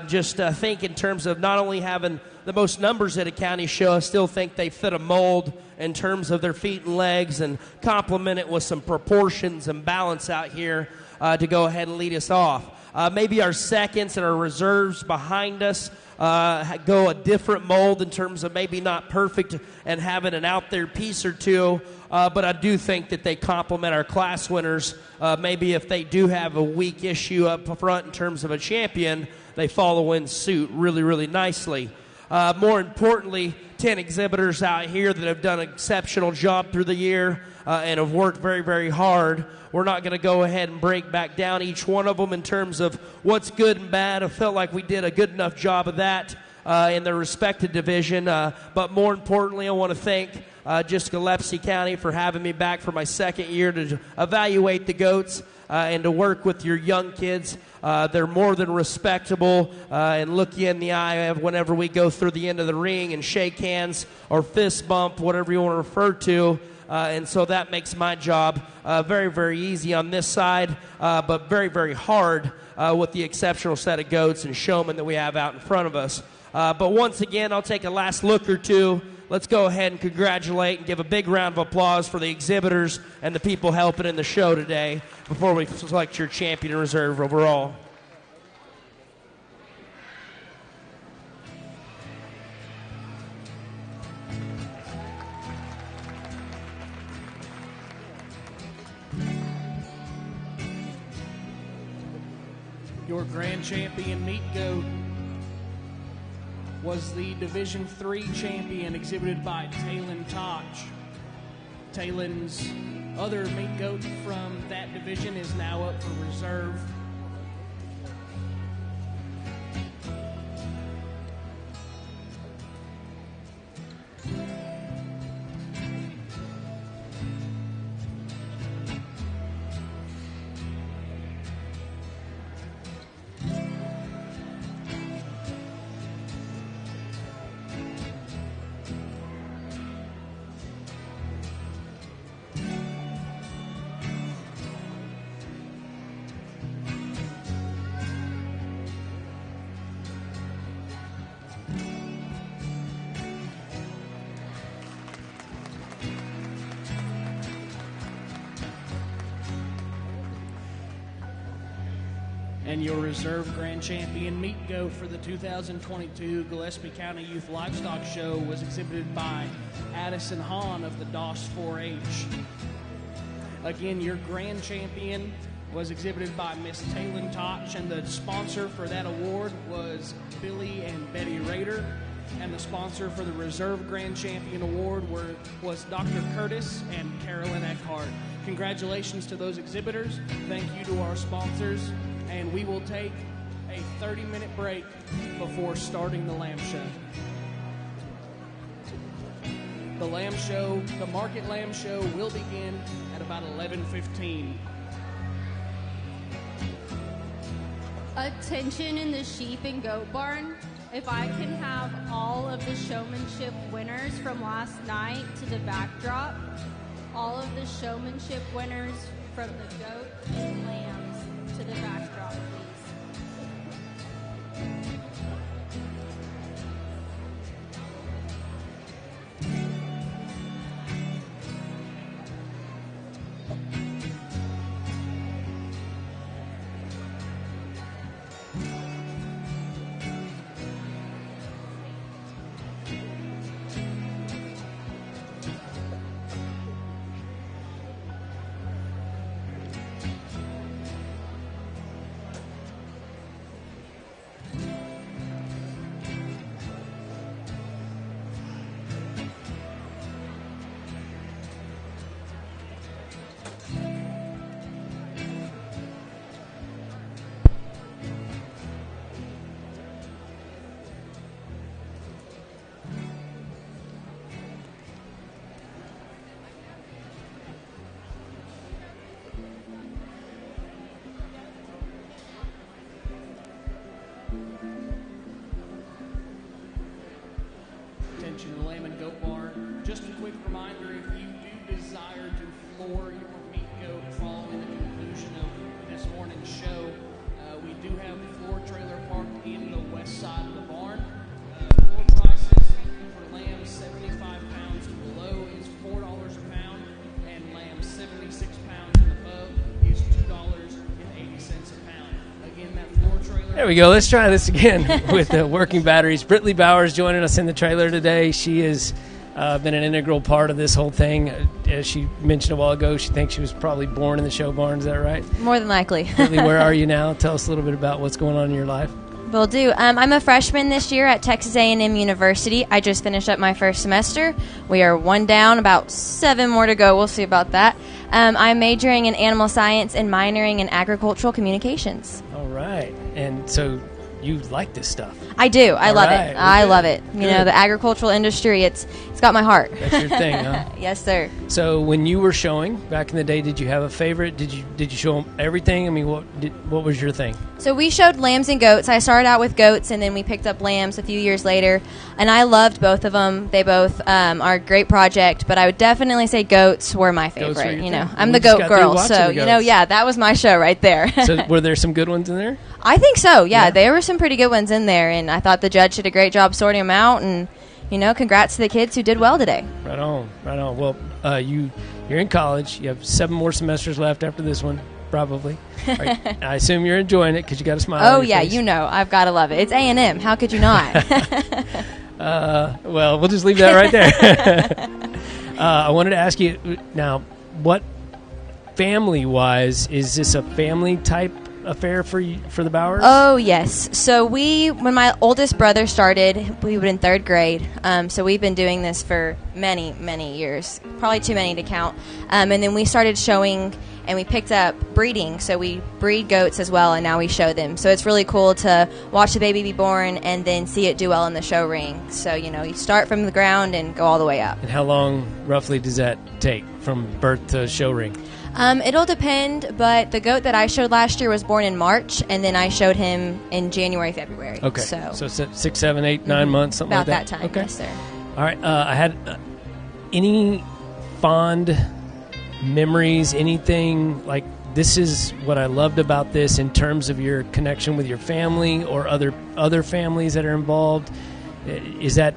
Just think in terms of not only having the most numbers at a county show, I still think they fit a mold in terms of their feet and legs, and complement it with some proportions and balance out here to go ahead and lead us off. Maybe our seconds and our reserves behind us go a different mold in terms of maybe not perfect and having an out there piece or two, but I do think that they complement our class winners. Maybe if they do have a weak issue up front in terms of a champion, they follow in suit really nicely. More importantly, 10 exhibitors out here that have done an exceptional job through the year and have worked very hard. We're not going to go ahead and break back down each one of them in terms of what's good and bad. I felt like we did a good enough job of that in their respective division. But more importantly, I want to thank just Gillespie County for having me back for my second year to evaluate the goats and to work with your young kids. They're more than respectable and look you in the eye whenever we go through the end of the ring and shake hands or fist bump, whatever you want to refer to. And so that makes my job very easy on this side, but very hard with the exceptional set of goats and showmen that we have out in front of us. But once again, I'll take a last look or two. Let's go ahead and congratulate and give a big round of applause for the exhibitors and the people helping in the show today before we select your champion reserve overall. Your grand champion meat goat was the Division III champion exhibited by Talon Toch. Talon's other meat goat from that division is now up for reserve. And your reserve grand champion meat goat for the 2022 Gillespie County Youth Livestock Show was exhibited by Addison Hahn of the Doss 4-H. Again, your grand champion was exhibited by Miss Taylin Toch, and the sponsor for that award was Billy and Betty Rader. And the sponsor for the Reserve Grand Champion Award was Dr. Curtis and Carolyn Eckhart. Congratulations to those exhibitors. Thank you to our sponsors. And we will take a 30-minute break before starting the lamb show. The market lamb show will begin at about 11:15. Attention in the sheep and goat barn. If I can have all of the showmanship winners from last night to the backdrop, all of the showmanship winners from the goat and lambs to the backdrop, please. Attention, lamb and goat barn. Just a quick reminder, if you do desire to floor your meat goat following the conclusion of this morning's show, we do have the floor trailer parked in the west side of the barn. Floor prices for lambs 75 pounds and below is $4 a pound, and lambs 76 pounds and above is $2.80 a pound. Again, that floor trailer. There we go. Let's try this again with the working batteries. Britley Bowers joining us in the trailer today. She has been an integral part of this whole thing. As she mentioned a while ago, she thinks she was probably born in the show barn. Is that right? More than likely. Britley, where are you now? Tell us a little bit about what's going on in your life. Will do. I'm a freshman this year at Texas A&M University. I just finished up my first semester. We are one down, about 7 more to go. We'll see about that. I'm majoring in animal science and minoring in agricultural communications. All right. And so you like this stuff. I do. I love right. it. I love it. You Good. know, the agricultural industry, it's got my heart. That's your thing, huh? Yes, sir. So when you were showing back in the day, did you have a favorite? Did you show them everything? I mean, what was your thing? So we showed lambs and goats. I started out with goats, and then we picked up lambs a few years later. And I loved both of them. They both are a great project, but I would definitely say goats were my favorite. You know, I'm the goat girl, so you know, yeah, that was my show right there. So were there some good ones in there? I think so. Yeah, there were some pretty good ones in there, and I thought the judge did a great job sorting them out. And you know, congrats to the kids who did well today. Right on, right on. Well, you're in college. You have 7 more semesters left after this one, probably. I assume you're enjoying it because you got a smile. Oh yeah, face. You know, I've got to love it. It's A&M. How could you not? Well, we'll just leave that right there. I wanted to ask you now, what family-wise, is this a family type affair for the Bowers? Oh yes. So when my oldest brother started, we were in 3rd grade. So we've been doing this for many years, probably too many to count. And then we started showing, and we picked up breeding. So we breed goats as well, and now we show them. So it's really cool to watch the baby be born and then see it do well in the show ring. So you know, you start from the ground and go all the way up. And how long roughly does that take from birth to show ring? It'll depend, but the goat that I showed last year was born in March, and then I showed him in January, February. Okay. So 6, 7, 8, 9 months, something about like that time. Okay. Yes, sir. All right. I had any fond memories, anything like this is what I loved about this in terms of your connection with your family or other families that are involved? Is that...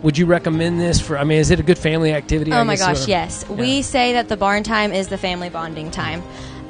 Would you recommend this for, I mean, is it a good family activity? Oh my gosh, yes. Yeah. We say that the barn time is the family bonding time.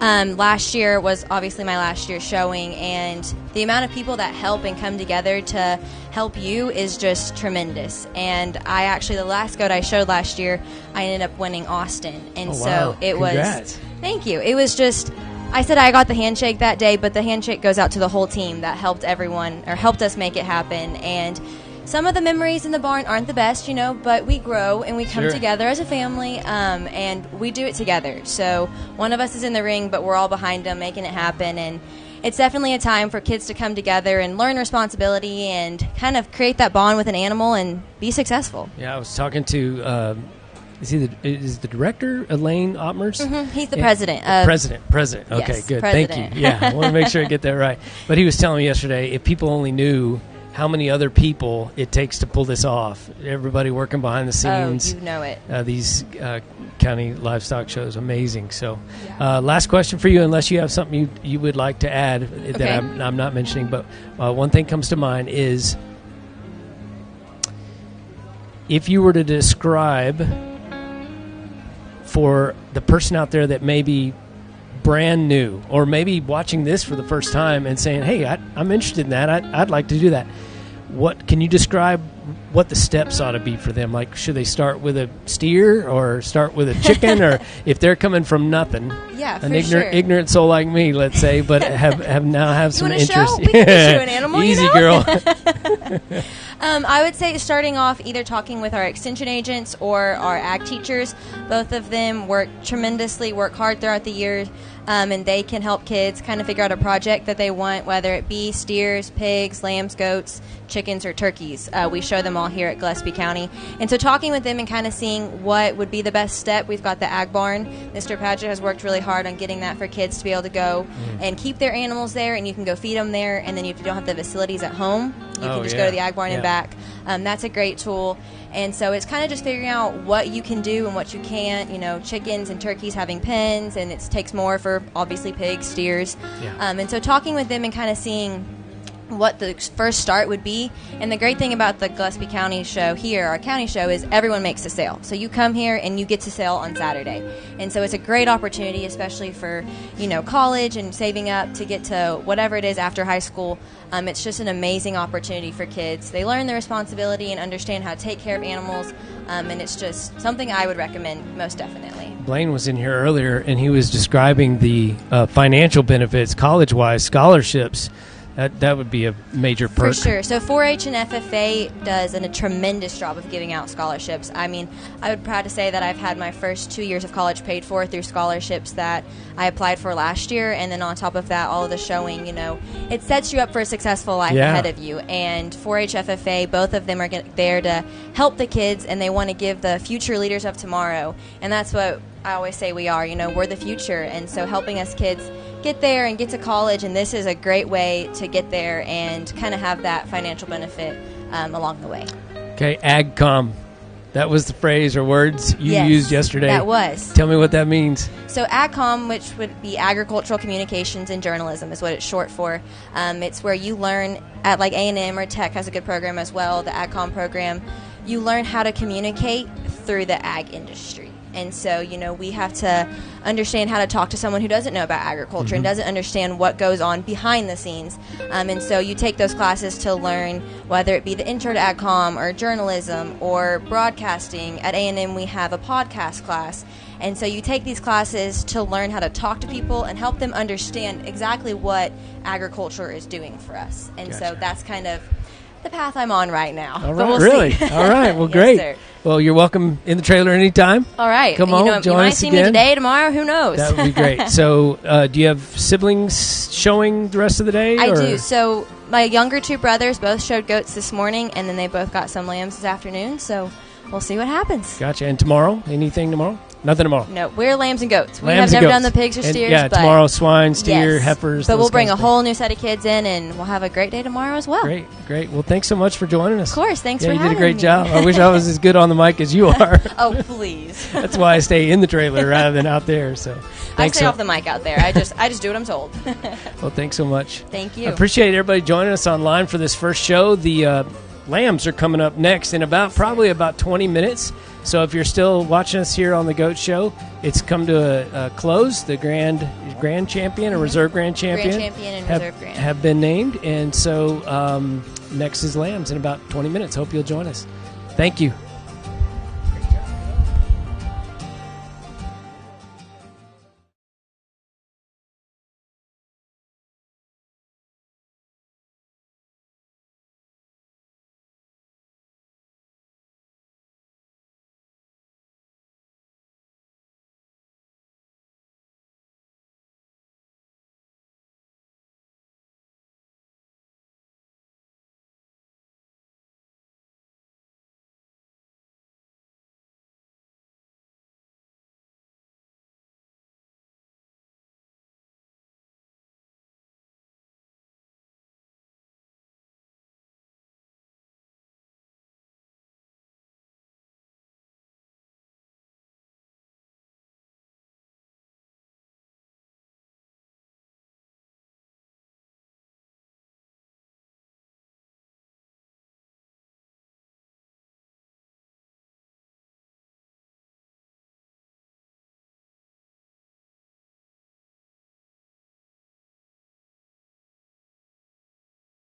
Last year was obviously my last year showing, and the amount of people that help and come together to help you is just tremendous. And I actually, the last goat I showed last year, I ended up winning Austin. And so it Congrats. was, thank you. It was just, I said I got the handshake that day, but the handshake goes out to the whole team that helped everyone, or helped us make it happen. And some of the memories in the barn aren't the best, but we grow and we come together as a family, and we do it together. So one of us is in the ring, but we're all behind them making it happen. And it's definitely a time for kids to come together and learn responsibility and kind of create that bond with an animal and be successful. Yeah, I was talking to, is the director Elaine Ottmers? Mm-hmm. He's the president. President. Okay, yes, good. president. Thank you. Yeah, I want to make sure I get that right. But he was telling me yesterday, if people only knew how many other people it takes to pull this off. Everybody working behind the scenes. Oh, you know it. These county livestock shows, amazing. So, last question for you, unless you have something you would like to add that I'm not mentioning. But one thing comes to mind is, if you were to describe for the person out there that may be brand new, or maybe watching this for the first time and saying, hey, I'm interested in that. I'd like to do that. What can you describe what the steps ought to be for them? Like, should they start with a steer or start with a chicken? Or if they're coming from nothing, an ignorant soul like me, let's say, but have some interest. Show? We can get you an animal, Easy, girl. I would say starting off either talking with our extension agents or our ag teachers. Both of them work hard throughout the year, and they can help kids kind of figure out a project that they want, whether it be steers, pigs, lambs, goats, chickens, or turkeys. We show them all here at Gillespie County. And so talking with them and kind of seeing what would be the best step. We've got the ag barn. Mr. Padgett has worked really hard on getting that for kids to be able to go and keep their animals there, and you can go feed them there. And then if you don't have the facilities at home, you can just go to the ag barn and back. That's a great tool. And so it's kind of just figuring out what you can do and what you can't. Chickens and turkeys having pens, and it takes more for obviously pigs, steers. And so talking with them and kind of seeing what the first start would be. And the great thing about the Gillespie County show here, our county show, is everyone makes a sale. So you come here and you get to sell on Saturday. And so it's a great opportunity, especially for, college and saving up to get to whatever it is after high school. It's just an amazing opportunity for kids. They learn the responsibility and understand how to take care of animals. And it's just something I would recommend most definitely. Blaine was in here earlier, and he was describing the financial benefits, college-wise, scholarships. That would be a major perk. For sure. So 4-H and FFA does a tremendous job of giving out scholarships. I mean, I would be proud to say that I've had my first 2 years of college paid for through scholarships that I applied for last year. And then on top of that, all of the showing, it sets you up for a successful life ahead of you. And 4-H, FFA, both of them are there to help the kids, and they want to give the future leaders of tomorrow. And that's what I always say we are. We're the future. And so helping us kids get there and get to college, and this is a great way to get there and kind of have that financial benefit along the way. Okay, AgCom. That was the phrase or words you used yesterday. That was. Tell me what that means. So AgCom, which would be Agricultural Communications and Journalism, is what it's short for. It's where you learn at like A&M or Tech has a good program as well, the AgCom program. You learn how to communicate through the ag industry. And so, we have to understand how to talk to someone who doesn't know about agriculture and doesn't understand what goes on behind the scenes. And so you take those classes to learn whether it be the intro to AgCom or journalism or broadcasting. At A&M, we have a podcast class. And so you take these classes to learn how to talk to people and help them understand exactly what agriculture is doing for us. And so that's kind of the path I'm on right now. All right, see. All right. Well, great. Sir. Well, you're welcome in the trailer anytime. All right. Come on, join you might us see again. me today, tomorrow, who knows? That would be great. So, do you have siblings showing the rest of the day? I do. So, my younger two brothers both showed goats this morning, and then they both got some lambs this afternoon. So, we'll see what happens. Gotcha. And tomorrow? Anything tomorrow? Nothing tomorrow. No, we're lambs and goats. We Lambs have never and done the pigs or and steers. Yeah, but tomorrow swine, steer, heifers. But we'll bring a whole new set of kids in, and we'll have a great day tomorrow as well. Great. Well, thanks so much for joining us. Of course. Thanks for having me. You did a great job. I wish I was as good on the mic as you are. Oh, please. That's why I stay in the trailer rather than out there. So, I stay off the mic out there. I just do what I'm told. Well, thanks so much. Thank you. I appreciate everybody joining us online for this first show. The lambs are coming up next in probably about 20 minutes. So if you're still watching us here on the Goat Show, it's come to a close. The grand champion or reserve grand champion, and reserve grand have been named. And so next is lambs in about 20 minutes. Hope you'll join us. Thank you.